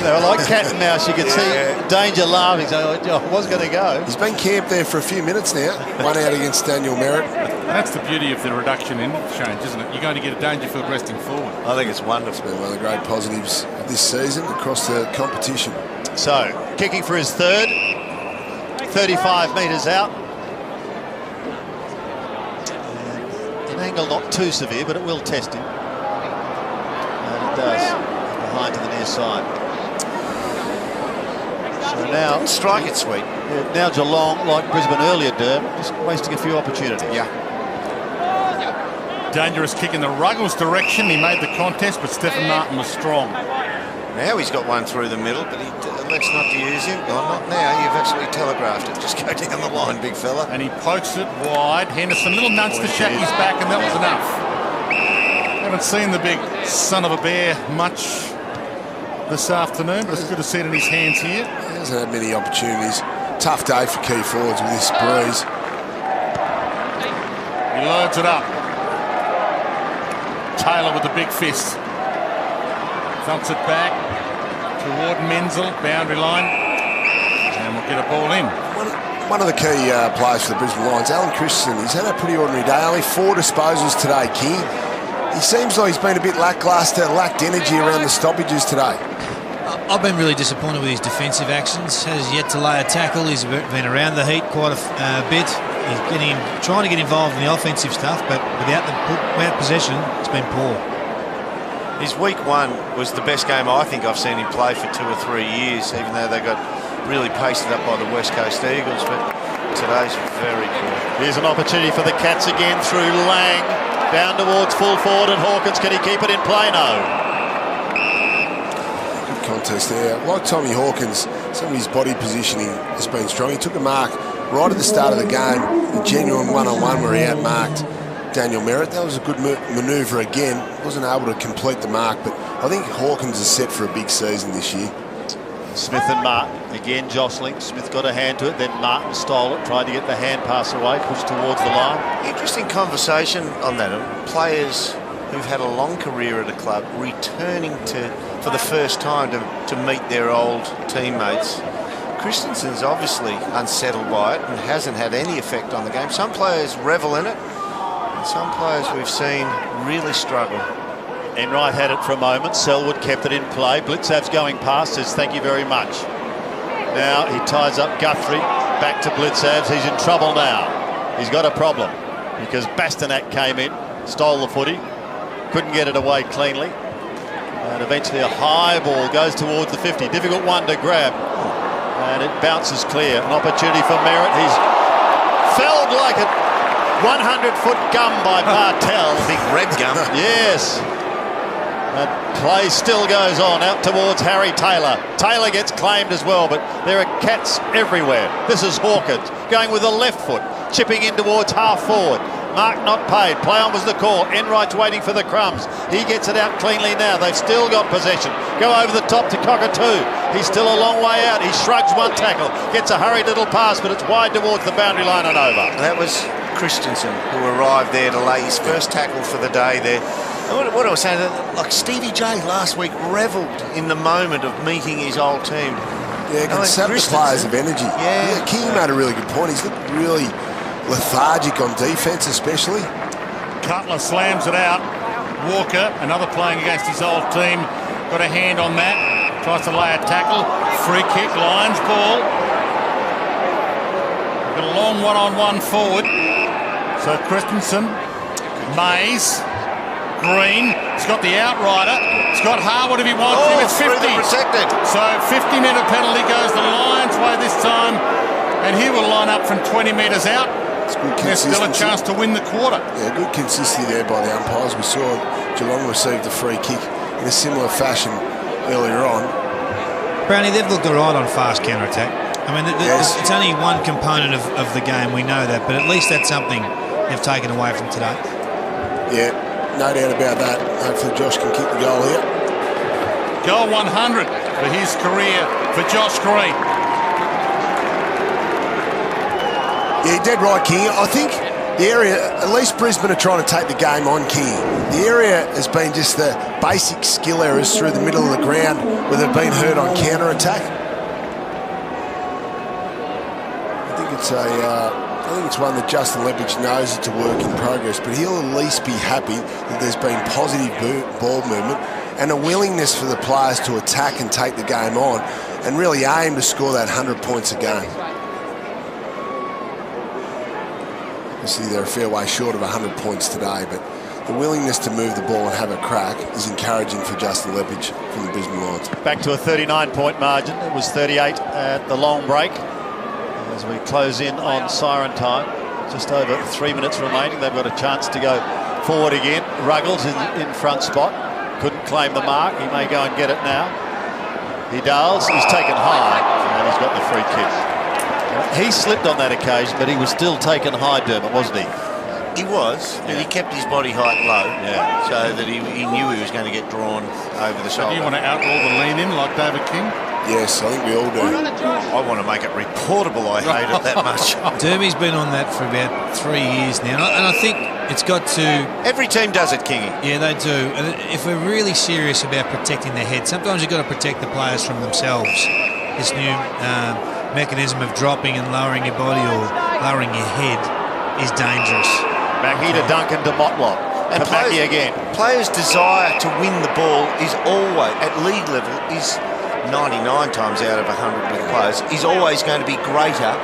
They were like cat and mouse. You could see Danger laughing. So I was going to go. He's been camped there for a few minutes now. 1 out against Daniel Merritt. That's the beauty of the reduction in change, isn't it? You're going to get a Dangerfield resting forward. I think it's wonderful. It's been one of the great positives of this season across the competition. So, kicking for his third. 35 metres out. An angle not too severe, but it will test him. And it does. Behind to the near side. So now strike it sweet. Yeah, now Geelong, like Brisbane earlier, Derb, just wasting a few opportunities. Yeah. Dangerous kick in the Ruggles direction. He made the contest, but Stephen Martin was strong. Now he's got one through the middle, but he elects not to use him. Well, not now. You've actually telegraphed it. Just go down the line, big fella. And he pokes it wide. Henderson, little nudge to Shacky's back, and that was enough. Haven't seen the big son of a bear much this afternoon, but it's good to see it in his hands here. He hasn't had many opportunities. Tough day for key forwards with this breeze. He loads it up. Taylor with the big fist. Thumps it back toward Menzel, boundary line, and we'll get a ball in. One of the key players for the Brisbane Lions, Alan Christensen, he's had a pretty ordinary day. Only 4 disposals today, King. He seems like he's been a bit lacklustre, lacked energy around the stoppages today. I've been really disappointed with his defensive actions. Has yet to lay a tackle. He's been around the heat quite a bit. He's trying to get involved in the offensive stuff, but without possession, it's been poor. His week 1 was the best game I think I've seen him play for 2 or 3 years, even though they got really pasted up by the West Coast Eagles, but today's very poor. Here's an opportunity for the Cats again through Lang. Down towards full forward, and Hawkins, can he keep it in play? No. Good contest there. Like Tommy Hawkins, some of his body positioning has been strong. He took a mark right at the start of the game, a genuine one-on-one where he outmarked Daniel Merritt. That was a good manoeuvre again. Wasn't able to complete the mark, but I think Hawkins is set for a big season this year. Smith and Martin again jostling. Smith got a hand to it, then Martin stole it, tried to get the hand pass away, pushed towards the line. Interesting conversation on that. Players who've had a long career at a club returning for the first time to meet their old teammates. Christensen's obviously unsettled by it and hasn't had any effect on the game. Some players revel in it, and some players we've seen really struggle. Enright had it for a moment. Selwood kept it in play. Blitzav's going past, says thank you very much. Now he ties up Guthrie. Back to Blitzavs. He's in trouble now. He's got a problem because Bastanak came in, stole the footy, couldn't get it away cleanly. And eventually a high ball goes towards the 50. Difficult one to grab. And it bounces clear. An opportunity for Merritt. He's felled like a 100-foot gum by Bartel. Big red gum. Yes. And play still goes on out towards Harry Taylor. Taylor gets claimed as well, but there are Cats everywhere. This is Hawkins going with the left foot, chipping in towards half forward. Mark not paid. Play on was the call. Enright's waiting for the crumbs. He gets it out cleanly now. They've still got possession. Go over the top to Cockatoo. He's still a long way out. He shrugs one tackle. Gets a hurried little pass, but it's wide towards the boundary line and over. And that was Christensen who arrived there to lay his first tackle for the day there. What I was saying, like Stevie J last week revelled in the moment of meeting his old team. Yeah, can sap the players of energy. Yeah, King made a really good point. He's looked really lethargic on defence especially. Cutler slams it out. Walker, another playing against his old team, got a hand on that. Tries to lay a tackle. Free kick, Lions ball. Got a long one-on-one forward. So Christensen, Mays, Green, he's got the outrider. Scott Harwood if he wants him at 50. Protected. So 50-metre penalty goes the Lions' way this time, and he will line up from 20 metres out. There's still a chance to win the quarter. Yeah, good consistency there by the umpires. We saw Geelong received a free kick in a similar fashion earlier on. Brownie, they've looked all right on fast counter-attack. I mean, it's only one component of the game, we know that, but at least that's something they've taken away from today. Yeah, no doubt about that. Hopefully Josh can kick the goal here. Goal 100 for his career for Josh Green. Yeah, you're dead right, King. I think the area, at least Brisbane are trying to take the game on, King. The area has been just the basic skill errors through the middle of the ground where they've been hurt on counter-attack. I think it's one that Justin Lepage knows it's a work in progress, but he'll at least be happy that there's been positive ball movement and a willingness for the players to attack and take the game on and really aim to score that 100 points a game. Obviously, they're a fair way short of 100 points today, but the willingness to move the ball and have a crack is encouraging for Justin Lepage from the Brisbane Lions. Back to a 39-point margin. It was 38 at the long break. As we close in on siren time, just over 3 minutes remaining. They've got a chance to go forward again. Ruggles in front spot. Couldn't claim the mark. He may go and get it now. He does. He's taken high, and he's got the free kick. He slipped on that occasion, but he was still taken high, Dermot, wasn't he? He was, and he kept his body height low, so that he knew he was going to get drawn over the shoulder. Do you want to outlaw the lean in like David King? Yes, I think we all do. I want to make it reportable. I hate it that much. Derby's been on that for about 3 years now, and I think it's got to... Every team does it, Kingy. Yeah, they do. And if we're really serious about protecting their head, sometimes you've got to protect the players from themselves. This new mechanism of dropping and lowering your body or lowering your head is dangerous. Mackie to Duncan to Motlop. And Mackie again. Players' desire to win the ball is always, at league level, is 99 times out of 100 with players, is always going to be greater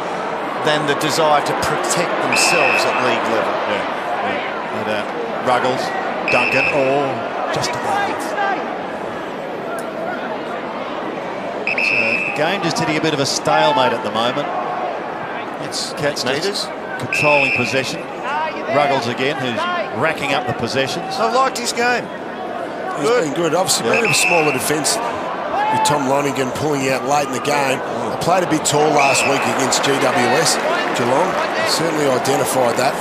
than the desire to protect themselves at league level. Yeah. And Ruggles, Duncan, just about. So game just hitting a bit of a stalemate at the moment. It's Cats just controlling possession. Ruggles again, who's racking up the possessions. I liked his game. He's been good. Obviously, been a smaller defence with Tom Lonergan pulling out late in the game. They played a bit tall last week against GWS, Geelong. Certainly identified that.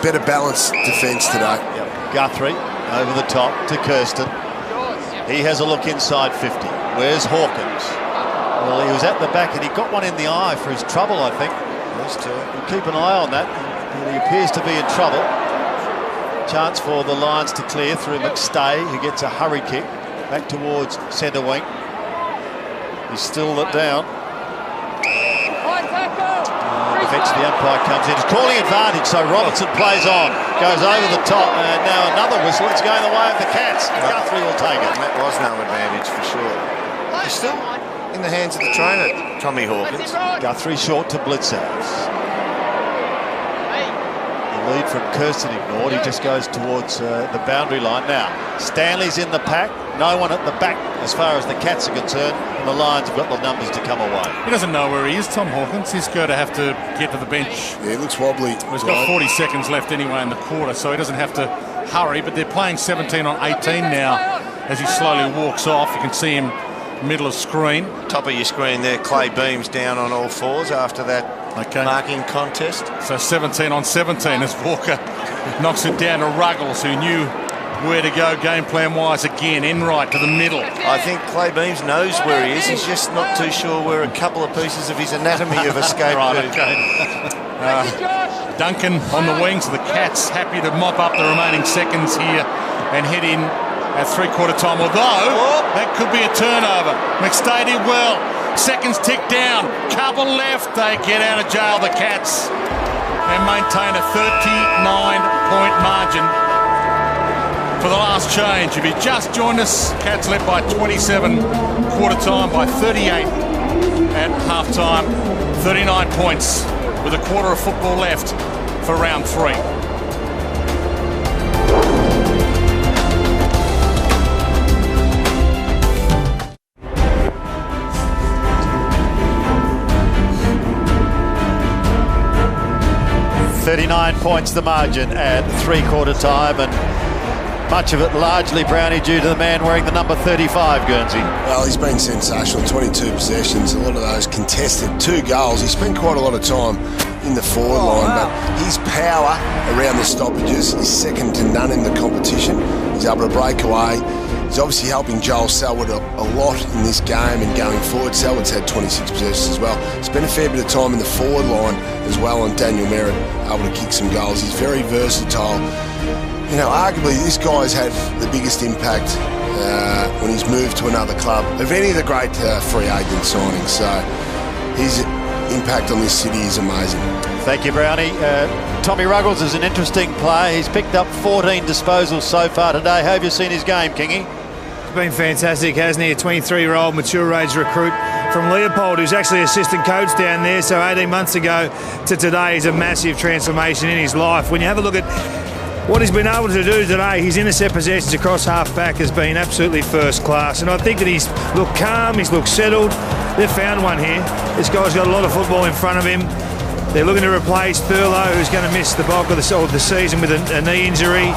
Better balanced defence today. Yep. Guthrie over the top to Kirsten. He has a look inside 50. Where's Hawkins? Well, he was at the back and he got one in the eye for his trouble, I think. We'll keep an eye on that. He appears to be in trouble. Chance for the Lions to clear through McStay, who gets a hurry kick back towards centre wing. He's still down. Eventually the umpire comes in. He's calling advantage, so Robertson plays on. Goes over the top, and now another whistle. It's going the way of the Cats. Guthrie will take it. That was no advantage for sure. He's still in the hands of the trainer, Tommy Hawkins. Guthrie short to Blitzhouse. Lead from Kirsten ignored. He just goes towards the boundary line. Now, Stanley's in the pack. No one at the back as far as the Cats are concerned. And the Lions have got the numbers to come away. He doesn't know where he is, Tom Hawkins. He's going to have to get to the bench. Yeah, he looks wobbly. He's got 40 seconds left anyway in the quarter, so he doesn't have to hurry. But they're playing 17 on 18 now as he slowly walks off. You can see him middle of screen. Top of your screen there, Clay Beams down on all fours after that marking contest. So 17 on 17 as Walker knocks it down to Ruggles, who knew where to go game plan wise again. Enright to the middle. I think Clay Beams knows where he is. He's just not too sure where a couple of pieces of his anatomy have escaped. Duncan on the wing, so the Cats happy to mop up the remaining seconds here and head in at three-quarter time, although that could be a turnover. McStay did well. Seconds tick down. Couple left. They get out of jail, the Cats, and maintain a 39-point margin for the last change. If you just joined us, Cats led by 27, quarter time by 38 at half time. 39 points with a quarter of football left for round 3. .39 points the margin at three-quarter time, and much of it largely, Brownie, due to the man wearing the number 35, Guernsey. Well, he's been sensational. 22 possessions, a lot of those contested, 2 goals. He spent quite a lot of time in the forward line, but his power around the stoppages is second to none in the competition. He's able to break away. He's obviously helping Joel Selwood a lot in this game and going forward. Selwood's had 26 possessions as well. Spent a fair bit of time in the forward line as well on Daniel Merritt, able to kick some goals. He's very versatile. You know, arguably this guy's had the biggest impact when he's moved to another club of any of the great free agent signings. So his impact on this city is amazing. Thank you, Brownie. Tommy Ruggles is an interesting player. He's picked up 14 disposals so far today. How have you seen his game, Kingy? It's been fantastic, hasn't he? A 23-year-old mature age recruit from Leopold, who's actually assistant coach down there. So 18 months ago to today is a massive transformation in his life. When you have a look at what he's been able to do today, his intercept possessions across half-back has been absolutely first class. And I think that he's looked calm, he's looked settled. They've found one here. This guy's got a lot of football in front of him. They're looking to replace Thurlow, who's going to miss the bulk of the season with a knee injury.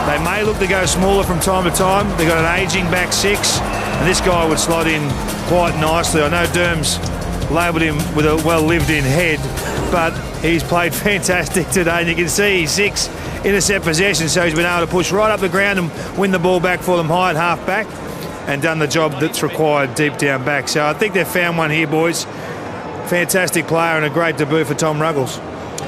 They may look to go smaller from time to time. They've got an ageing back 6, and this guy would slot in quite nicely. I know Derm's labelled him with a well-lived-in head, but he's played fantastic today, and you can see he's 6 intercept possessions, so he's been able to push right up the ground and win the ball back for them high at half-back and done the job that's required deep down back. So I think they've found one here, boys. Fantastic player and a great debut for Tom Ruggles.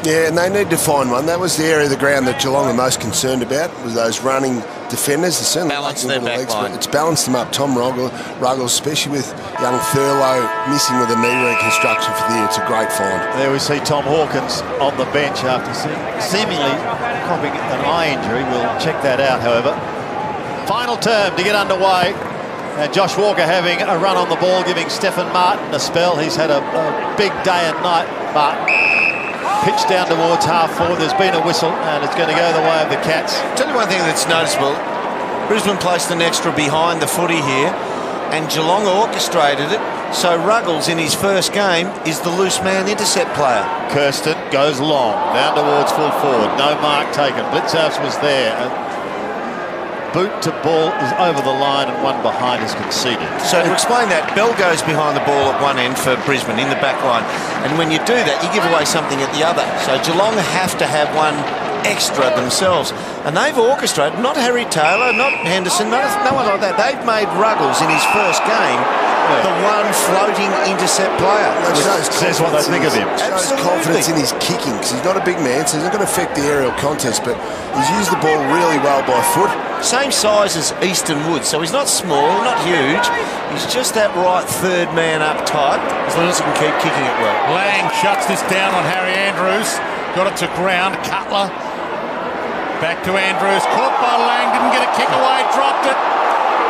Yeah, and they need to find one. That was the area of the ground that Geelong are most concerned about, was those running defenders. It's certainly balance their back line. It's balanced them up. Tom Ruggles, especially with young Thurlow missing with a knee reconstruction for the year. It's a great find. There we see Tom Hawkins on the bench after seemingly copping an eye injury. We'll check that out, however. Final term to get underway. And Josh Walker having a run on the ball, giving Stephen Martin a spell. He's had a big day and night. Martin pitched down towards half-forward. There's been a whistle, and it's going to go the way of the Cats. Tell you one thing that's noticeable. Brisbane placed an extra behind the footy here, and Geelong orchestrated it. So Ruggles in his first game is the loose man intercept player. Kirsten goes long, down towards full forward. No mark taken. Blitzhouse was there. Boot to ball is over the line and one behind is conceded. So to explain that, Bell goes behind the ball at one end for Brisbane in the back line. And when you do that, you give away something at the other. So Geelong have to have one extra themselves. And they've orchestrated, not Harry Taylor, not Henderson, no one like that. They've made Ruggles in his first game the one floating intercept player. That says what they think of him. Shows confidence in his kicking because he's not a big man, so he's not going to affect the aerial contest, but he's used the ball really well by foot. Same size as Easton Woods, so he's not small, not huge. He's just that right third man up type, as long as he can keep kicking it well. Lang shuts this down on Harry Andrews. Got it to ground. Cutler. Back to Andrews. Caught by Lang. Didn't get a kick away. Dropped it.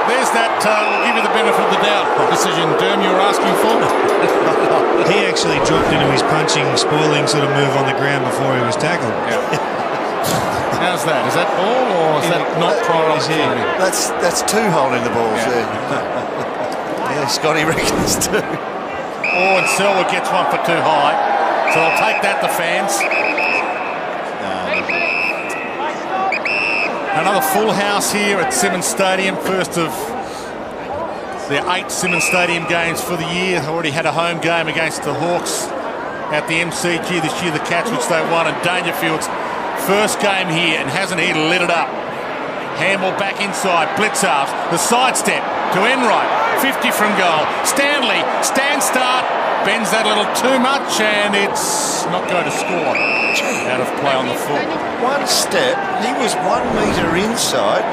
There's that, we'll give you the benefit of the doubt decision, Derm, you were asking for. He actually dropped into his punching, spoiling sort of move on the ground before he was tackled. Yeah. How's that? Is that ball or is that not prior opportunity? That's two holding the balls there. Yeah, Scotty reckons too. Oh, and Selwood gets one for too high. So I'll take that, the fans. Another full house here at Simmons Stadium. First of their 8 Simmons Stadium games for the year. Already had a home game against the Hawks at the MCG this year, the Cats, which they won. And Dangerfield's first game here, and hasn't he lit it up? Handball back inside, Blitzhouse, the sidestep to Enright, 50 from goal. Stanley, stand start, bends that a little too much, and it's not going to score. Out of play on the foot. One step, he was 1 metre inside.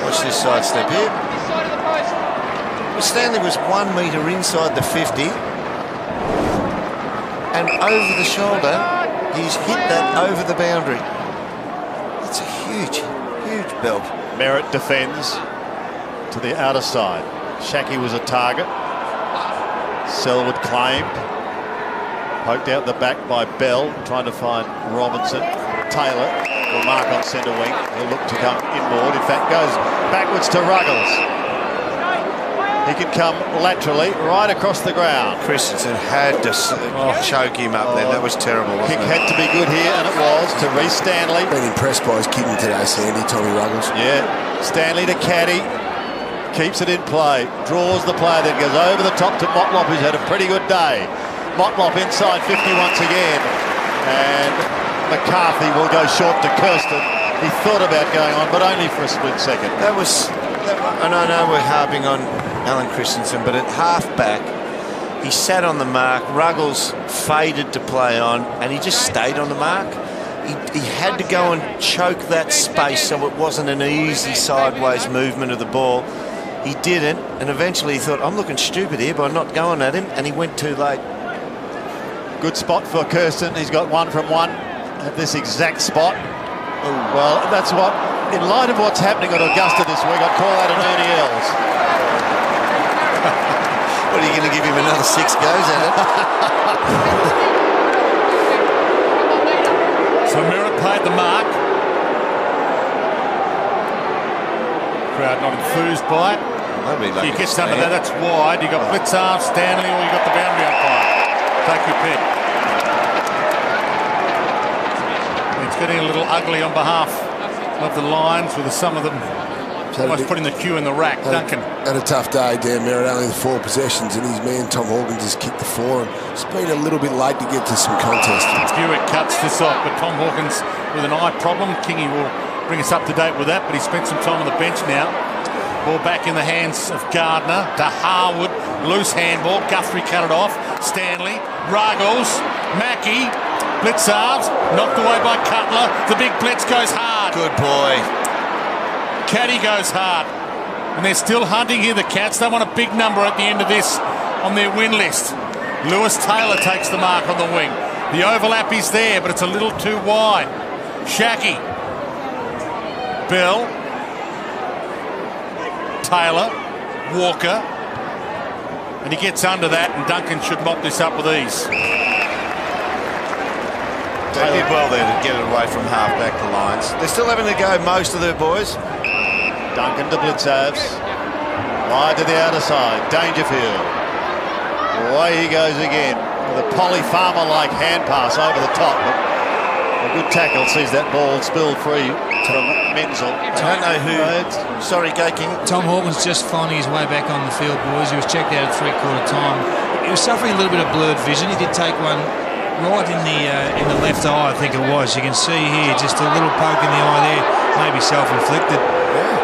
Watch this sidestep here. Stanley was 1 metre inside the 50, and over the shoulder, he's hit that over the boundary. That's a huge belt. Merritt defends to the outer side. Shackey was a target. Selwood claimed. Poked out the back by Bell, trying to find Robinson. Taylor will mark on centre wing. He'll look to come inboard. In fact, goes backwards to Ruggles. He can come laterally right across the ground. Christensen had to choke him up there. That was terrible. Kick had to be good here, and it was to Reece Stanley. Been impressed by his kicking today, Sandy, Tommy Ruggles. Yeah, Stanley to Caddy. Keeps it in play. Draws the player, then goes over the top to Motlop, who's had a pretty good day. Motlop inside 50 once again. And McCarthy will go short to Kirsten. He thought about going on, but only for a split second. And I know we're harping on Alan Christensen, but at half-back, he sat on the mark. Ruggles faded to play on, and he just stayed on the mark. He had to go and choke that space so it wasn't an easy sideways movement of the ball. He didn't, and eventually he thought, I'm looking stupid here by not going at him, and he went too late. Good spot for Kirsten. He's got 1 from 1 at this exact spot. Well, that's what, in light of what's happening at Augusta this week, I'd call that an Ernie Els. What, are you going to give him another 6 goes at it? So Merritt played the mark. Crowd not enthused by it. He gets under that, that's wide. You got Blitzarm, Stanley, or you got the boundary umpire. Take your pick. It's getting a little ugly on behalf of the Lions, with some of them almost putting the cue in the rack. Duncan. Had a tough day, Dan Merritt, only the 4 possessions, and his man Tom Hawkins just kicked the 4, and it's been a little bit late to get to some contest. Hewitt cuts this off, but Tom Hawkins with an eye problem. Kingy will bring us up to date with that, but he spent some time on the bench now. Ball back in the hands of Gardner to Harwood. Loose handball. Guthrie cut it off. Stanley. Ruggles. Mackie. Blitzarves. Knocked away by Cutler. The big blitz goes hard. Good boy. Caddy goes hard. And they're still hunting here, the Cats. They want a big number at the end of this on their win list. Lewis Taylor takes the mark on the wing. The overlap is there, but it's a little too wide. Shackey. Bell. Taylor, Walker, and he gets under that, and Duncan should mop this up with ease. They did well there to get it away from half-back to Lions. They're still having to go, most of their boys. Duncan to Blitzarves. Wide to the outer side. Dangerfield. Away he goes again with a Polly Farmer-like hand pass over the top. But a good tackle sees that ball spilled free from Menzel. I don't know who. Sorry, Go King. Tom Hawkins just finding his way back on the field, boys. He was checked out at three-quarter time. He was suffering a little bit of blurred vision. He did take one right in the left eye, I think it was. You can see here just a little poke in the eye there, maybe self-inflicted.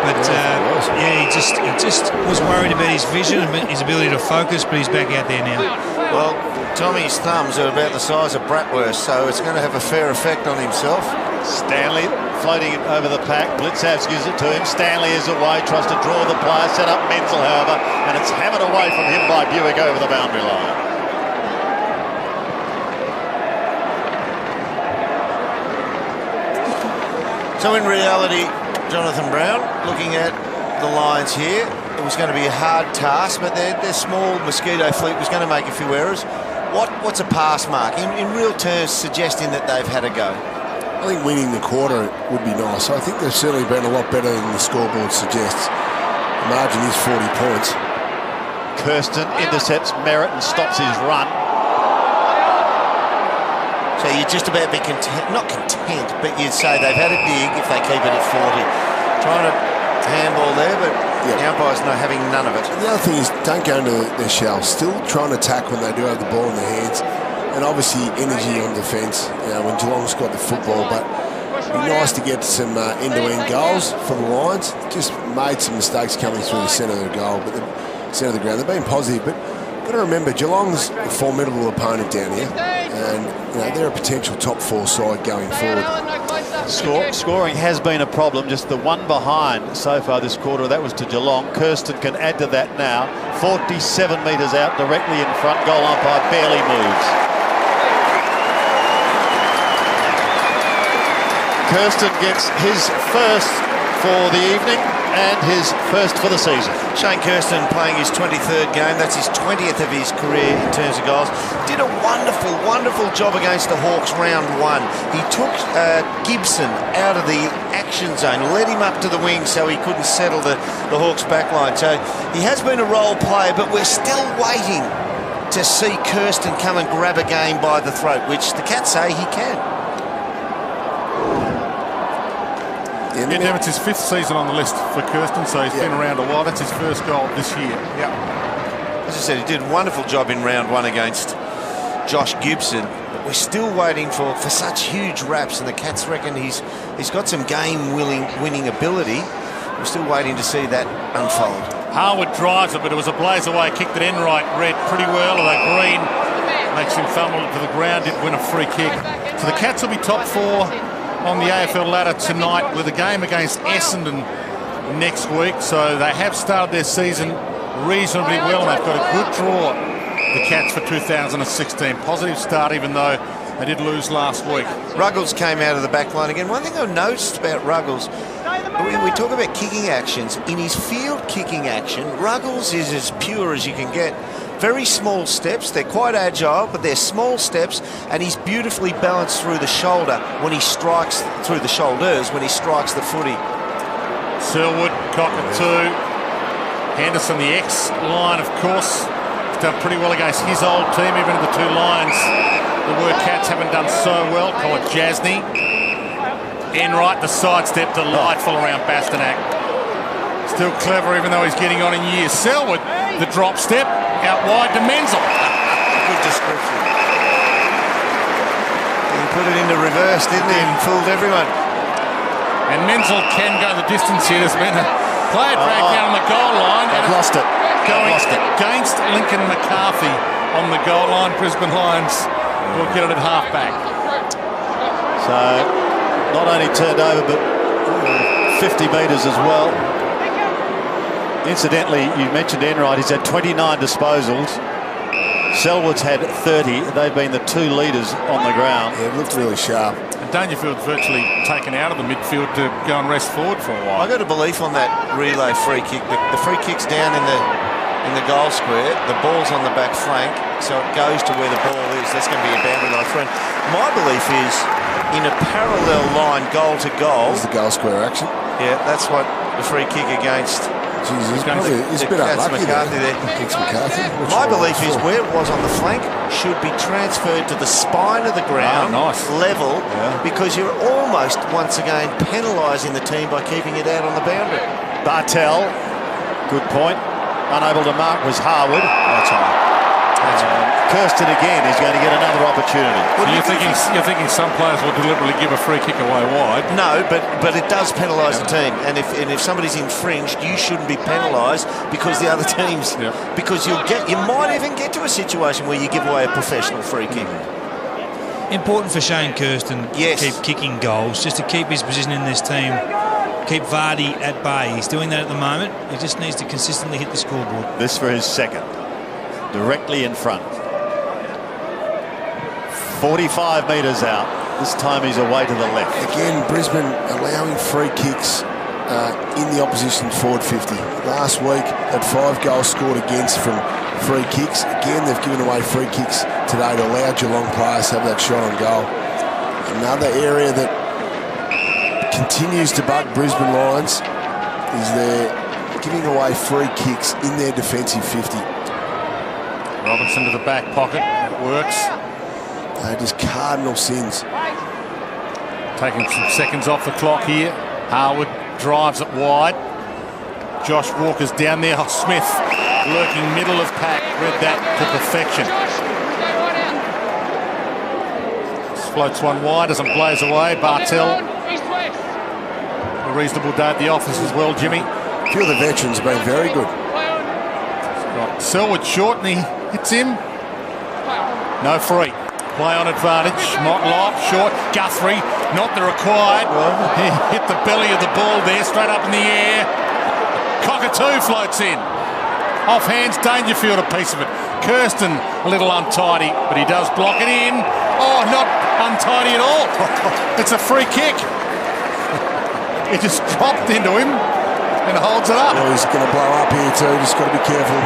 But he just was worried about his vision and his ability to focus, but he's back out there now. Well, Tommy's thumbs are about the size of bratwurst, so it's going to have a fair effect on himself. Stanley floating it over the pack. Blitzhouse gives it to him. Stanley is away, tries to draw the player, set up Menzel, however, and it's hammered away from him by Buick over the boundary line. So in reality, Jonathan Brown, looking at the Lions here, it was going to be a hard task, but their small mosquito fleet was going to make a few errors. What's a pass mark? In real terms, suggesting that they've had a go. I think winning the quarter would be nice. I think they've certainly been a lot better than the scoreboard suggests. The margin is 40 points. Kirsten intercepts Merritt and stops his run. So you'd just about be content, not content, but you'd say they've had a dig if they keep it at 40. Trying to handball there, but the umpire's not having none of it. The other thing is, don't go into their shell. Still trying to attack when they do have the ball in their hands. And obviously energy on defence, when Geelong's got the football. But it'd be nice to get some end-to-end goals for the Lions. Just made some mistakes coming through the centre of the goal, but the centre of the ground. They've been positive, but got to remember, Geelong's a formidable opponent down here. And they're a potential top 4 side going forward. Scoring has been a problem, just the one behind so far this quarter. That was to Geelong. Kirsten can add to that now. 47 metres out, directly in front. Goal umpire barely moves. Kirsten gets his first for the evening and his first for the season. Shane Kirsten playing his 23rd game. That's his 20th of his career in terms of goals. Did a wonderful, wonderful job against the Hawks round 1. He took Gibson out of the action zone, led him up to the wing so he couldn't settle the Hawks backline. So he has been a role player, but we're still waiting to see Kirsten come and grab a game by the throat, which the Cats say he can. Yeah, it's his 5th season on the list for Kirsten, so he's been around a while. That's his first goal this year. Yeah. As I said, he did a wonderful job in round 1 against Josh Gibson. But we're still waiting for such huge raps, and the Cats reckon he's got some game-winning ability. We're still waiting to see that unfold. Harwood drives it, but it was a blaze away kick that Enright read pretty well. Although Green makes him fumble it to the ground, did win a free kick. So the Cats will be top 4 on the AFL ladder tonight with a game against Essendon next week. So they have started their season reasonably well, and they've got a good draw, the Cats, for 2016. Positive start, even though they did lose last week. Ruggles came out of the back line again. One thing I've noticed about Ruggles, we talk about kicking actions. In his field kicking action, Ruggles is as pure as you can get. Very small steps. They're quite agile, but they're small steps, and he's beautifully balanced through the shoulder when he strikes through the shoulders when he strikes the footy. Selwood, cockatoo. Henderson, the X-line, of course. He's done pretty well against his old team, even in the 2 lines. The Word Cats haven't done so well. Call it Jasny. Enright, the sidestep, delightful around Bastanak. Still clever, even though he's getting on in years. Selwood, the drop step. Out wide to Menzel. Good description. He put it into reverse, didn't he? And fooled everyone. And Menzel can go the distance here. There's been a player dragged down on the goal line. They've lost it. Going against Lincoln McCarthy on the goal line. Brisbane Lions will get it at half-back. So, not only turned over, but 50 metres as well. Incidentally, you mentioned Enright. He's had 29 disposals. Selwood's had 30. They've been the 2 leaders on the ground. Yeah, it looked really sharp. And Dangerfield's virtually taken out of the midfield to go and rest forward for a while. I got a belief on that relay free kick. The free kick's down in the goal square. The ball's on the back flank, so it goes to where the ball is. That's going to be a boundary line throw. My belief is in a parallel line, goal to goal. That's the goal square action. Yeah, that's what the free kick against He's a bit unlucky there. Kicks McCarthy. My belief is where it was on the flank should be transferred to the spine of the ground, level, because you're almost, once again, penalising the team by keeping it out on the boundary. Bartel, good point. Unable to mark was Harwood. That's right. Kirsten again is going to get another opportunity. So you're thinking some players will deliberately give a free kick away wide? No, but it does penalise the team, and if somebody's infringed, you shouldn't be penalised because the other teams, because you might even get to a situation where you give away a professional free kick. Important for Shane Kirsten to keep kicking goals, just to keep his position in this team, keep Vardy at bay. He's doing that at the moment. He just needs to consistently hit the scoreboard. This for his second, directly in front. 45 metres out. This time he's away to the left. Again, Brisbane allowing free kicks in the opposition forward 50. Last week, had 5 goals scored against from free kicks. Again, they've given away free kicks today to allow Geelong players to have that shot on goal. Another area that continues to bug Brisbane Lions is they're giving away free kicks in their defensive 50. Robinson to the back pocket. It works. They're just cardinal sins. Taking some seconds off the clock here. Harwood drives it wide. Josh Walker's down there. Oh, Smith lurking middle of pack. Read that to perfection. Floats one wide, doesn't blaze away. Bartel. A reasonable day at the office as well, Jimmy. A few of the veterans have been very good. Selwood short and he hits him. No free. Play on advantage. Motlop short. Guthrie not the required. He hit the belly of the ball there, straight up in the air. Cockatoo floats in. Off hands, Dangerfield a piece of it. Kirsten a little untidy, but he does block it in. Oh, not untidy at all. It's a free kick. It just dropped into him and holds it up. Well, he's going to blow up here too. Just got to be careful.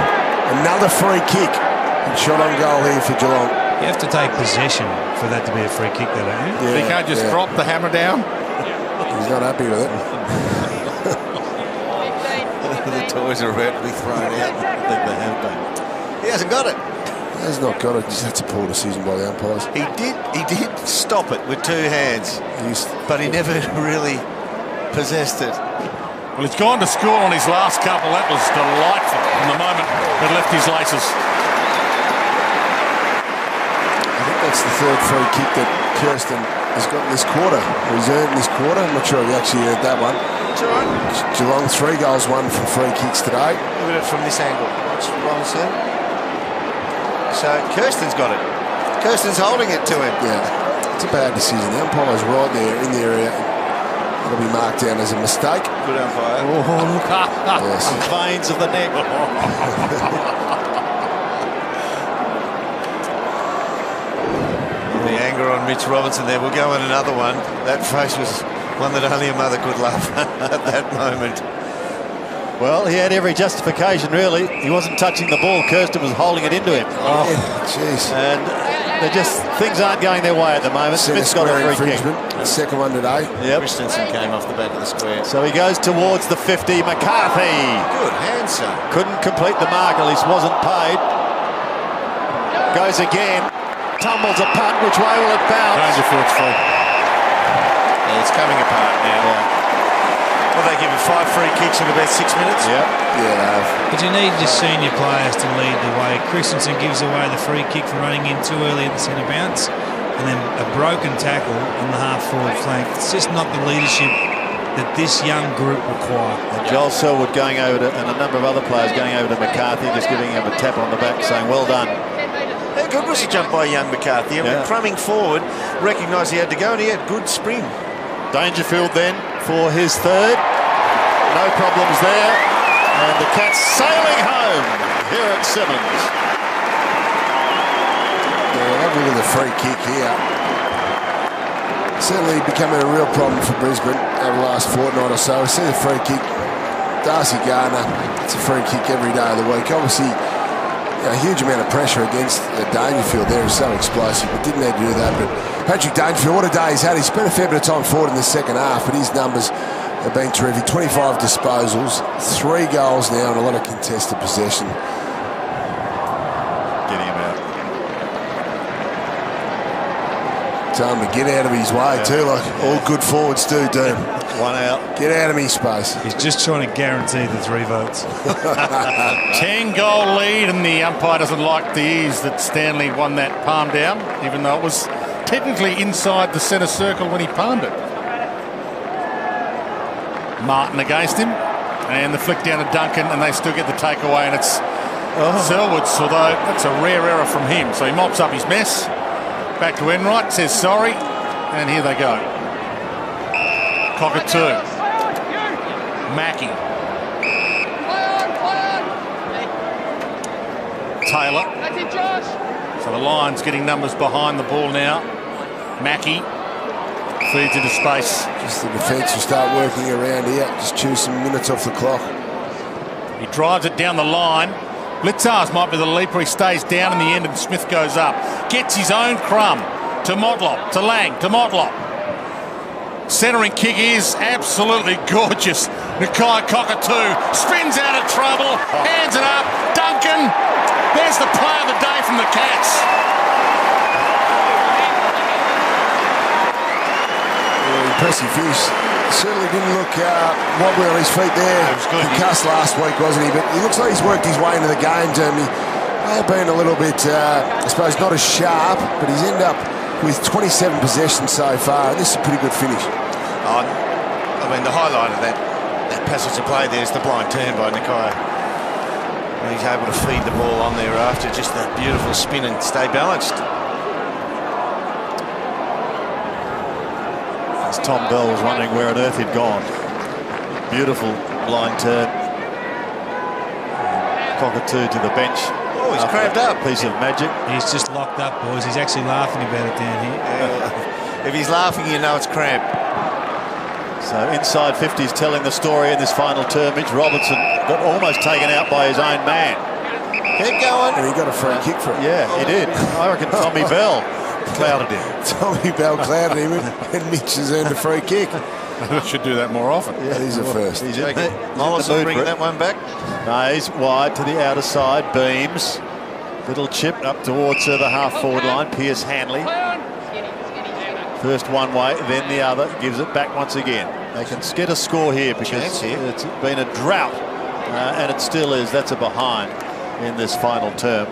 Another free kick. And shot on goal here for Geelong. You have to take possession for that to be a free kick, though, don't you? Yeah, you can't just drop the hammer down. He's not happy with it. The toys are about to be thrown out. I think they have been. He hasn't got it. He has not got it. Just that's a poor decision by the umpires. He did stop it with 2 hands, but he never really possessed it. Well, he's gone to score on his last couple. That was delightful from the moment it left his laces. I think that's the 3rd free kick that Kirsten has got in this quarter. He's earned in this quarter. I'm not sure he actually earned that one. Geelong 3 goals won from free kicks today. Look at it from this angle. What's Robinson? So Kirsten's got it. Kirsten's holding it to him. Yeah, it's a bad decision. The umpire's right there in the area. It'll be marked down as a mistake. Good umpire. Oh, look. Yes. The veins of the neck. The anger on Mitch Robinson there. We'll go on another one. That face was one that only a mother could love at that moment. Well, he had every justification, really. He wasn't touching the ball. Kirsten was holding it into him. Oh, jeez. And things aren't going their way at the moment. Smith's got a free kick. Second one today. Yep. Christensen came off the back of the square. So he goes towards the 50. McCarthy. Good hand, son. Couldn't complete the mark, at least wasn't paid. Goes again. Tumbles a punt. Which way will it bounce? Dangerfield's free. Yeah, it's coming apart now. Yeah. Well, they give him 5 free kicks in about 6 minutes. Yep. Yeah. But you need your senior players to lead the way. Christensen gives away the free kick for running in too early at the centre bounce, and then a broken tackle on the half-forward flank. It's just not the leadership that this young group require. And Joel Selwood going over to, and a number of other players going over to McCarthy, just giving him a tap on the back, saying, well done. How good was the jump by young McCarthy? Crumbing forward, recognised he had to go, and he had good spring. Dangerfield then for his 3rd. No problems there. And the Cats sailing home here at Simmons. Yeah, have a look at the free kick here. Certainly becoming a real problem for Brisbane over the last fortnight or so. We see the free kick. Darcy Gardner, it's a free kick every day of the week. Obviously, a huge amount of pressure against Dangerfield there. He's so explosive, but didn't need to do that. But Patrick Dangerfield, what a day he's had. He spent a fair bit of time forward in the second half, but his numbers They've been terrific. 25 disposals, 3 goals now, and a lot of contested possession. Getting him out. Tell him to get out of his way too, like all good forwards do, Dean. One out. Get out of me space. He's just trying to guarantee the 3 votes. 10-goal lead, and the umpire doesn't like the ease that Stanley won that palm down, even though it was technically inside the centre circle when he palmed it. Martin against him, and the flick down to Duncan, and they still get the takeaway, and it's Selwood's, although that's a rare error from him. So he mops up his mess. Back to Enright, says sorry, and here they go. Cockatoo. Mackie. Taylor. So the Lions getting numbers behind the ball now. Mackie feeds into space. Just the defence will start working around here. Just choose some minutes off the clock. He drives it down the line. Blitzars might be the leaper. He stays down in the end, and Smith goes up. Gets his own crumb to Motlop, to Lang, to Motlop. Centering kick is absolutely gorgeous. Nakai Cockatoo spins out of trouble, hands it up. Duncan, there's the play of the day from the Cats. Impressive finish. Certainly didn't look wobbly on his feet there. Concussed last week, wasn't he? But he looks like he's worked his way into the game, Jeremy. May have been a little bit, I suppose, not as sharp, but he's ended up with 27 possessions so far. And this is a pretty good finish. I mean, the highlight of that passage of play there is the blind turn by Nakai. And he's able to feed the ball on there after just that beautiful spin and stay balanced. As Tom Bell was wondering where on earth he'd gone. Beautiful blind turn. Cockatoo to the bench. Oh, he's cramped up. Piece of magic. He's just locked up, boys. He's actually laughing about it down here. If he's laughing, you know it's cramp. So inside 50's telling the story in this final termage. Robertson got almost taken out by his own man. Keep going. And he got a free kick for it. Yeah, he did. I reckon Tommy Bell clouded him. Tommy Bell clouded him, and Mitch has earned a free kick. Should do that more often. Yeah, he's a first. He's Mollison bringing that one back. No, he's wide to the outer side. Beams. Little chip up towards the half-forward line. Pierce Hanley. First one way, then the other. Gives it back once again. They can get a score here because it's been a drought. And it still is. That's a behind in this final term.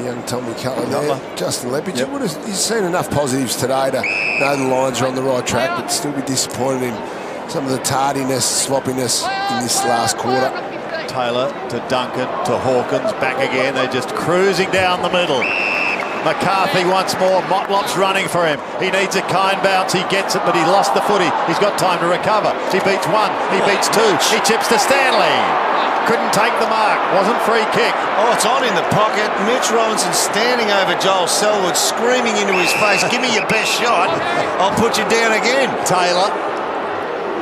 Young Tommy Cutler there. Justin Lepage. Yep. He's seen enough positives today to know the Lions are on the right track, but still be disappointed in some of the tardiness, sloppiness in this last quarter. Taylor to Duncan to Hawkins. Back again. They're just cruising down the middle. McCarthy once more. Motlop's running for him. He needs a kind bounce. He gets it, but he lost the footy. He's got time to recover. He beats one. He beats two. He chips to Stanley. Couldn't take the mark. Wasn't free kick. Oh, it's on in the pocket. Mitch Robinson standing over Joel Selwood, screaming into his face, give me your best shot. I'll put you down again. Taylor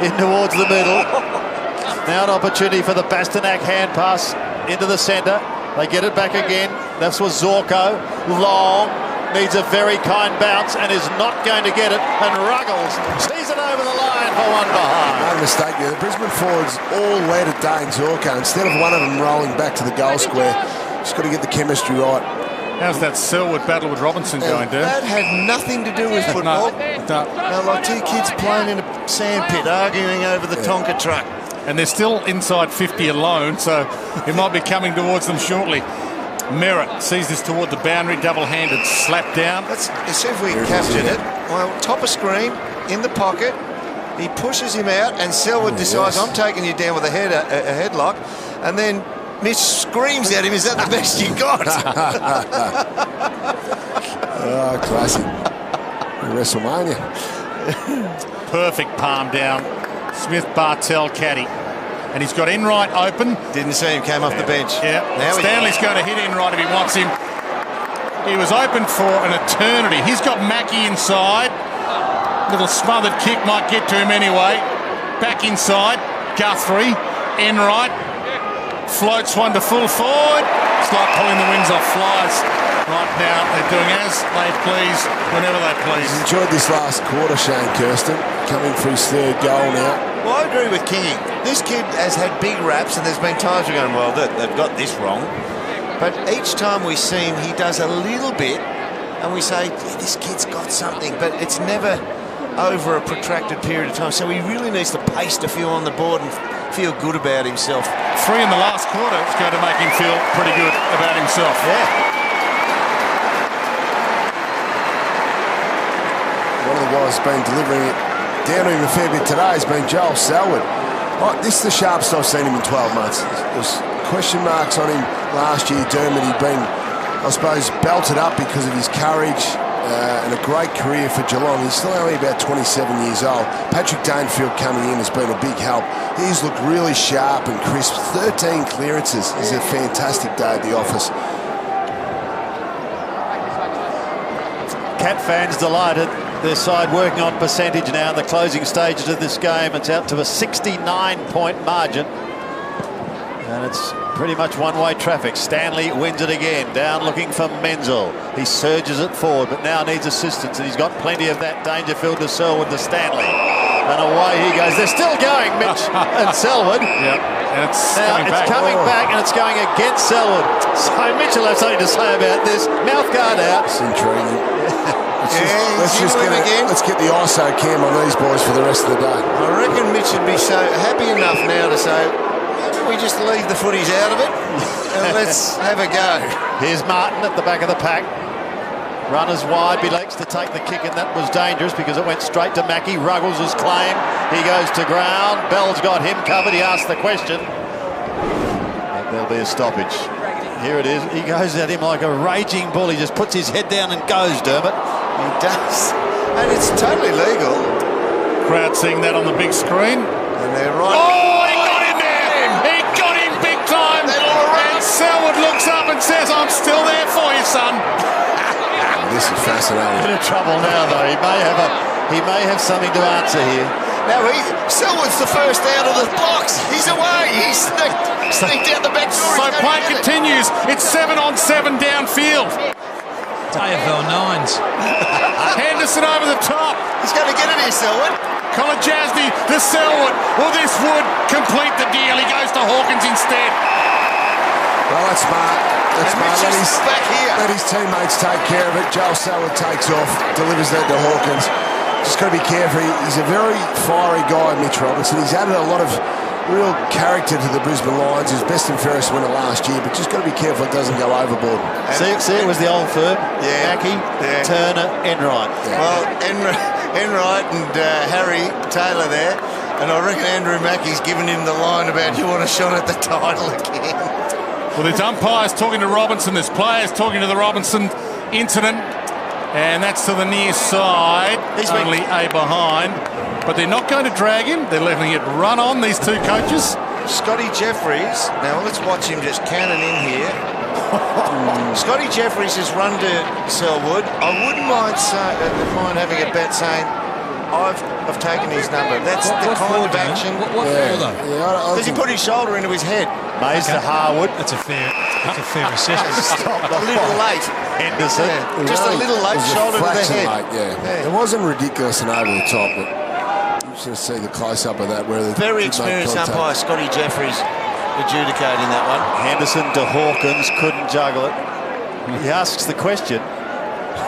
in towards the middle. Now an opportunity for the Bastanak hand pass into the centre. They get it back again. This was Zorko. Long needs a very kind bounce and is not going to get it. And Ruggles sees it over the line for one behind. No mistake there. The Brisbane forwards all led at Dane Zorko. Instead of one of them rolling back to the goal square, just got to get the chemistry right. How's that Selwood battle with Robinson going, Dirk? That had nothing to do with football. No, like two kids playing in a sandpit, arguing over the Tonka truck. And they're still inside 50 alone, so it might be coming towards them shortly. Merritt sees this toward the boundary, double-handed slap down. Let's see if we captured it. Well, top of screen, in the pocket. He pushes him out, and Selwood decides, I'm taking you down with a headlock. And then Mitch screams at him, is that the best you got? Oh, classic. WrestleMania. Perfect palm down. Smith Bartell caddy. And he's got Enright open. Didn't see him, came off the bench. Yeah. Now Stanley's going to hit Enright if he wants him. He was open for an eternity. He's got Mackie inside. Little smothered kick might get to him anyway. Back inside. Guthrie. Enright. Floats one to full forward. It's like pulling the wings off flies. Right now, they're doing as they please, whenever they please. Enjoyed this last quarter, Shane Kirsten, coming for his third goal now. Well, I agree with Kingy. This kid has had big raps, and there's been times we're going, well, they've got this wrong. But each time we see him, he does a little bit, and we say, yeah, this kid's got something, but it's never over a protracted period of time. So he really needs the pace to feel on the board and feel good about himself. 3 in the last quarter is going to make him feel pretty good about himself. Yeah. One of the guys who's been delivering it down to him a fair bit today has been Joel Selwood. Oh, this is the sharpest I've seen him in 12 months. There's question marks on him last year, Dermot. He'd been, I suppose, belted up because of his courage and a great career for Geelong. He's still only about 27 years old. Patrick Dangerfield coming in has been a big help. He's looked really sharp and crisp. 13 clearances is a fantastic day at the office. Cat fans delighted. Their side working on percentage now in the closing stages of this game. It's out to a 69-point margin. And it's pretty much one-way traffic. Stanley wins it again. Down looking for Menzel. He surges it forward, but now needs assistance. And he's got plenty of that. Dangerfield to Selwood to Stanley. And away he goes. They're still going, Mitch and Selwood. Yep. And it's coming back, and it's going against Selwood. So Mitch will have something to say about this. Mouth guard out. It's intriguing. Let's get the ISO cam on these boys for the rest of the day. I reckon Mitch would be so happy enough now to say, maybe we just leave the footies out of it and let's have a go. Here's Martin at the back of the pack. Runners wide, he likes to take the kick, and that was dangerous because it went straight to Mackie. Ruggles' claim. He goes to ground. Bell's got him covered. He asked the question. And there'll be a stoppage. Here it is. He goes at him like a raging bull. He just puts his head down and goes, Dermot. He does. And it's totally legal. Crowd seeing that on the big screen. And they're right. Oh, he got him there! He got him big time! And Selwood looks up and says, I'm still there for you, son. This is fascinating. Bit of trouble now, though. He may have something to answer here. Now, Selwood's the first out of the box. He's away. He's sneaked out the back door. So play continues. It's 7-on-7 downfield. It's AFL 9s. Henderson over the top. He's going to get it here, Selwood. Colin Jasny to Selwood. Well, this would complete the deal. He goes to Hawkins instead. Well, that's smart. That's smart. Back here. Let his teammates take care of it. Joel Selwood takes off, delivers that to Hawkins. Just got to be careful. He's a very fiery guy, Mitch Robinson. He's added a lot of real character to the Brisbane Lions. He was best and fairest winner last year, but just got to be careful it doesn't go overboard. See, it was the old firm. Yeah. Mackie, Turner, Enright. Yeah. Well, Enright and Harry Taylor there, and I reckon Andrew Mackie's given him the line about you want a shot at the title again. Well, there's umpires talking to Robinson. There's players talking to the Robinson incident. And that's to the near side. He's only a behind. But they're not going to drag him. They're letting it run on, these two coaches. Scotty Jeffries. Now, let's watch him just cannon in here. Scotty Jeffries has run to Selwood. I wouldn't mind having a bet saying, I've taken his number. That's the kind of action. What for, though? Because he put his shoulder into his head. Mays to Harwood. That's a fair assessment. A little late. Henderson. Yeah. Just a little late shoulder to the head. Late, It wasn't ridiculous and over the top, but you should see the close-up of that. Where very experienced umpire Scotty Jeffries adjudicating that one. Henderson to Hawkins, couldn't juggle it. He asks the question.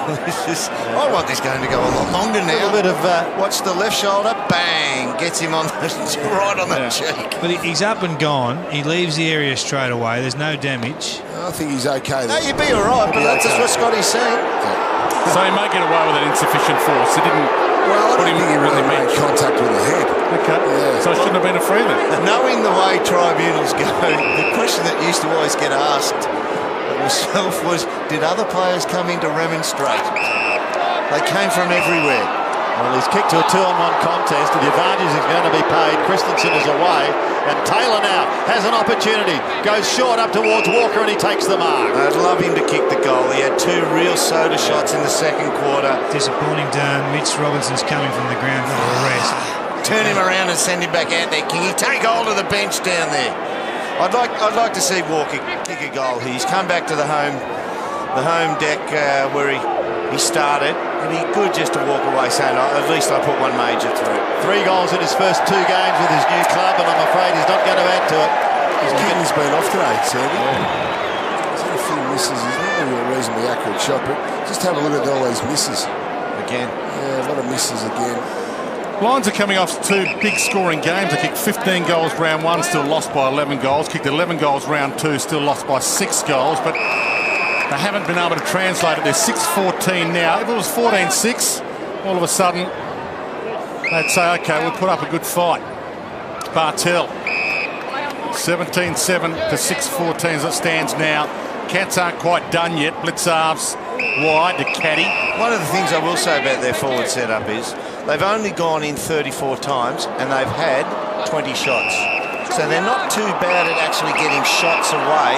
I want this game to go a lot longer now. A little bit of watch the left shoulder, bang, gets him on right on the cheek. But he's up and gone. He leaves the area straight away. There's no damage. I think he's okay. No, you'd be all right, but that's just what Scotty's saying. So he may get away with an insufficient force. He didn't. Well, I don't think he really made contact with the head. Okay. Yeah. So it shouldn't have been a free then. Knowing the way tribunals go, the question that used to always get asked myself was, did other players come in to remonstrate? They came from everywhere. Well, he's kicked to a 2-on-1 contest. The advantage is going to be paid. Christensen is away, and Taylor now has an opportunity. Goes short up towards Walker, and he takes the mark. I'd love him to kick the goal. He had two real soda shots in the second quarter. Disappointing down. Mitch Robinson's coming from the ground for the rest. Turn him around and send him back out there, Kingy. Take hold of the bench down there. I'd like to see Walker kick a goal here. He's come back to the home the home deck where he started, and he could just to walk away saying, oh, at least I put one major through. 3 goals in his first 2 games with his new club, and I'm afraid he's not going to add to it. His kidney's been off today, Sandy. There's a few misses. He's not really a reasonably accurate shot, but just have a look at all these misses. Again. Yeah, a lot of misses again. Lions are coming off 2 big scoring games. They kicked 15 goals round 1, still lost by 11 goals. Kicked 11 goals round 2, still lost by 6 goals. But they haven't been able to translate it. They're 6-14 now. If it was 14-6, all of a sudden, they'd say, OK, we'll put up a good fight. Bartel, 17-7 to 6-14 as it stands now. Cats aren't quite done yet. Blitzarves wide to Caddy. One of the things I will say about their forward setup is they've only gone in 34 times and they've had 20 shots. So they're not too bad at actually getting shots away.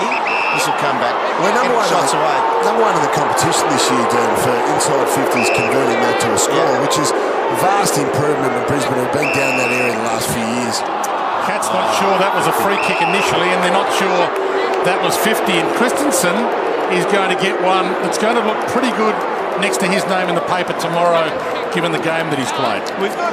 This will come back. We're number one in the competition this year, Dan, for inside 50s converting that to a score, which is a vast improvement in Brisbane. Have been down that area the last few years. Cat's not sure that was a free kick initially, and they're not sure that was 50. And Christensen is going to get one that's going to look pretty good next to his name in the paper tomorrow, given the game that he's played. We've got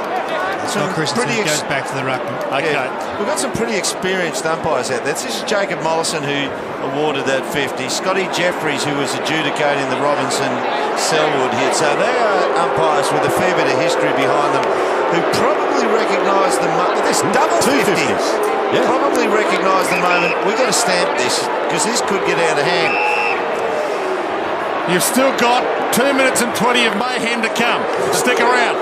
some Christensen goes back to the ruckman. Okay. Yeah, we've got some pretty experienced umpires out there. This is Jacob Mollison who awarded that 50. Scotty Jeffries, who was adjudicating the Robinson-Selwood hit. So they are umpires with a fair bit of history behind them who probably recognise the moment. This double 50s. Yeah. Probably recognise the moment. We've got to stamp this because this could get out of hand. You've still got 2 minutes and 20 of mayhem to come. Stick around.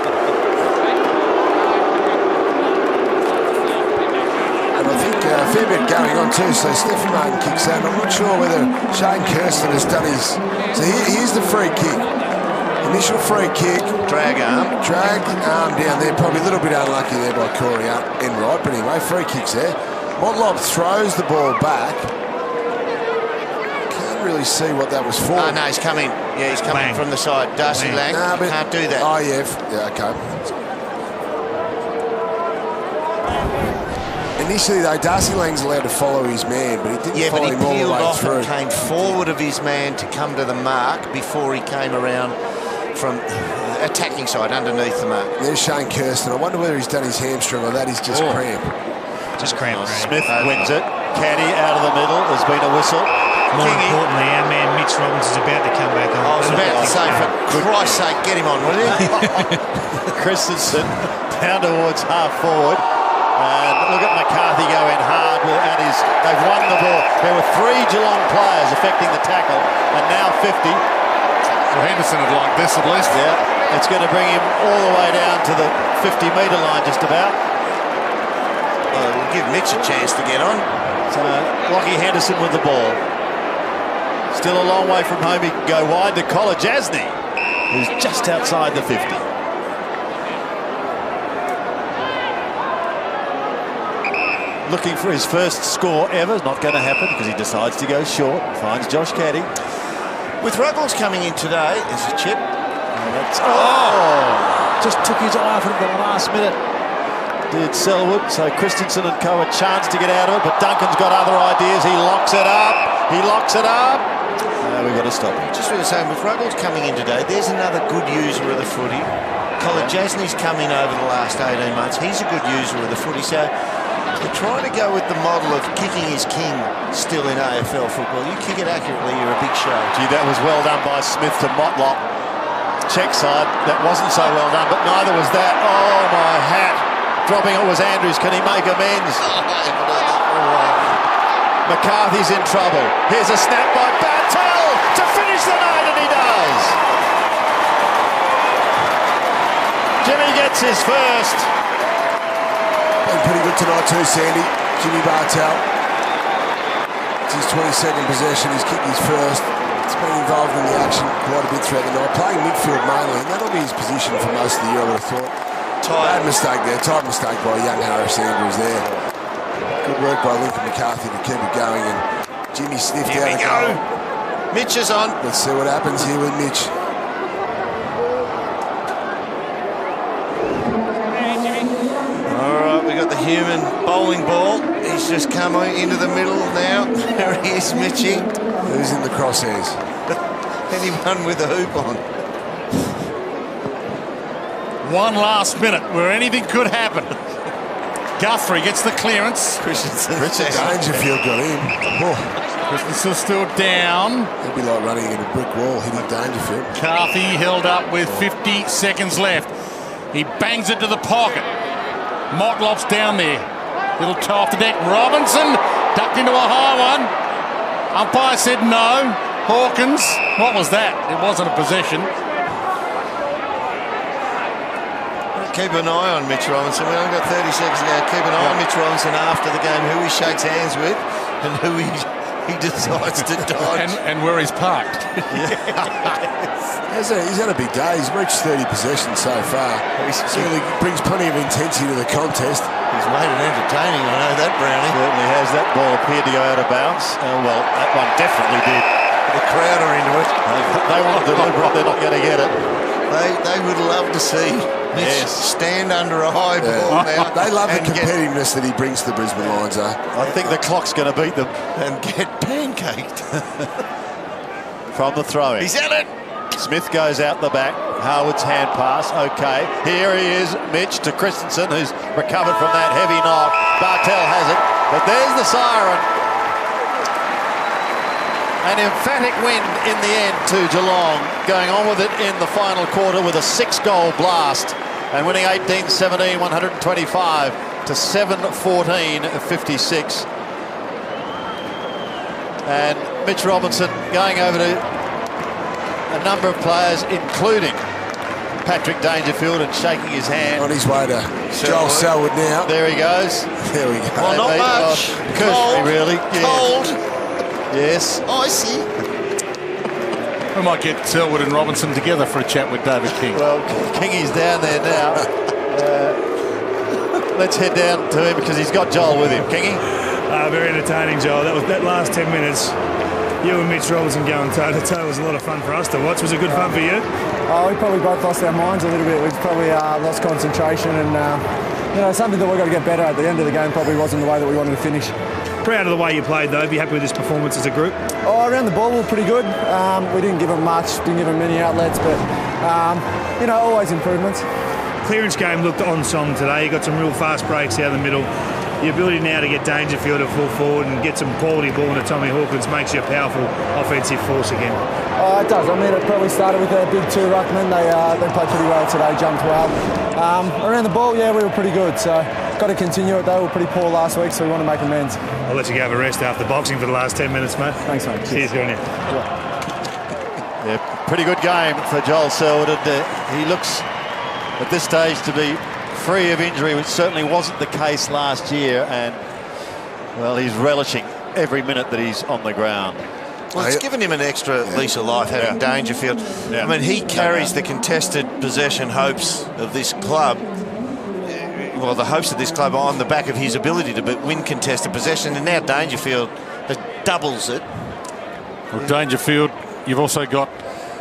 And I think a fair bit going on too. So Stephen Martin kicks out. I'm not sure whether Shane Kirsten has done his. So here's the free kick. Initial free kick. Drag arm down there. Probably a little bit unlucky there by Corey Enright. But anyway, free kicks there. Motlop throws the ball back. Can't really see what that was for. Oh, no, he's coming. Yeah, he's coming from the side. Darcy Lang can't do that. Oh, yeah, okay. Initially, though, Darcy Lang's allowed to follow his man, but he didn't follow him all the way through. Yeah, but he peeled off and came forward of his man to come to the mark before he came around from attacking side underneath the mark. There's Shane Kirsten. I wonder whether he's done his hamstring or that is just cramp. Just cramp. Smith wins it. Caddy out of the middle. There's been a whistle. More importantly, our man Mitch Robbins is about to come back on. I was about to say, for Christ's sake, get him on, will you? Christensen down towards half forward. And look at McCarthy go in hard, and they've won the ball. There were 3 Geelong players affecting the tackle, and now 50. Well, Henderson would like this at least. Yeah, it's going to bring him all the way down to the 50-metre line just about. We'll give Mitch a chance to get on. So Lockie Henderson with the ball. Still a long way from home. He can go wide to Collar Jasny, who's just outside the 50. Looking for his first score ever. Not going to happen because he decides to go short. Finds Josh Caddy. With Ruggles coming in today, there's a chip. Just took his eye off him at the last minute. Did Selwood. So Christensen and co a chance to get out of it, but Duncan's got other ideas. He locks it up. We've got to stop him. Just really saying, with Ruggles coming in today, there's another good user of the footy. Colin Jasny's come in over the last 18 months. He's a good user of the footy. So they're trying to go with the model of kicking is king still in AFL football. You kick it accurately, you're a big show. Gee, that was well done by Smith to Motlop. Check side, that wasn't so well done, but neither was that. Oh, my hat. Dropping it was Andrews. Can he make amends? McCarthy's in trouble. Here's a snap by Bartel to finish the night, and he does. Jimmy gets his first. Been pretty good tonight too, Sandy. Jimmy Bartel. It's his 22nd possession. He's kicked his first. He's been involved in the action quite a bit throughout the night. Playing midfield mainly, and that'll be his position for most of the year, I would have thought. Bad mistake there. Tight mistake by young Harris Andrews there. Good work by Lincoln McCarthy to keep it going, and Jimmy sniffed out a goal. Mitch is on. Let's see what happens here with Mitch. All right, we got the human bowling ball. He's just come into the middle now. There he is, Mitchy. Who's in the crosshairs? anyone with a hoop on. One last minute where anything could happen. Guthrie gets the clearance. Dangerfield got in. Christensen's still down. It'd be like running in a brick wall, hitting Dangerfield. Carthy held up with 50 seconds left. He bangs it to the pocket. Motlop's down there. Little toe off the deck. Robinson ducked into a high one. Umpire said no. Hawkins, what was that? It wasn't a possession. Keep an eye on Mitch Robinson. We only got 30 seconds to go. Keep an eye on Mitch Robinson after the game, who he shakes hands with and who he decides to dodge. and where he's parked. He's had a big day. He's reached 30 possessions so far. He certainly brings plenty of intensity to the contest. He's made it entertaining, I know that, Brownie. Certainly has. That ball appeared to go out of bounds. Well, that one definitely did. The crowd are into it. They want to deliver it. They're not going to get it. They would love to see Mitch stand under a high ball now. They love the competitiveness that he brings to the Brisbane Lions, though. I think the clock's going to beat them. And get pancaked. From the throw-in. He's at it. Smith goes out the back. Harwood's hand pass. Okay. Here he is, Mitch to Christensen, who's recovered from that heavy knock. Bartel has it. But there's the siren. An emphatic win in the end to Geelong, going on with it in the final quarter with a 6-goal blast and winning 18-17, 125 to 7-14, 56. And Mitch Robinson going over to a number of players, including Patrick Dangerfield, and shaking his hand. On his way to Joel Selwood now. There he goes. There we go. Well, not much. Cold, really. Yeah. Cold. Yes. Icy. We might get Selwood and Robinson together for a chat with David King. Well, Kingy's down there now. Let's head down to him because he's got Joel with him. Kingy? Very entertaining, Joel. That last 10 minutes, you and Mitch Robinson going toe-to-toe was a lot of fun for us to watch. Was it good fun for you? We probably both lost our minds a little bit. We probably lost concentration and, something that we've got to get better at. The end of the game probably wasn't the way that we wanted to finish. Proud of the way you played, though. Be happy with this performance as a group? Around the ball, we were pretty good. We didn't give them much, didn't give them many outlets, but, always improvements. Clearance game looked on song today. You got some real fast breaks out of the middle. The ability now to get Dangerfield to full forward and get some quality ball into Tommy Hawkins makes you a powerful offensive force again. It does. I mean, it probably started with a big 2 ruckman. They played pretty well today, jumped well. Around the ball, we were pretty good. So got to continue it. They were pretty poor last week, so we want to make amends. I'll let you go have a rest after boxing for the last 10 minutes, mate. Thanks, mate. Cheers, good on you. Yeah, pretty good game for Joel Selwood. He looks at this stage to be free of injury, which certainly wasn't the case last year, and well, he's relishing every minute that he's on the ground. Well, it's given him an extra lease of life having Dangerfield. I mean, he carries the contested possession hopes of this club, well, the hopes of this club on the back of his ability to win contested possession, and now Dangerfield doubles it. Well, Dangerfield, you've also got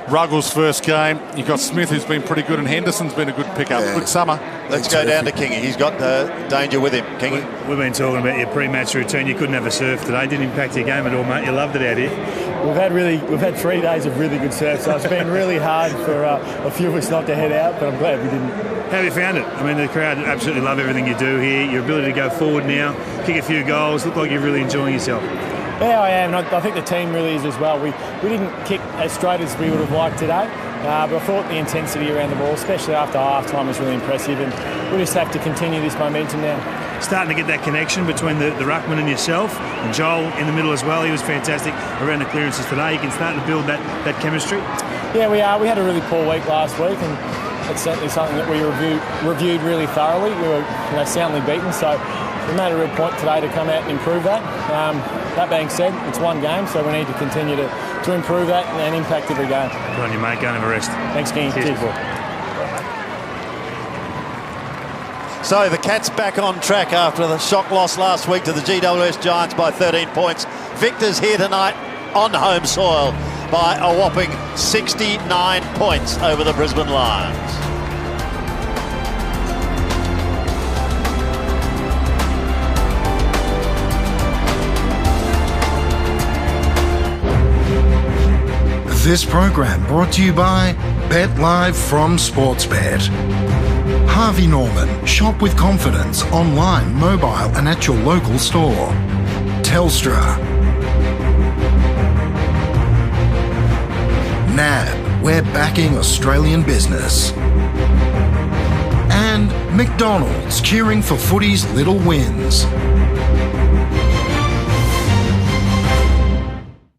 Ruggles' first game. You've got Smith, who's been pretty good, and Henderson's been a good pickup. Good summer. Let's go down to Kingy. He's got Danger with him. Kingy. We've been talking about your pre-match routine. You couldn't have a surf today. Didn't impact your game at all, mate. You loved it out here. We've had 3 days of really good surf, so it's been really hard for a few of us not to head out, but I'm glad we didn't. How have you found it? I mean, the crowd absolutely love everything you do here. Your ability to go forward now, kick a few goals, look like you're really enjoying yourself. Yeah, I am. And I think the team really is as well. We didn't kick as straight as we would have liked today, but I thought the intensity around the ball, especially after half-time, was really impressive, and we just have to continue this momentum now. Starting to get that connection between the ruckman and yourself, and Joel in the middle as well. He was fantastic around the clearances today. You can start to build that chemistry. Yeah, we are. We had a really poor week last week, and it's certainly something that we reviewed really thoroughly. We were soundly beaten, so we made a real point today to come out and improve that. That being said, it's one game, so we need to continue to improve that and impact every game. Good on you, mate. Go and have a rest. Thanks, King. Cheers. So the Cats back on track after the shock loss last week to the GWS Giants by 13 points. Victors here tonight on home soil by a whopping 69 points over the Brisbane Lions. This program brought to you by Bet Live from Sportsbet. Harvey Norman. Shop with confidence online, mobile and at your local store. Telstra. NAB. We're backing Australian business. And McDonald's, cheering for footy's little wins.